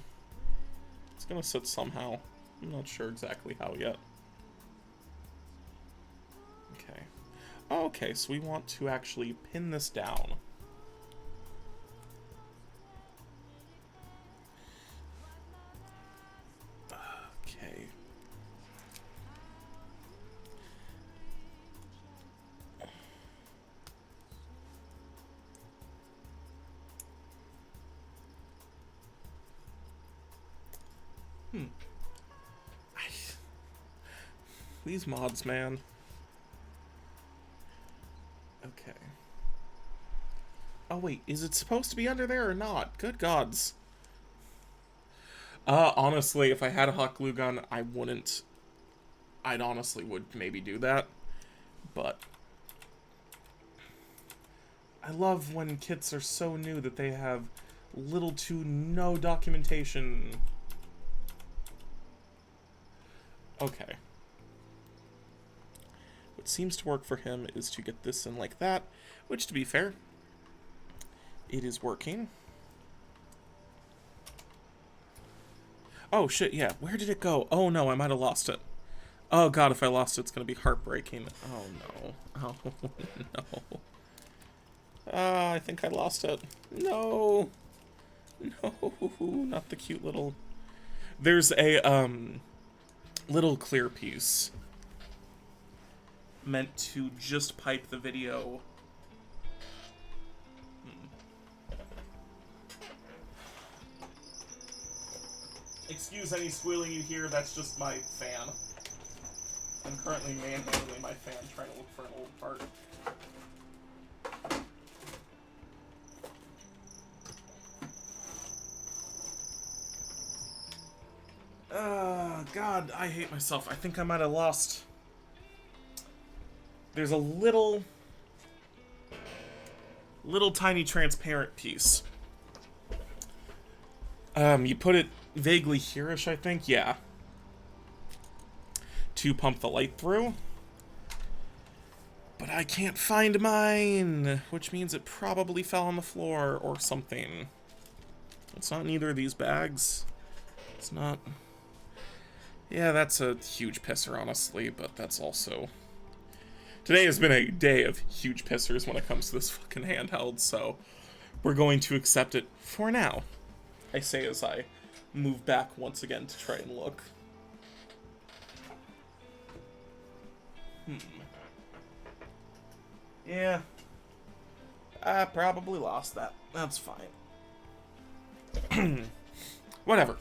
It's gonna sit somehow. I'm not sure exactly how yet. Okay. Okay, so we want to actually pin this down. Okay. These mods, man. Okay. Oh wait, is it supposed to be under there or not? Good gods. Honestly, if I had a hot glue gun, I wouldn't. I'd honestly would maybe do that. But I love when kits are so new that they have little to no documentation. Okay. What seems to work for him is to get this in like that, which, to be fair, it is working. Oh shit, yeah, where did it go? Oh no, I might have lost it. Oh god, if I lost it, it's gonna be heartbreaking. Oh no. Oh no. I think I lost it. No. No, not the cute little... There's a, little clear piece meant to just pipe the video. Excuse any squealing you hear, that's just my fan. I'm currently manhandling my fan trying to look for an old part. God, I hate myself. I think I might have lost. There's a little tiny transparent piece. You put it vaguely here-ish, I think. Yeah. To pump the light through. But I can't find mine, which means it probably fell on the floor or something. It's not in either of these bags. It's not... Yeah, that's a huge pisser, honestly, but that's also... Today has been a day of huge pissers when it comes to this fucking handheld, so we're going to accept it for now. I say as I move back once again to try and look. Yeah. I probably lost that. That's fine. Whatever.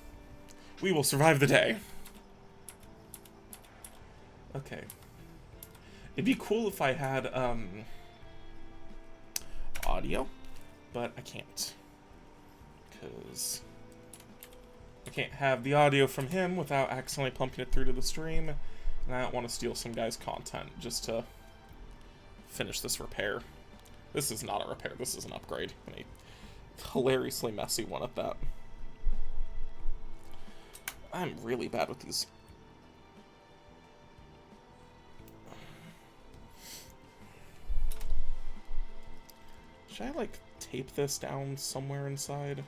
We will survive the day. Okay. It'd be cool if I had, audio, but I can't. Because I can't have the audio from him without accidentally pumping it through to the stream, and I don't want to steal some guy's content just to finish this repair. This is not a repair, this is an upgrade, and a hilariously messy one at that. I'm really bad with these. Should I, like, tape this down somewhere inside?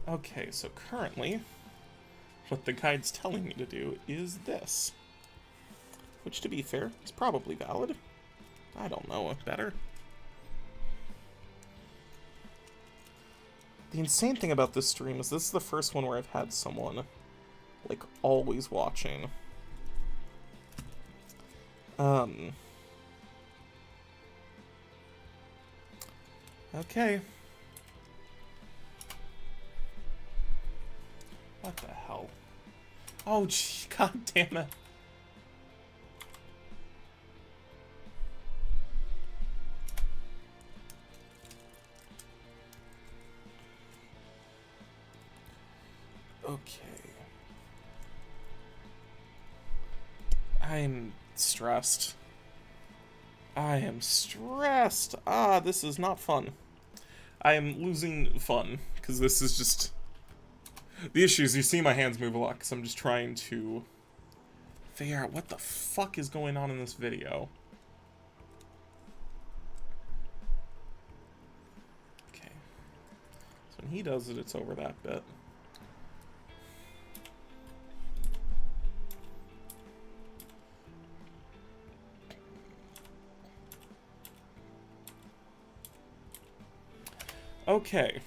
Okay, so currently, what the guide's telling me to do is this. Which, to be fair, is probably valid. I don't know better. The insane thing about this stream is this is the first one where I've had someone, like, always watching. Okay. What the hell? Oh, gee, god damn it. Okay. I'm stressed. I am stressed. Ah, this is not fun. I am losing fun, because this is just... The issue is you see my hands move a lot, because I'm just trying to figure out what the fuck is going on in this video. Okay. So when he does it, it's over that bit. Okay.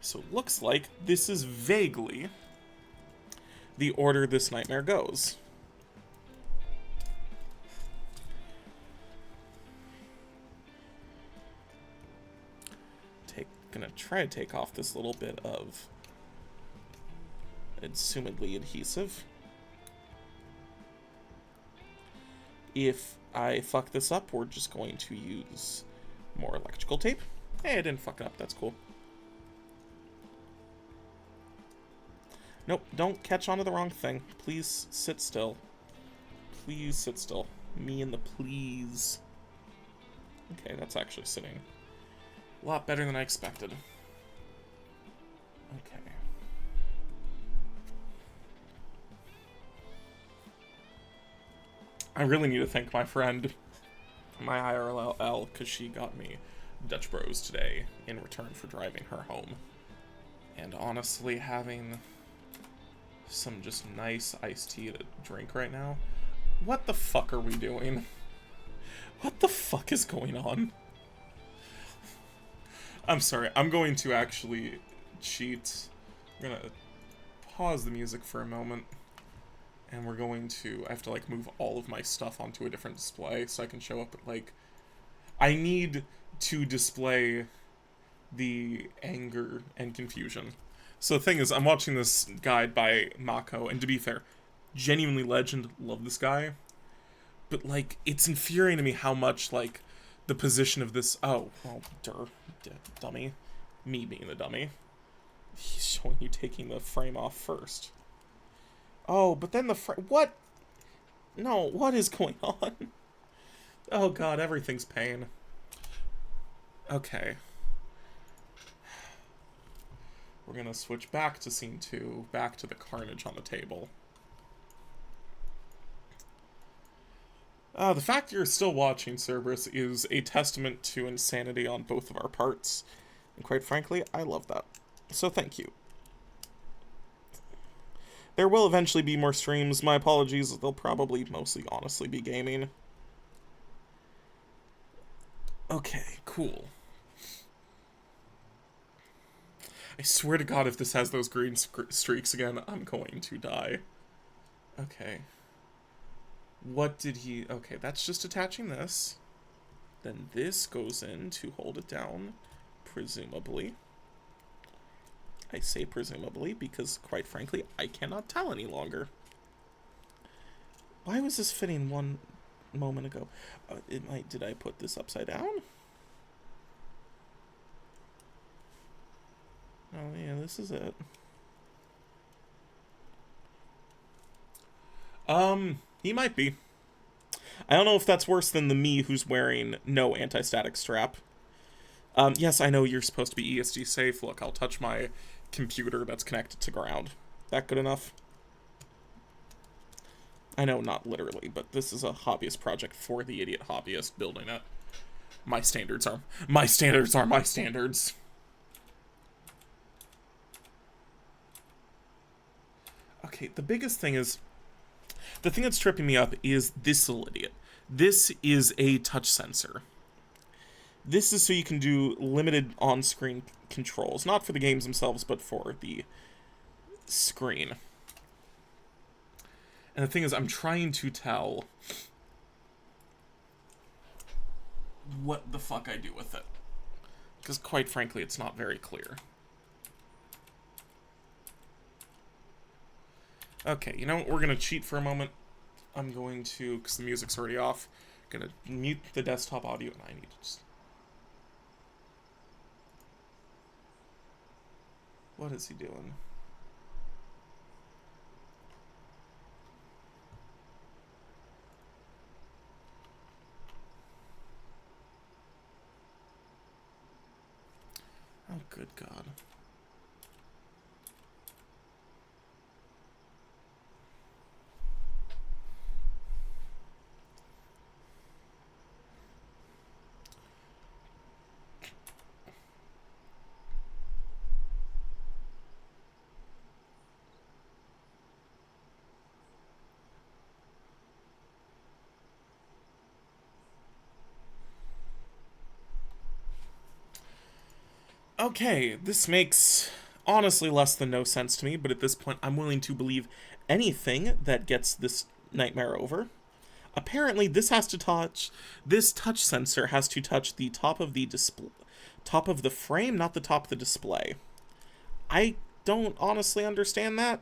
So it looks like this is vaguely the order this nightmare goes. Gonna try to take off this little bit of assumedly adhesive. If I fuck this up, we're just going to use more electrical tape. Hey, I didn't fuck it up, that's cool. Nope, don't catch on to the wrong thing. Please sit still. Please sit still. Me and the please. Okay, that's actually sitting a lot better than I expected. Okay. I really need to thank my friend, my IRL, because she got me Dutch Bros today in return for driving her home. And honestly, having some just nice iced tea to drink right now. What the fuck are we doing? What the fuck is going on? I'm sorry, I'm going to actually cheat. I'm gonna pause the music for a moment. And we're going to, I have to like move all of my stuff onto a different display so I can show up at like, I need to display the anger and confusion. So the thing is, I'm watching this guide by Mako, and to be fair, genuinely legend, love this guy. But, like, it's infuriating to me how much, like, the position of this... Oh, well, dummy. Me being the dummy. He's showing you taking the frame off first. Oh, but then the frame... What? No, what is going on? Oh god, everything's pain. Okay. We're gonna switch back to scene 2, back to the carnage on the table. The fact you're still watching, Cerberus, is a testament to insanity on both of our parts. And quite frankly, I love that. So thank you. There will eventually be more streams. My apologies, they'll probably mostly honestly be gaming. Okay, cool. I swear to God, if this has those green streaks again, I'm going to die. Okay. What did he... Okay, that's just attaching this. Then this goes in to hold it down, presumably. I say presumably because, quite frankly, I cannot tell any longer. Why was this fitting one moment ago? Did I put this upside down? Oh, yeah, this is it. He might be. I don't know if that's worse than the me who's wearing no anti-static strap. Yes, I know you're supposed to be ESD safe. Look, I'll touch my computer that's connected to ground. That good enough? I know, not literally, but this is a hobbyist project for the idiot hobbyist building it. My standards are my standards. Okay, the biggest thing is... The thing that's tripping me up is this little idiot. This is a touch sensor. This is so you can do limited on-screen controls. Not for the games themselves, but for the screen. And the thing is, I'm trying to tell what the fuck I do with it. Because quite frankly, it's not very clear. Okay, you know what? We're going to cheat for a moment. I'm going to, because the music's already off, going to mute the desktop audio, and I need to just... What is he doing? Oh, good God. Okay, this makes honestly less than no sense to me, but at this point I'm willing to believe anything that gets this nightmare over. Apparently this touch sensor has to touch the top of the top of the frame, not the top of the display. I don't honestly understand that,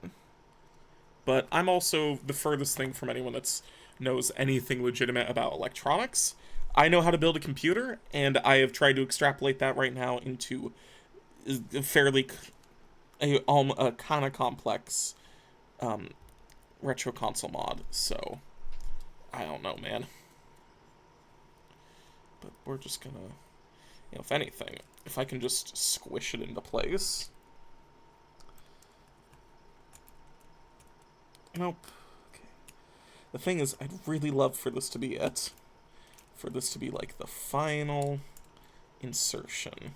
but I'm also the furthest thing from anyone that knows anything legitimate about electronics. I know how to build a computer, and I have tried to extrapolate that right now into a fairly kind of complex retro console mod. So I don't know, man. But we're just gonna, you know, if anything, if I can just squish it into place. Nope. Okay. The thing is, I'd really love for this to be it. For this to be like the final insertion.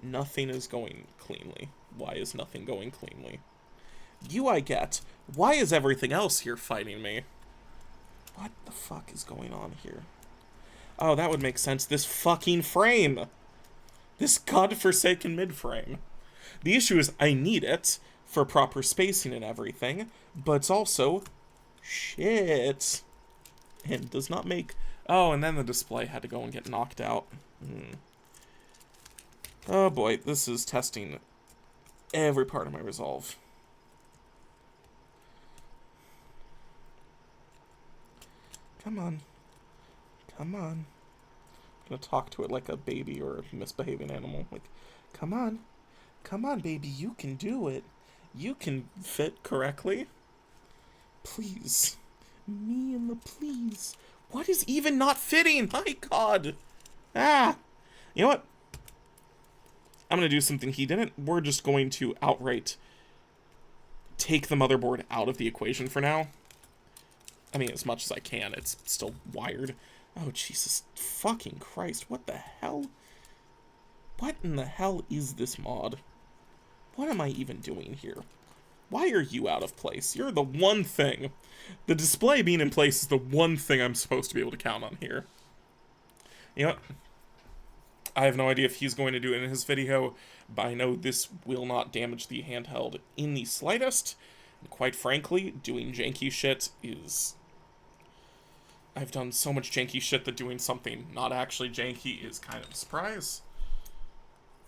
Nothing is going cleanly. Why is nothing going cleanly? You I get. Why is everything else here fighting me? What the fuck is going on here? Oh, that would make sense. This fucking frame. This godforsaken mid-frame. The issue is I need it for proper spacing and everything, but it's also shit. And does not make... Oh, and then the display had to go and get knocked out. Oh boy, this is testing every part of my resolve. Come on. Come on. I'm gonna talk to it like a baby or a misbehaving animal. Like, come on. Come on, baby, you can do it. You can fit correctly. Please. Me and the please. What is even not fitting? My god. Ah. You know what? I'm going to do something he didn't. We're just going to outright take the motherboard out of the equation for now. I mean, as much as I can. It's still wired. Oh, Jesus fucking Christ. What the hell? What in the hell is this mod? What am I even doing here? Why are you out of place? You're the one thing. The display being in place is the one thing I'm supposed to be able to count on here. You know what? I have no idea if he's going to do it in his video, but I know this will not damage the handheld in the slightest. And quite frankly, doing janky shit is... I've done so much janky shit that doing something not actually janky is kind of a surprise.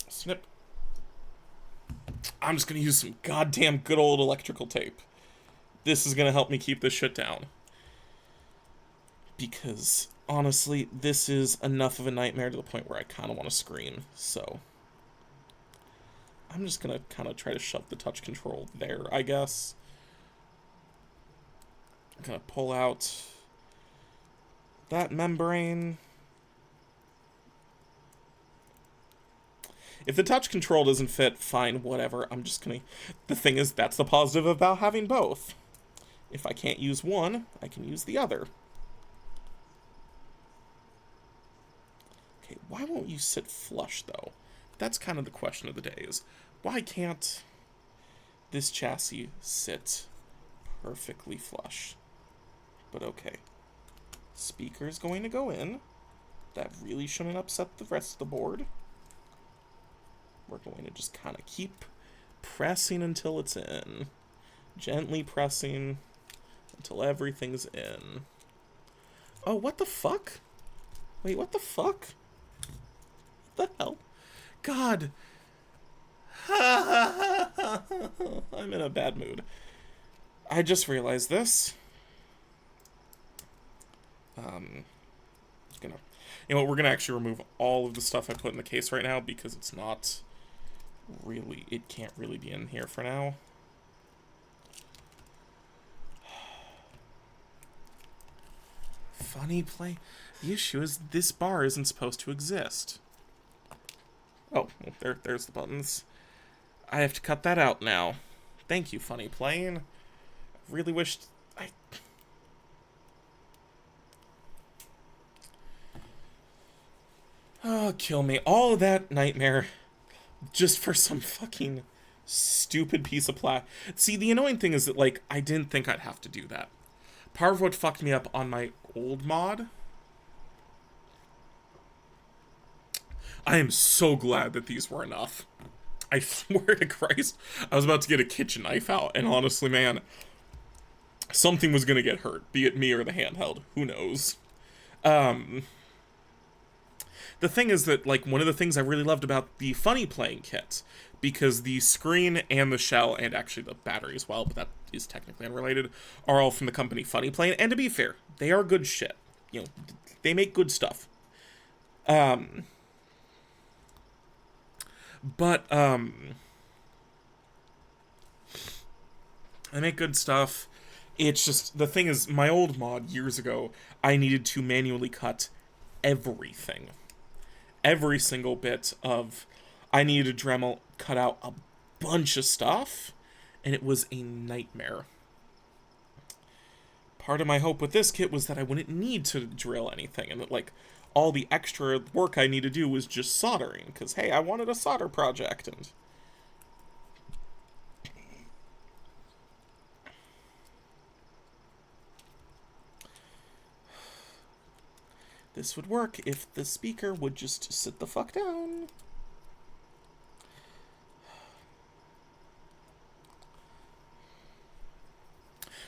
Snip. I'm just gonna use some goddamn good old electrical tape. This is gonna help me keep this shit down. Because, honestly, this is enough of a nightmare to the point where I kind of want to scream, so... I'm just gonna kind of try to shove the touch control there, I guess. I'm gonna pull out that membrane. If the touch control doesn't fit, fine, whatever. I'm just gonna... The thing is, that's the positive about having both. If I can't use one, I can use the other. Okay, why won't you sit flush, though? That's kind of the question of the day, is why can't this chassis sit perfectly flush? But okay. Speaker's going to go in. That really shouldn't upset the rest of the board. We're going to just kind of keep pressing until it's in. Gently pressing until everything's in. Oh, what the fuck? Wait, what the fuck? What the hell? God. I'm in a bad mood. I just realized this. Gonna, you know what, we're gonna actually remove all of the stuff I put in the case right now because it's not really, it can't really be in here for now. Funny play. The issue is this bar isn't supposed to exist. Oh, well, there's the buttons. I have to cut that out now. Thank you, funny playing. I really wished I... Oh, kill me. All of that nightmare just for some fucking stupid piece of See, the annoying thing is that, like, I didn't think I'd have to do that. Part of what fucked me up on my old mod... I am so glad that these were enough. I swear to Christ, I was about to get a kitchen knife out, and honestly, man, something was gonna get hurt, be it me or the handheld. Who knows? The thing is that, like, one of the things I really loved about the Funny Playing kit, because the screen and the shell, and actually the battery as well, but that is technically unrelated, are all from the company Funny Playing, and to be fair, they are good shit. You know, they make good stuff. But, I make good stuff. It's just, the thing is, my old mod, years ago, I needed to manually cut everything. Every single bit of... I needed to Dremel cut out a bunch of stuff, and it was a nightmare. Part of my hope with this kit was that I wouldn't need to drill anything, and that, like, all the extra work I need to do was just soldering, because, hey, I wanted a solder project, and... This would work if the speaker would just sit the fuck down.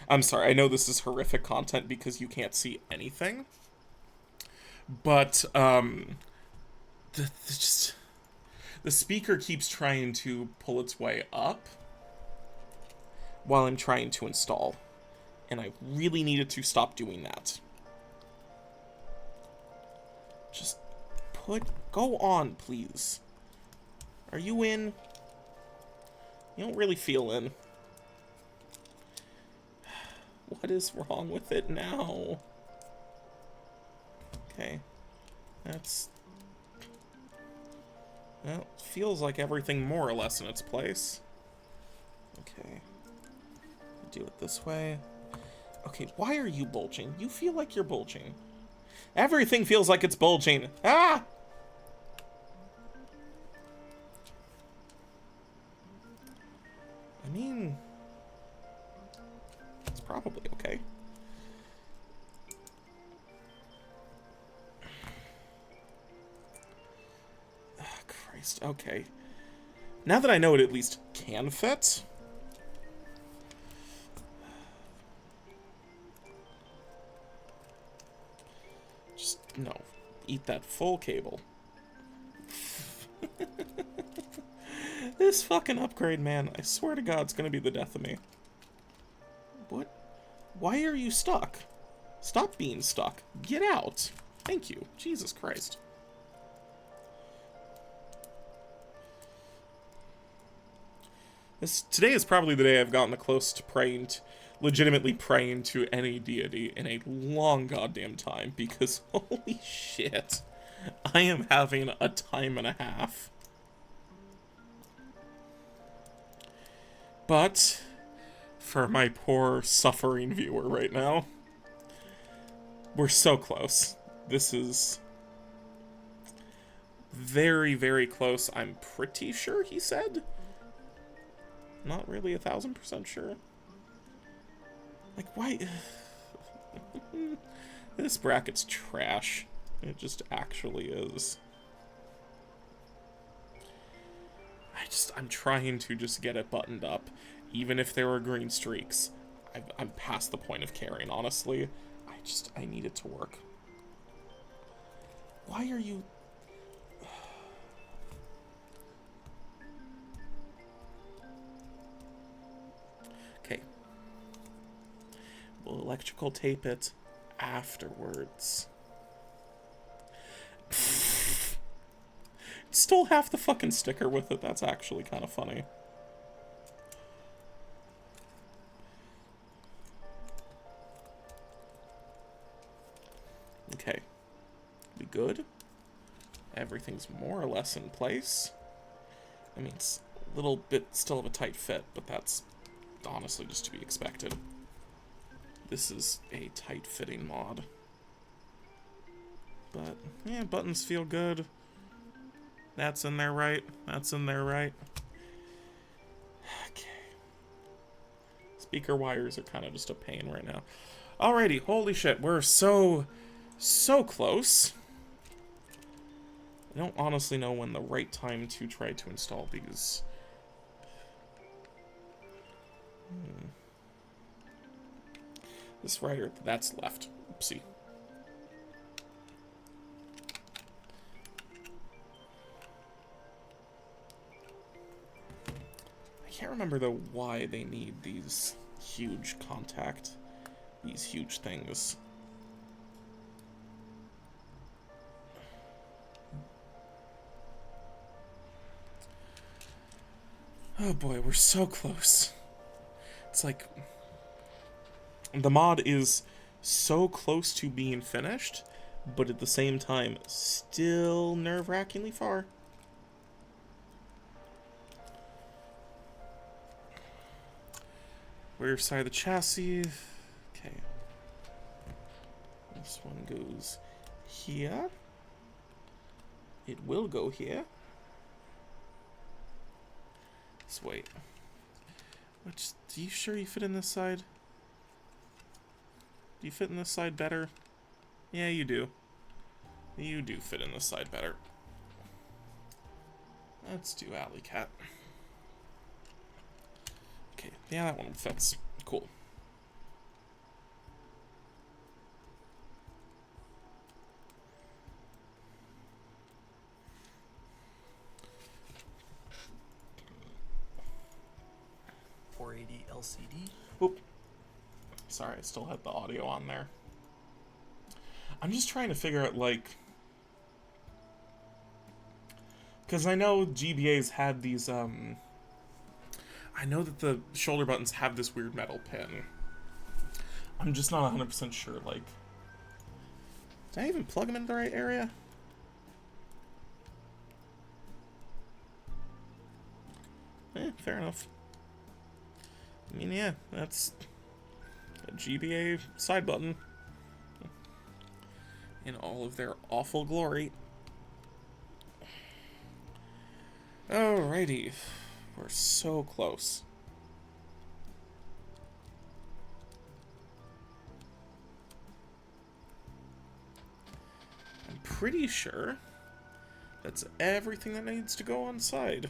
I'm sorry, I know this is horrific content because you can't see anything. But, The speaker keeps trying to pull its way up while I'm trying to install. And I really needed to stop doing that. Just go on, please. Are you in? You don't really feel in. What is wrong with it now? Okay. That's... Well, feels like everything more or less in its place. Okay. Do it this way. Okay, why are you bulging? You feel like you're bulging. Everything feels like it's bulging. Ah! I mean... It's probably okay. Oh, Christ, okay. Now that I know it at least can fit... Just, no. Eat that full cable. This fucking upgrade, man. I swear to God, it's gonna be the death of me. What? Why are you stuck? Stop being stuck. Get out. Thank you. Jesus Christ. Today is probably the day I've gotten the closest to praying, legitimately praying to any deity in a long goddamn time, because holy shit, I am having a time and a half. But, for my poor suffering viewer right now, we're so close. This is very, very close. I'm pretty sure he said. Not really 1000% sure. Like, why? This bracket's trash. It just actually is. I'm trying to just get it buttoned up. Even if there were green streaks. I'm past the point of caring, honestly. I need it to work. Why are you... Okay. We'll electrical tape it afterwards. Stole half the fucking sticker with it. That's actually kind of funny. Okay. We good? Everything's more or less in place. I mean, it's a little bit still of a tight fit, but that's honestly just to be expected. This is a tight-fitting mod. But, yeah, buttons feel good. That's in there right. That's in there right. Okay. Speaker wires are kind of just a pain right now. Alrighty, holy shit, we're so close. I don't honestly know when the right time to try to install these. This writer, that's left. Oopsie. I can't remember though why they need these huge these huge things. Oh boy, we're so close. It's like the mod is so close to being finished, but at the same time still nerve-wrackingly far. Rear side of the chassis. Okay. This one goes here. It will go here. Let's wait. Do you sure you fit in this side? Do you fit in this side better? Yeah, you do. You do fit in this side better. Let's do Alley Cat. Okay, yeah, that one fits. Cool. 1080 LCD. Whoop. Sorry, I still had the audio on there. I'm just trying to figure out, like... Because I know GBA's had these, I know that the shoulder buttons have this weird metal pin. I'm just not 100% sure, like... Did I even plug them in the right area? Fair enough. I mean, yeah, that's a GBA side button in all of their awful glory. Alrighty, we're so close. I'm pretty sure that's everything that needs to go on side.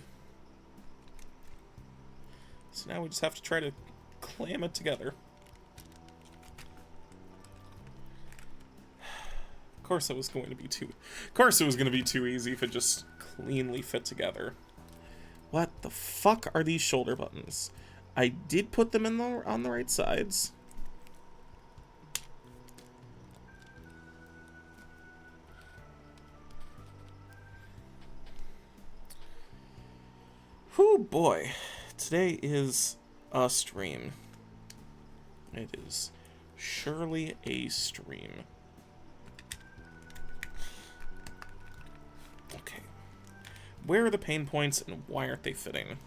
So now we just have to try to clam it together. Of course it was going to be too easy if it just cleanly fit together. What the fuck are these shoulder buttons? I did put them in on the right sides. Whew, boy. Today is a stream. It is surely a stream. Okay. Where are the pain points and why aren't they fitting?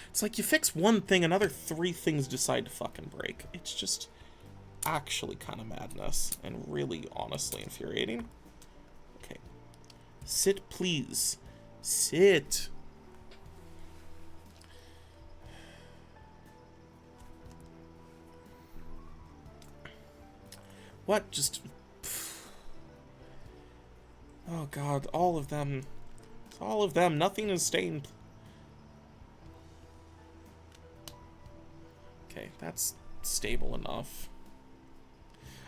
It's like you fix one thing, another 3 things decide to fucking break. It's just actually kind of madness and really honestly infuriating. Okay. Sit, please. Sit. What? Just... Oh god, all of them. All of them. Nothing is staying. Okay, that's stable enough.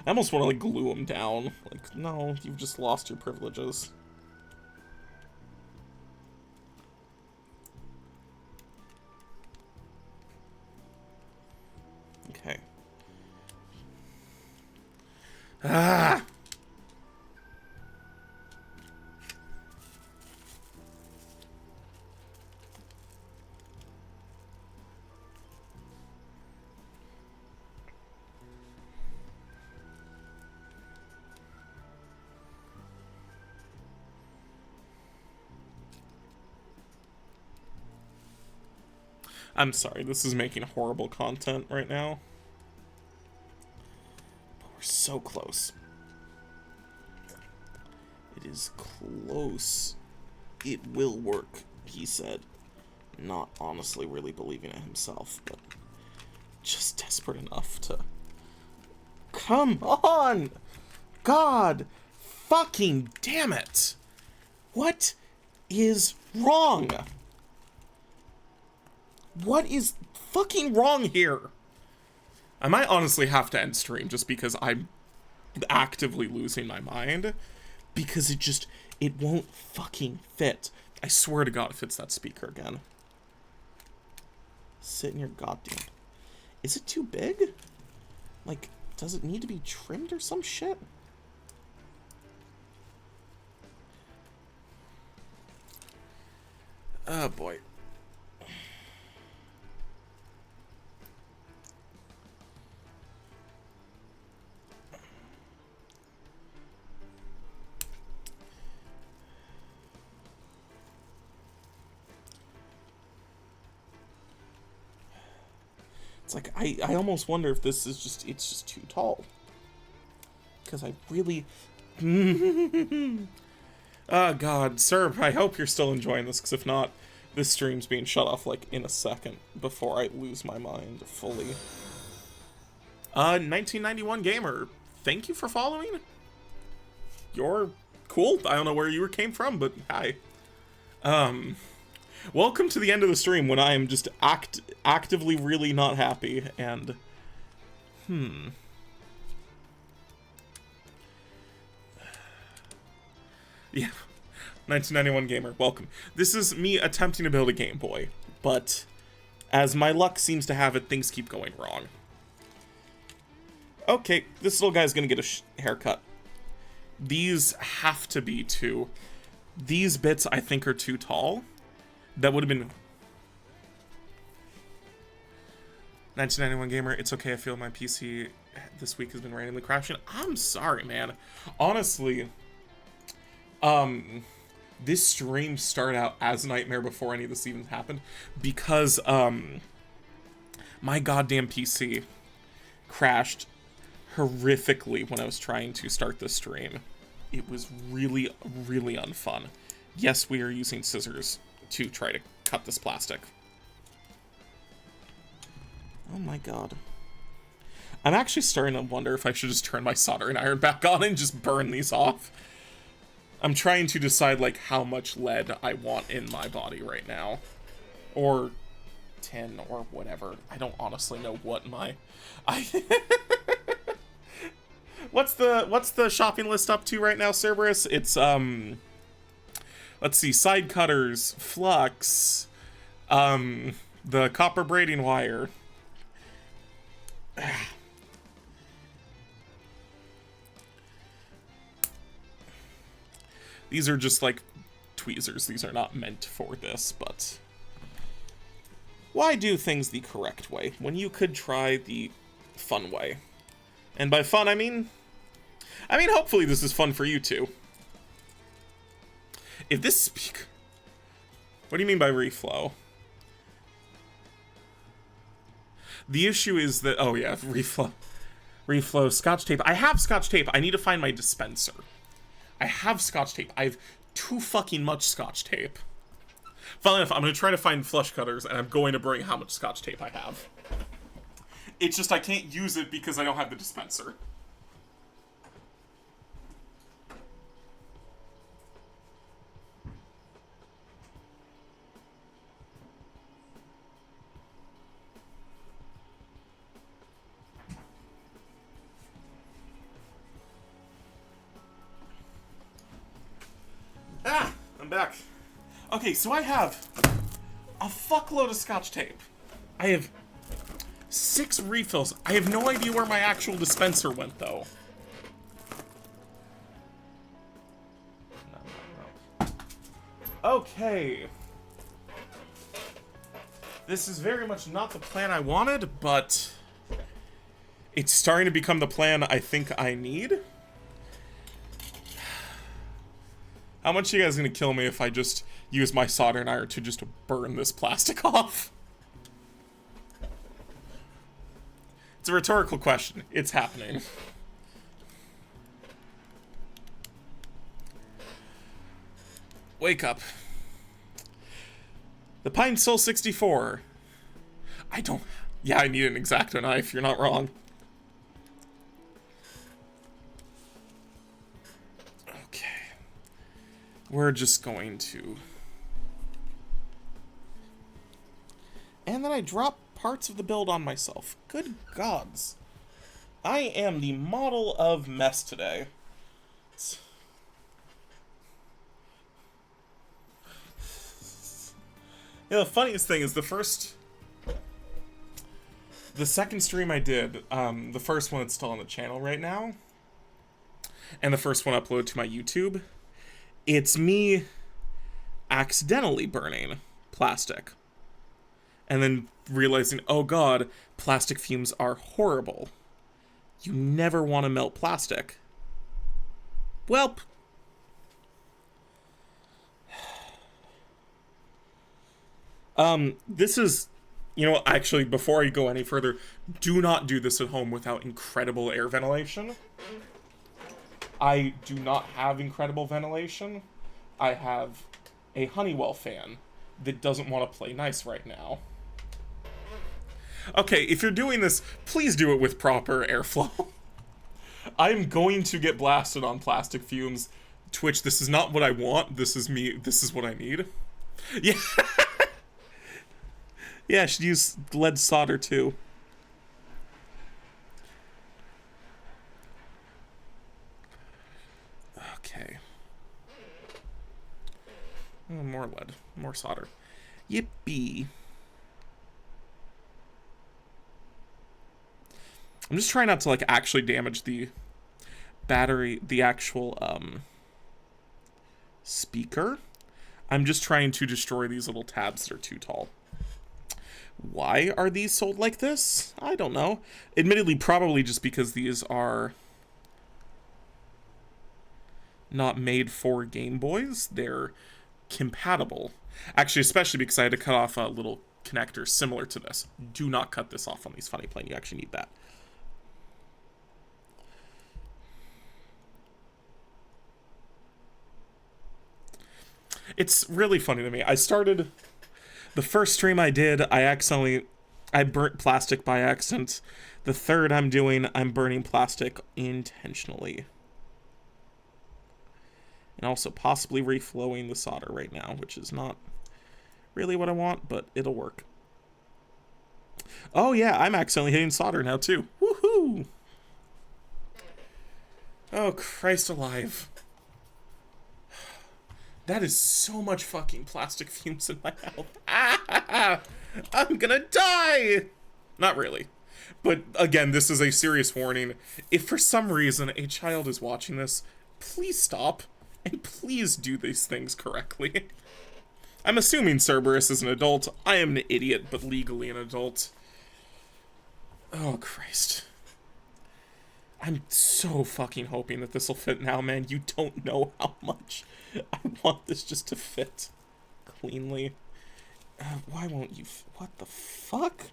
I almost want to, like, glue them down. Like, no, you've just lost your privileges. Okay. Ah! I'm sorry, this is making horrible content right now. But we're so close. It is close. It will work, he said. Not honestly really believing it himself, but just desperate enough to... Come on! God fucking damn it! What is wrong? What is fucking wrong here? I might honestly have to end stream just because I'm actively losing my mind. Because it won't fucking fit. I swear to God it fits that speaker again. Sit in your goddamn... Is it too big? Like, does it need to be trimmed or some shit? Oh boy. It's like, I almost wonder if this is just, it's just too tall. Because I really... Oh god, sir, I hope you're still enjoying this, because if not, this stream's being shut off, like, in a second before I lose my mind fully. 1991 Gamer, thank you for following. You're cool. I don't know where you came from, but hi. Welcome to the end of the stream when I am just actively really not happy, and... Yeah. 1991 gamer, welcome. This is me attempting to build a Game Boy, but as my luck seems to have it, things keep going wrong. Okay, this little guy's gonna get a haircut. These have to be too. These bits, I think, are too tall. That would have been... 1991 gamer, it's okay, I feel my PC this week has been randomly crashing. I'm sorry, man. Honestly, this stream started out as a nightmare before any of this even happened, because, my goddamn PC crashed horrifically when I was trying to start the stream. It was really, really unfun. Yes, we are using scissors to try to cut this plastic. Oh my god. I'm actually starting to wonder if I should just turn my soldering iron back on and just burn these off. I'm trying to decide, like, how much lead I want in my body right now. Or tin, or whatever. I don't honestly know what my... What's the shopping list up to right now, Cerberus? It's, let's see, side cutters, flux, the copper braiding wire. These are just like tweezers. These are not meant for this, but why do things the correct way when you could try the fun way? And by fun, I mean hopefully this is fun for you too. If this speaker... What do you mean by reflow? The issue is that... Oh yeah, reflow. Reflow, scotch tape. I have scotch tape. I need to find my dispenser. I have scotch tape. I have too fucking much scotch tape. Funnily enough, I'm going to try to find flush cutters, and I'm going to bring how much scotch tape I have. It's just I can't use it because I don't have the dispenser. Ah, I'm back. Okay, so I have a fuckload of scotch tape. I have 6 refills. I have no idea where my actual dispenser went, though. No. Okay. This is very much not the plan I wanted, but it's starting to become the plan I think I need. How much are you guys gonna kill me if I just use my soldering iron to just burn this plastic off? It's a rhetorical question. It's happening. Wake up. The Pine Soul 64. I don't... Yeah, I need an X-Acto knife. You're not wrong. Okay. We're just going to... And then I drop parts of the build on myself. Good gods. I am the model of mess today. You know, the funniest thing is the second stream I did, the first one that's still on the channel right now, and the first one uploaded to my YouTube, it's me accidentally burning plastic. And then realizing, oh god, plastic fumes are horrible. You never want to melt plastic. Welp. This is, you know, actually, before I go any further, do not do this at home without incredible air ventilation. I do not have incredible ventilation. I have a Honeywell fan that doesn't want to play nice right now. Okay, if you're doing this, please do it with proper airflow. I'm going to get blasted on plastic fumes. Twitch, this is not what I want. This is me. This is what I need. Yeah. Yeah, I should use lead solder too. Okay. Oh, more lead. More solder. Yippee. I'm just trying not to, like, actually damage the battery, the actual, speaker. I'm just trying to destroy these little tabs that are too tall. Why are these sold like this? I don't know. Admittedly, probably just because these are not made for Game Boys. They're compatible. Actually, especially because I had to cut off a little connector similar to this. Do not cut this off on these funny plane. You actually need that. It's really funny to me. I started the first stream I did, I burnt plastic by accident. The third I'm doing, I'm burning plastic intentionally. And also possibly reflowing the solder right now, which is not really what I want, but it'll work. Oh yeah, I'm accidentally hitting solder now too. Woohoo! Oh, Christ alive. That is so much fucking plastic fumes in my mouth. Ah! I'm gonna die! Not really. But again, this is a serious warning. If for some reason a child is watching this, please stop. And please do these things correctly. I'm assuming Cerberus is an adult. I am an idiot, but legally an adult. Oh, Christ. I'm so fucking hoping that this will fit now, man. You don't know how much I want this just to fit cleanly. Why won't you? What the fuck?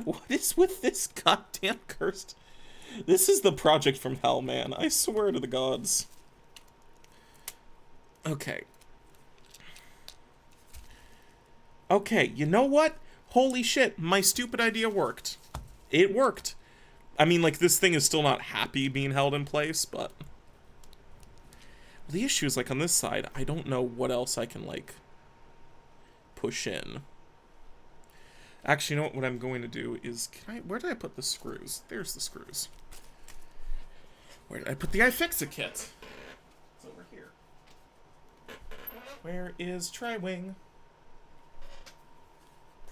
What is with this goddamn cursed? This is the project from hell, man. I swear to the gods. Okay. Okay, you know what? Holy shit, my stupid idea worked. It worked. I mean, like, this thing is still not happy being held in place, but... The issue is, like, on this side, I don't know what else I can, like, push in. Actually, you know what I'm going to do is... Where did I put the screws? There's the screws. Where did I put the iFixit kit? It's over here. Where is Tri-Wing?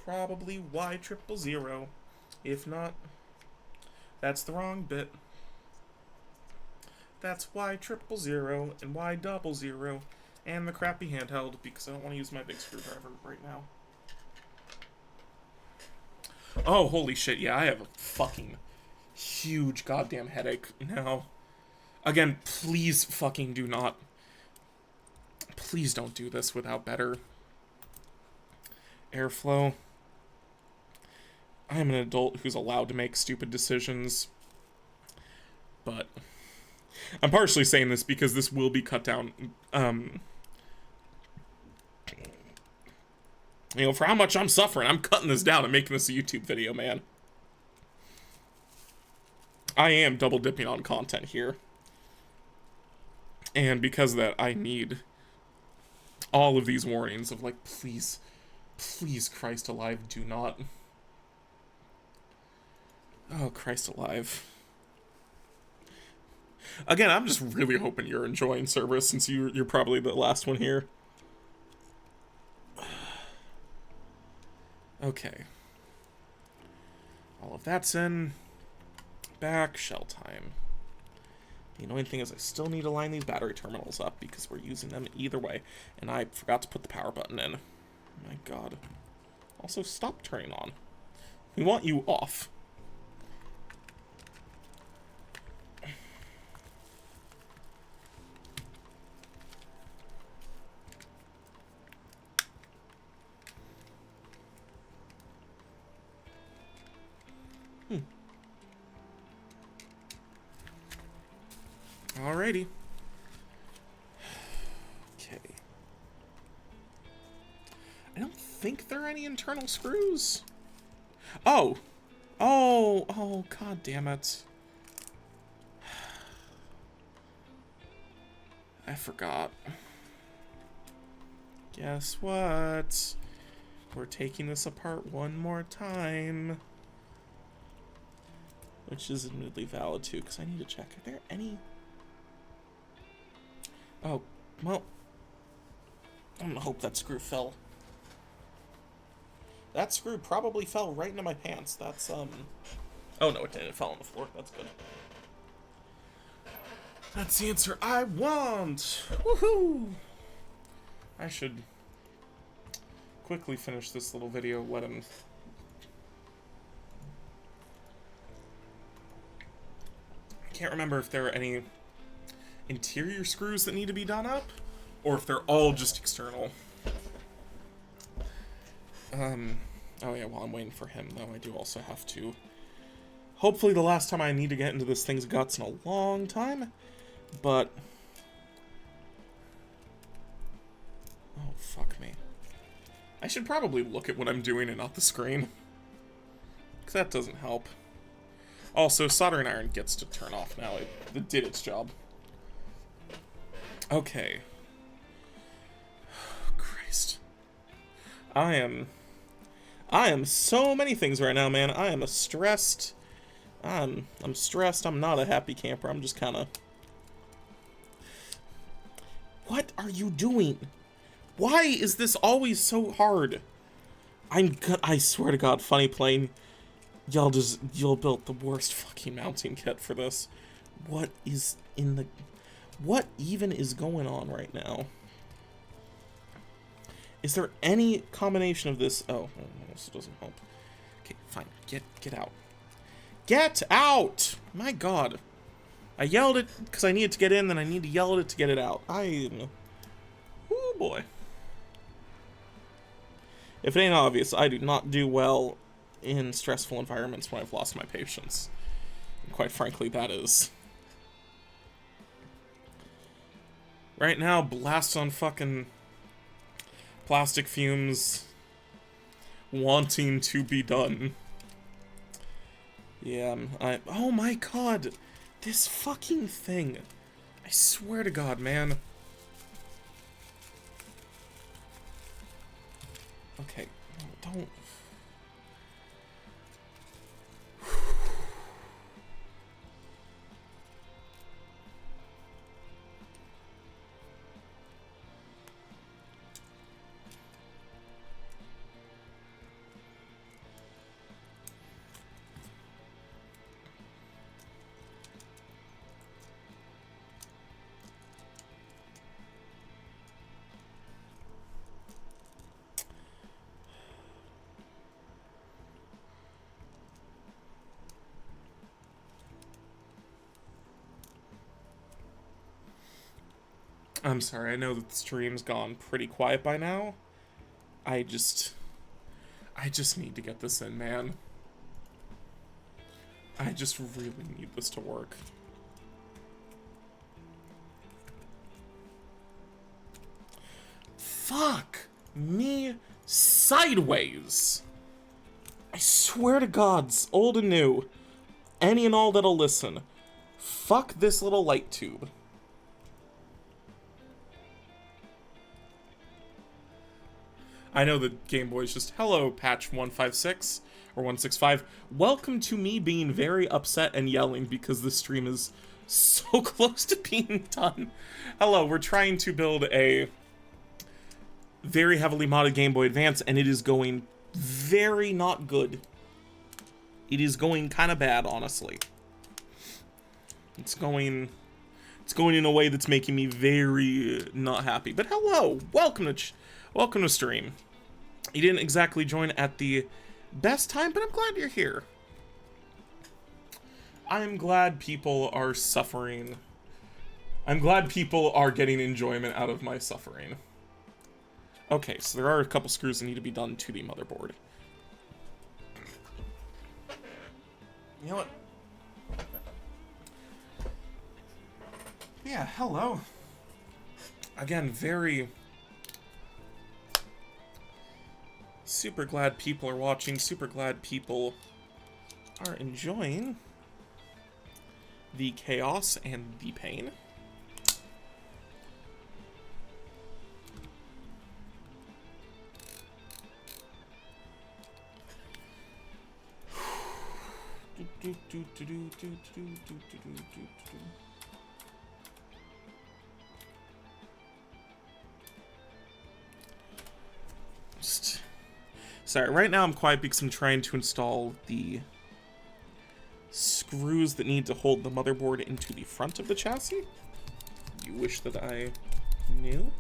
Probably Y000. If not, that's the wrong bit. That's Y000 and Y00 and the crappy handheld because I don't want to use my big screwdriver right now. Oh, holy shit, yeah, I have a fucking huge goddamn headache now. Again, please fucking do not. Please don't do this without better airflow. I am an adult who's allowed to make stupid decisions. But I'm partially saying this because this will be cut down. You know, for how much I'm suffering, I'm cutting this down and making this a YouTube video, man. I am double dipping on content here. And because of that, I need all of these warnings of, like, please, please, Christ alive, do not. Oh, Christ alive. Again, I'm just really hoping you're enjoying Cerberus since you're probably the last one here. Okay. All of that's in. Back, shell time. The annoying thing is I still need to line these battery terminals up because we're using them either way. And I forgot to put the power button in. My god. Also, stop turning on. We want you off. Alrighty. Okay. I don't think there are any internal screws. Oh. Oh, god damn it. I forgot. Guess what? We're taking this apart one more time. Which is admittedly valid too, because I need to check. Are there any... Oh, well... I'm gonna hope that screw fell. That screw probably fell right into my pants. That's, Oh, no, it didn't. It fell on the floor. That's good. That's the answer I want! Woohoo! I should quickly finish this little video, let him... I can't remember if there are any interior screws that need to be done up, or if they're all just external. Oh yeah, while I'm waiting for him, though, I do also have to... Hopefully the last time I need to get into this thing's guts in a long time, but... Oh, fuck me. I should probably look at what I'm doing and not the screen. Because that doesn't help. Also, soldering iron gets to turn off now. It did its job. Okay. Christ. I am so many things right now, man. I am stressed. I'm stressed. I'm not a happy camper. I'm just kind of... What are you doing? Why is this always so hard? I swear to God, Funny Plane, y'all built the worst fucking mounting kit for this. What even is going on right now? Is there any combination of this? Oh, this doesn't help. Okay, fine. Get out. Get out! My God. I yelled it because I needed to get in, then I need to yell at it to get it out. Oh boy. If it ain't obvious, I do not do well in stressful environments when I've lost my patience. And quite frankly, that is. Right now, blast on fucking plastic fumes, wanting to be done. Yeah, oh my God, this fucking thing. I swear to God, man. Okay, don't. I'm sorry, I know that the stream's gone pretty quiet by now. I just need to get this in, man. I just really need this to work. Fuck me sideways. I swear to gods, old and new, any and all that'll listen, fuck this little light tube. I know that Game Boy's just, hello, patch 156, or 165. Welcome to me being very upset and yelling because this stream is so close to being done. Hello, we're trying to build a very heavily modded Game Boy Advance, and it is going very not good. It is going kind of bad, honestly. It's going in a way that's making me very not happy. But hello, welcome to stream. You didn't exactly join at the best time, but I'm glad you're here. I'm glad people are suffering. I'm glad people are getting enjoyment out of my suffering. Okay, so there are a couple screws that need to be done to the motherboard. You know what? Yeah, hello. Again, super glad people are watching, super glad people are enjoying the chaos and the pain. Sorry, right now I'm quiet because I'm trying to install the screws that need to hold the motherboard into the front of the chassis. You wish that I knew?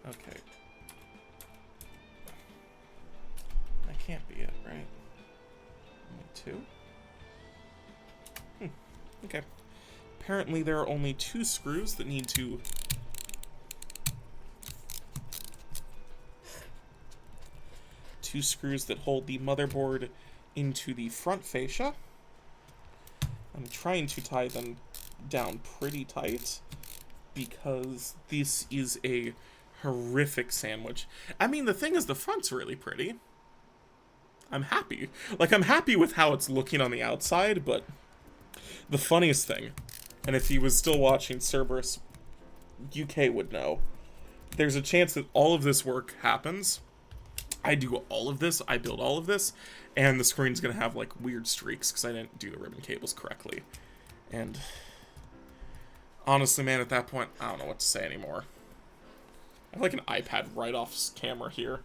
Okay. That can't be it, right? Only two? Okay. Apparently there are only two screws that need to... Two screws that hold the motherboard into the front fascia. I'm trying to tie them down pretty tight because this is a horrific sandwich. I mean, the thing is, the front's really pretty. I'm happy. Like, I'm happy with how it's looking on the outside, but the funniest thing, and if he was still watching, Cerberus UK would know, there's a chance that all of this work happens. I do all of this, I build all of this, and the screen's gonna have, like, weird streaks because I didn't do the ribbon cables correctly. And honestly, man, at that point, I don't know what to say anymore. I have, like, an iPad right off camera here.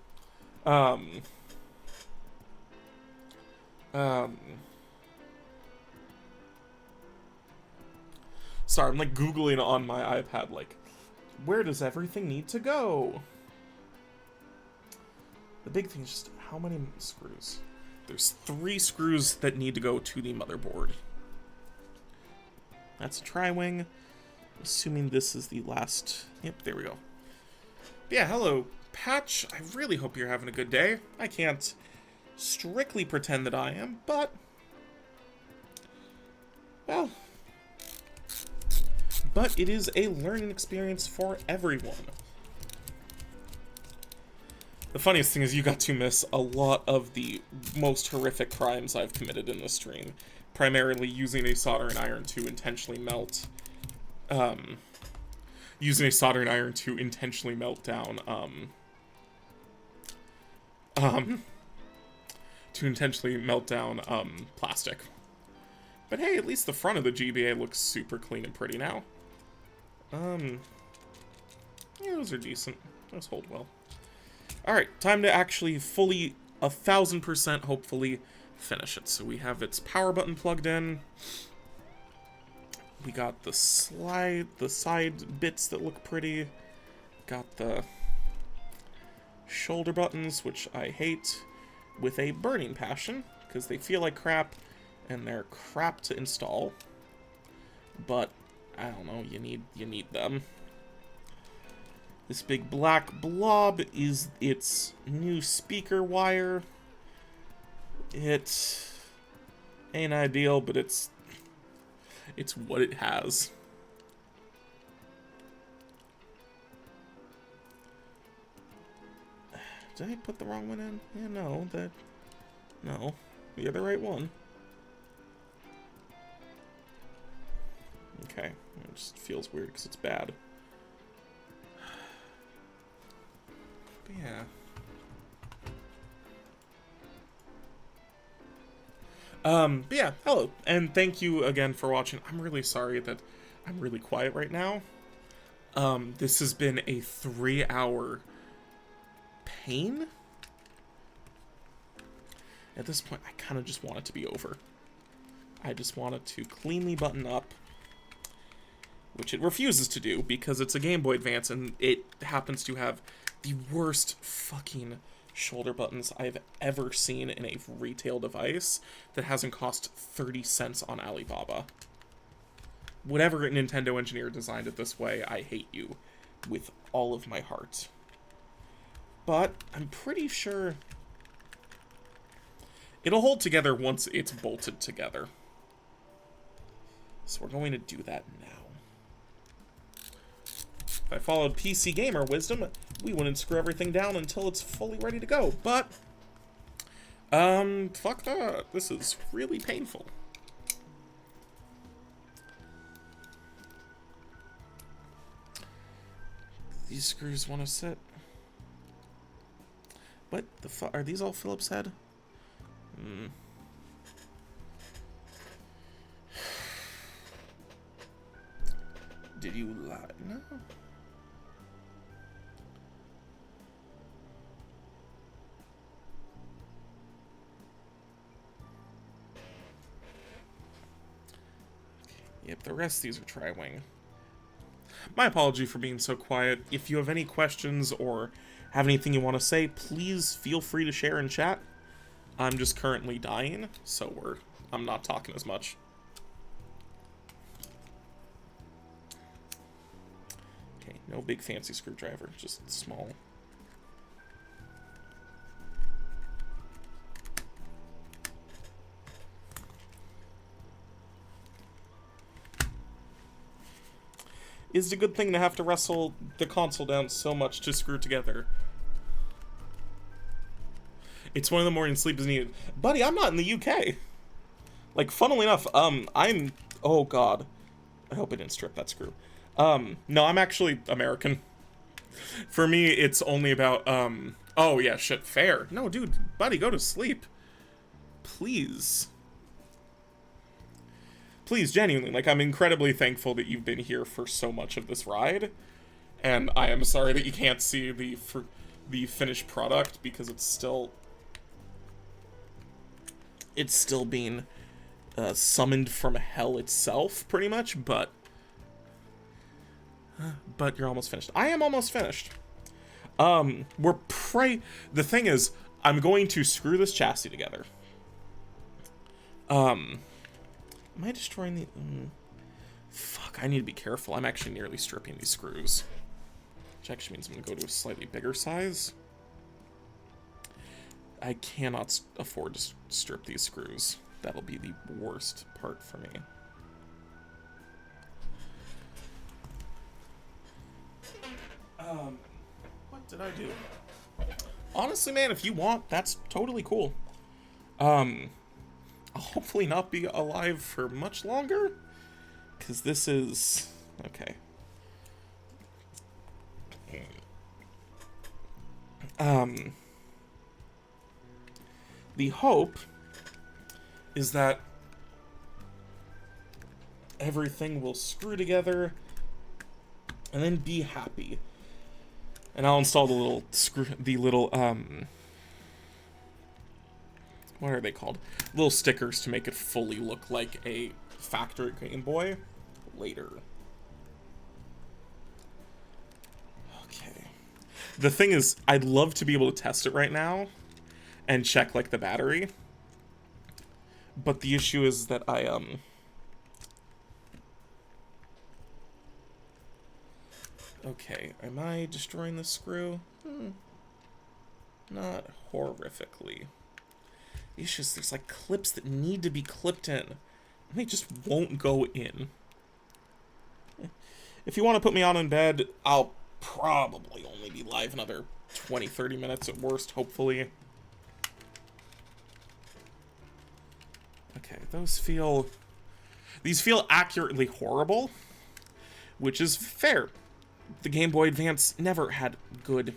Sorry, I'm, like, Googling on my iPad, like, where does everything need to go? The big thing is just how many screws? There's 3 screws that need to go to the motherboard. That's a tri-wing. Assuming this is the last... Yep, there we go. Yeah, hello, Patch. I really hope you're having a good day. I can't strictly pretend that I am, but... Well... But it is a learning experience for everyone. The funniest thing is you got to miss a lot of the most horrific crimes I've committed in this stream. Primarily using a soldering iron to intentionally melt... using a soldering iron to intentionally melt down, plastic. But hey, at least the front of the GBA looks super clean and pretty now. Yeah, those are decent. Those hold well. Alright, time to actually fully, 1000% hopefully, finish it. So we have its power button plugged in. We got the side bits that look pretty. Got the shoulder buttons, which I hate, with a burning passion, because they feel like crap, and they're crap to install. But, I don't know, you need them. This big black blob is its new speaker wire. It ain't ideal, but it's what it has. Did I put the wrong one in? Yeah, no, no, you're the right one. Okay, it just feels weird because it's bad. But yeah. But yeah, hello, and thank you again for watching. I'm really sorry that I'm really quiet right now. This has been a 3-hour pain. At this point, I kind of just want it to be over. I just want it to cleanly button up, which it refuses to do because it's a Game Boy Advance and it happens to have the worst fucking shoulder buttons I've ever seen in a retail device that hasn't cost 30 cents on Alibaba. Whatever Nintendo engineer designed it this way, I hate you with all of my heart. But I'm pretty sure it'll hold together once it's bolted together. So we're going to do that now. If I followed PC Gamer wisdom, we wouldn't screw everything down until it's fully ready to go, but fuck that. This is really painful. These screws want to sit. What the fuck? Are these all Phillips head? Did you lie? No. Yep, the rest of these are tri-wing. My apology for being so quiet. If you have any questions or have anything you want to say, please feel free to share in chat. I'm just currently dying, so I'm not talking as much. Okay, no big fancy screwdriver, just small. Is it a good thing to have to wrestle the console down so much to screw together? It's one of the morning sleep is needed. Buddy, I'm not in the UK. Like, funnily enough, I'm... Oh, God. I hope I didn't strip that screw. No, I'm actually American. For me, it's only about, Oh, yeah, shit, fair. No, dude, buddy, go to sleep. Please. Please, genuinely, like, I'm incredibly thankful that you've been here for so much of this ride. And I am sorry that you can't see the finished product, because it's still being summoned from hell itself, pretty much, but you're almost finished. I am almost finished. The thing is, I'm going to screw this chassis together. Am I destroying the... Fuck, I need to be careful. I'm actually nearly stripping these screws. Which actually means I'm going to go to a slightly bigger size. I cannot afford to strip these screws. That'll be the worst part for me. What did I do? Honestly, man, if you want, that's totally cool. I'll hopefully not be alive for much longer, because this is... Okay. The hope is that everything will screw together and then be happy. And I'll install the little what are they called? Little stickers to make it fully look like a factory Game Boy later. Okay. The thing is, I'd love to be able to test it right now and check, like, the battery. But the issue is that Okay, am I destroying the screw? Not horrifically. The issue is there's, like, clips that need to be clipped in. And they just won't go in. If you want to put me on in bed, I'll probably only be live another 20-30 minutes at worst, hopefully. Okay, these feel accurately horrible, which is fair. The Game Boy Advance never had good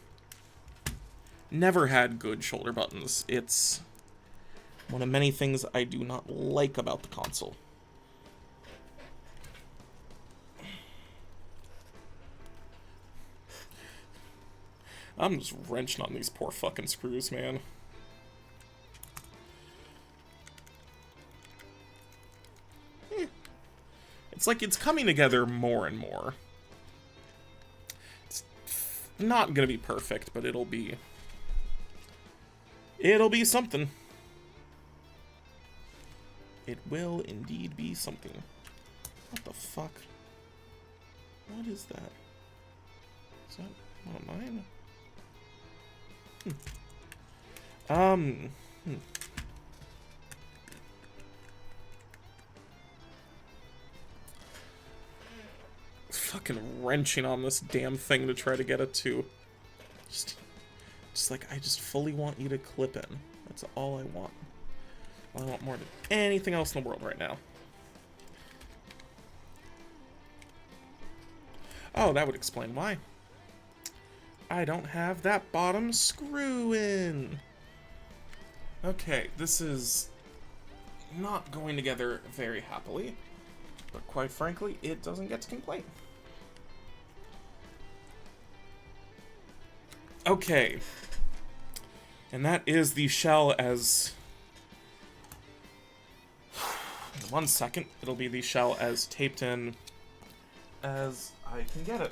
shoulder buttons. It's one of many things I do not like about the console. I'm just wrenching on these poor fucking screws, man. It's like it's coming together more and more. It's not gonna be perfect, but it'll be something. It will indeed be something. What the fuck? What is that? Is that one of mine? Fucking wrenching on this damn thing to try to get it to. Just like, I just fully want you to clip in. That's all I want. I want more than anything else in the world right now. Oh, that would explain why. I don't have that bottom screw in. Okay, this is not going together very happily, but quite frankly, it doesn't get to complain. Okay. And that is the shell as... In 1 second, it'll be the shell as taped in as I can get it.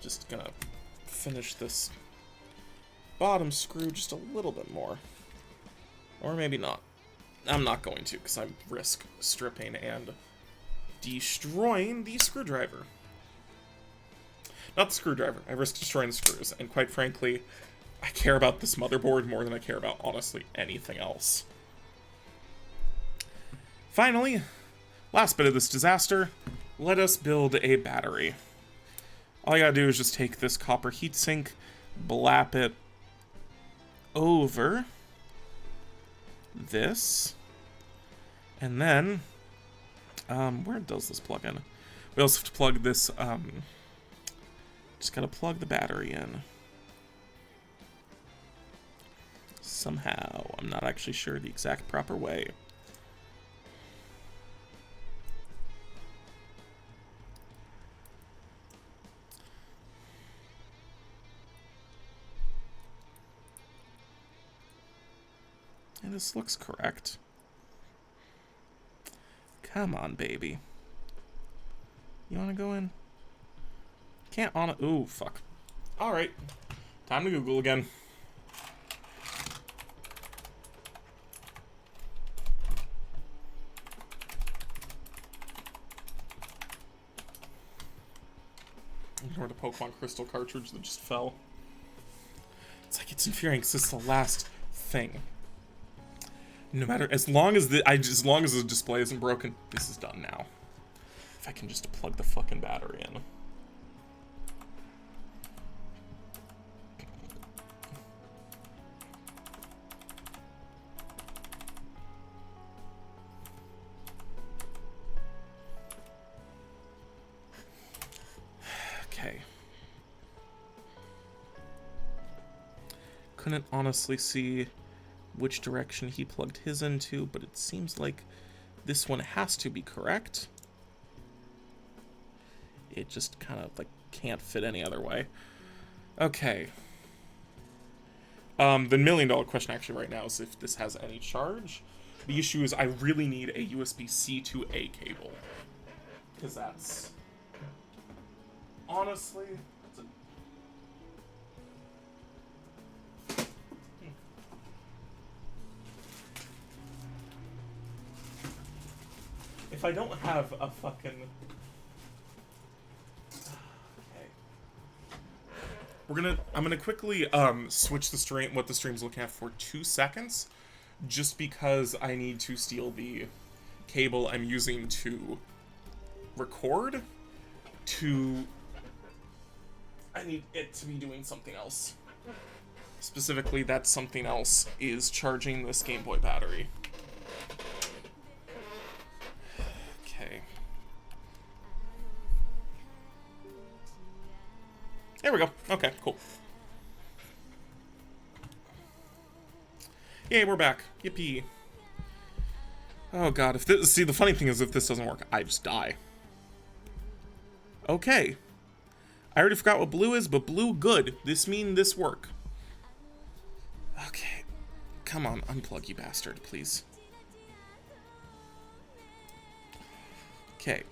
Just gonna finish this bottom screw just a little bit more. Or maybe not. I'm not going to, because I risk stripping and destroying the screwdriver. Not the screwdriver, I risk destroying the screws, and quite frankly, I care about this motherboard more than I care about, honestly, anything else. Finally, last bit of this disaster, let us build a battery. All you gotta do is just take this copper heatsink, blap it over this, and then, where does this plug in? We also have to plug this, just gotta plug the battery in. Somehow, I'm not actually sure the exact proper way. And this looks correct. Come on, baby. You wanna go in? Can't on it. Ooh, fuck. Alright. Time to Google again. Ignore the Pokemon Crystal cartridge that just fell. It's like, it's infuriating because this is the last thing. No matter, as long as the display isn't broken, this is done now. If I can just plug the fucking battery in. Okay. Couldn't honestly see which direction he plugged his into, but it seems like this one has to be correct. It just kind of like can't fit any other way. Okay. The million-dollar question actually right now is if this has any charge. The issue is I really need a USB-C to A cable. Because that's... honestly... If I don't have a fucking... Okay. I'm gonna quickly switch the stream, what the stream's looking at for 2 seconds, just because I need to steal the cable I'm using to record to... I need it to be doing something else. Specifically, that something else is charging this Game Boy battery. Okay. There we go. Okay, cool. Yay, we're back. Yippee. Oh god, if this... See, the funny thing is if this doesn't work, I just die. Okay. I already forgot what blue is, but blue, good. This mean this work. Okay. Come on, unplug, you bastard, please. Okay.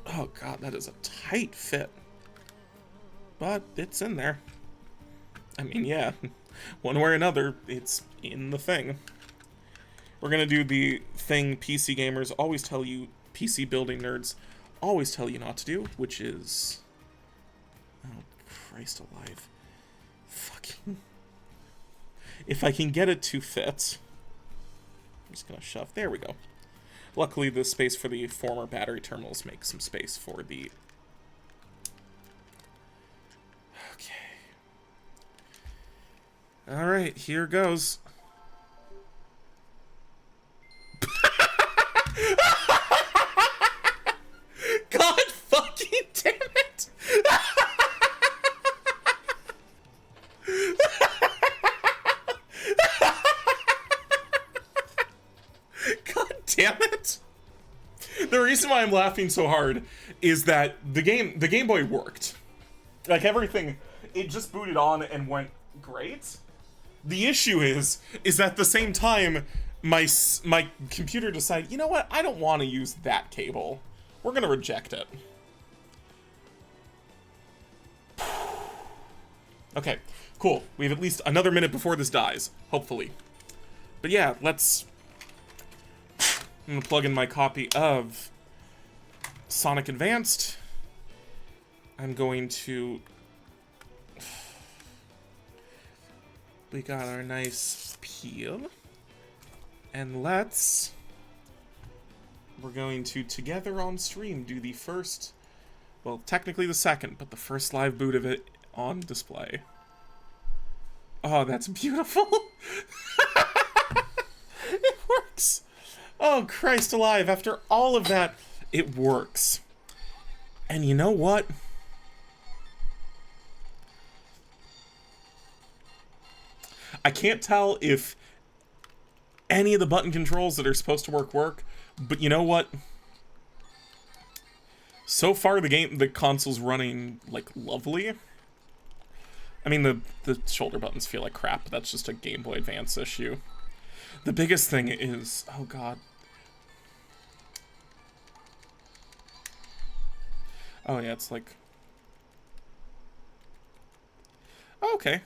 Oh god, that is a tight fit. But it's in there. I mean, yeah. One way or another, it's in the thing. We're gonna do the thing PC gamers always tell you, PC building nerds always tell you not to do, which is... Oh, Christ alive. Fucking... If I can get it to fit... I'm just gonna shove... There we go. Luckily, the space for the former battery terminals makes some space for the... Okay. Alright, here goes. God fucking damn it! God damn it! The reason why I'm laughing so hard is that the Game Boy worked. Like, everything, it just booted on and went great. The issue is that at the same time, my computer decided, you know what, I don't want to use that cable. We're gonna reject it. Okay, cool. We have at least another minute before this dies, hopefully. But yeah, I'm gonna plug in my copy of Sonic Advanced. I'm going to... We got our nice peel. And we're going to, together on stream, do the first... Well, technically the second, but the first live boot of it on display. Oh, that's beautiful. It works. Oh, Christ alive. After all of that, it works. And you know what? I can't tell if any of the button controls that are supposed to work, but you know what? So far, the console's running, like, lovely. I mean, the shoulder buttons feel like crap, but that's just a Game Boy Advance issue. The biggest thing is... Oh, God. Oh, yeah, it's like... Oh, okay.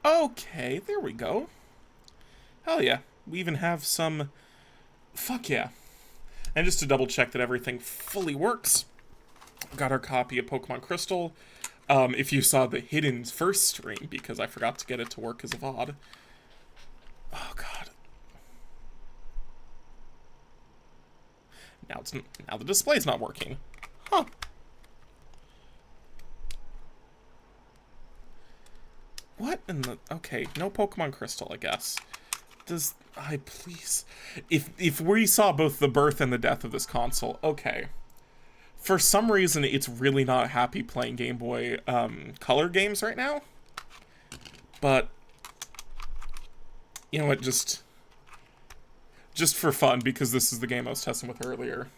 Okay, there we go. Hell yeah. We even have some... Fuck yeah. And just to double check that everything fully works, got our copy of Pokemon Crystal. If you saw the hidden first stream, because I forgot to get it to work as a VOD. Oh, God. Now the display's not working. Huh. What in the... Okay, no Pokemon Crystal, I guess. Please... If we saw both the birth and the death of this console, okay. For some reason, it's really not happy playing Game Boy Color games right now. But... You know what, just for fun, because this is the game I was testing with earlier.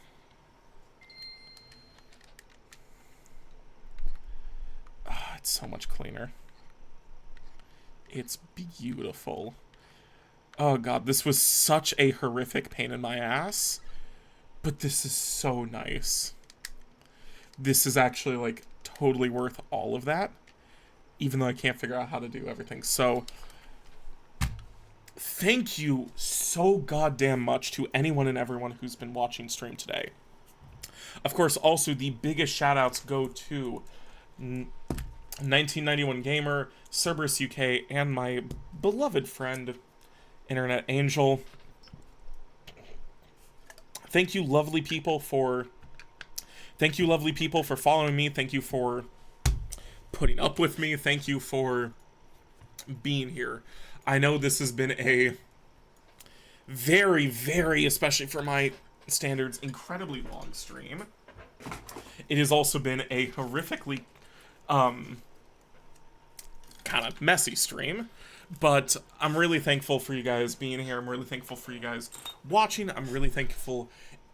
Oh, it's so much cleaner. It's beautiful. Oh god, this was such a horrific pain in my ass. But this is so nice. This is actually, like, totally worth all of that. Even though I can't figure out how to do everything. So... Thank you so goddamn much to anyone and everyone who's been watching stream today. Of course, also the biggest shoutouts go to 1991 Gamer, Cerberus UK, and my beloved friend, Internet Angel. Thank you, lovely people, for following me. Thank you for putting up with me. Thank you for being here. I know this has been a very, very, especially for my standards, incredibly long stream. It has also been a horrifically, kind of messy stream. But I'm really thankful for you guys being here. I'm really thankful for you guys watching. I'm really thankful,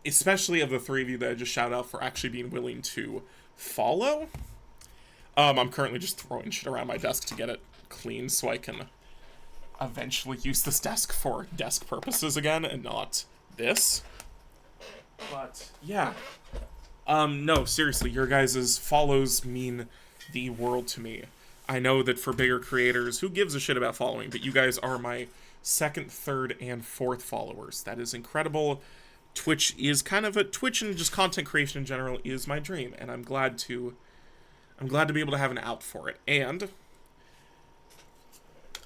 especially of the three of you that I just shouted out, for actually being willing to follow. I'm currently just throwing shit around my desk to get it clean so I can eventually use this desk for desk purposes again and not this. But yeah, no, seriously, your guys' follows mean the world to me. I know that for bigger creators, who gives a shit about following, but you guys are my second, third, and fourth followers. That is incredible. Twitch and just content creation in general is my dream, and I'm glad to be able to have an out for it. And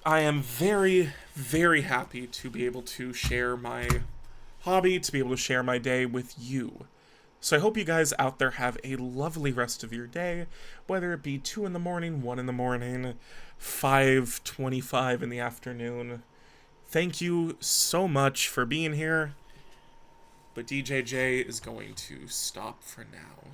I am very, very happy to be able to share my hobby, to be able to share my day with you. So I hope you guys out there have a lovely rest of your day, whether it be 2 in the morning, 1 in the morning, 5:25 in the afternoon. Thank you so much for being here, but DJJ is going to stop for now.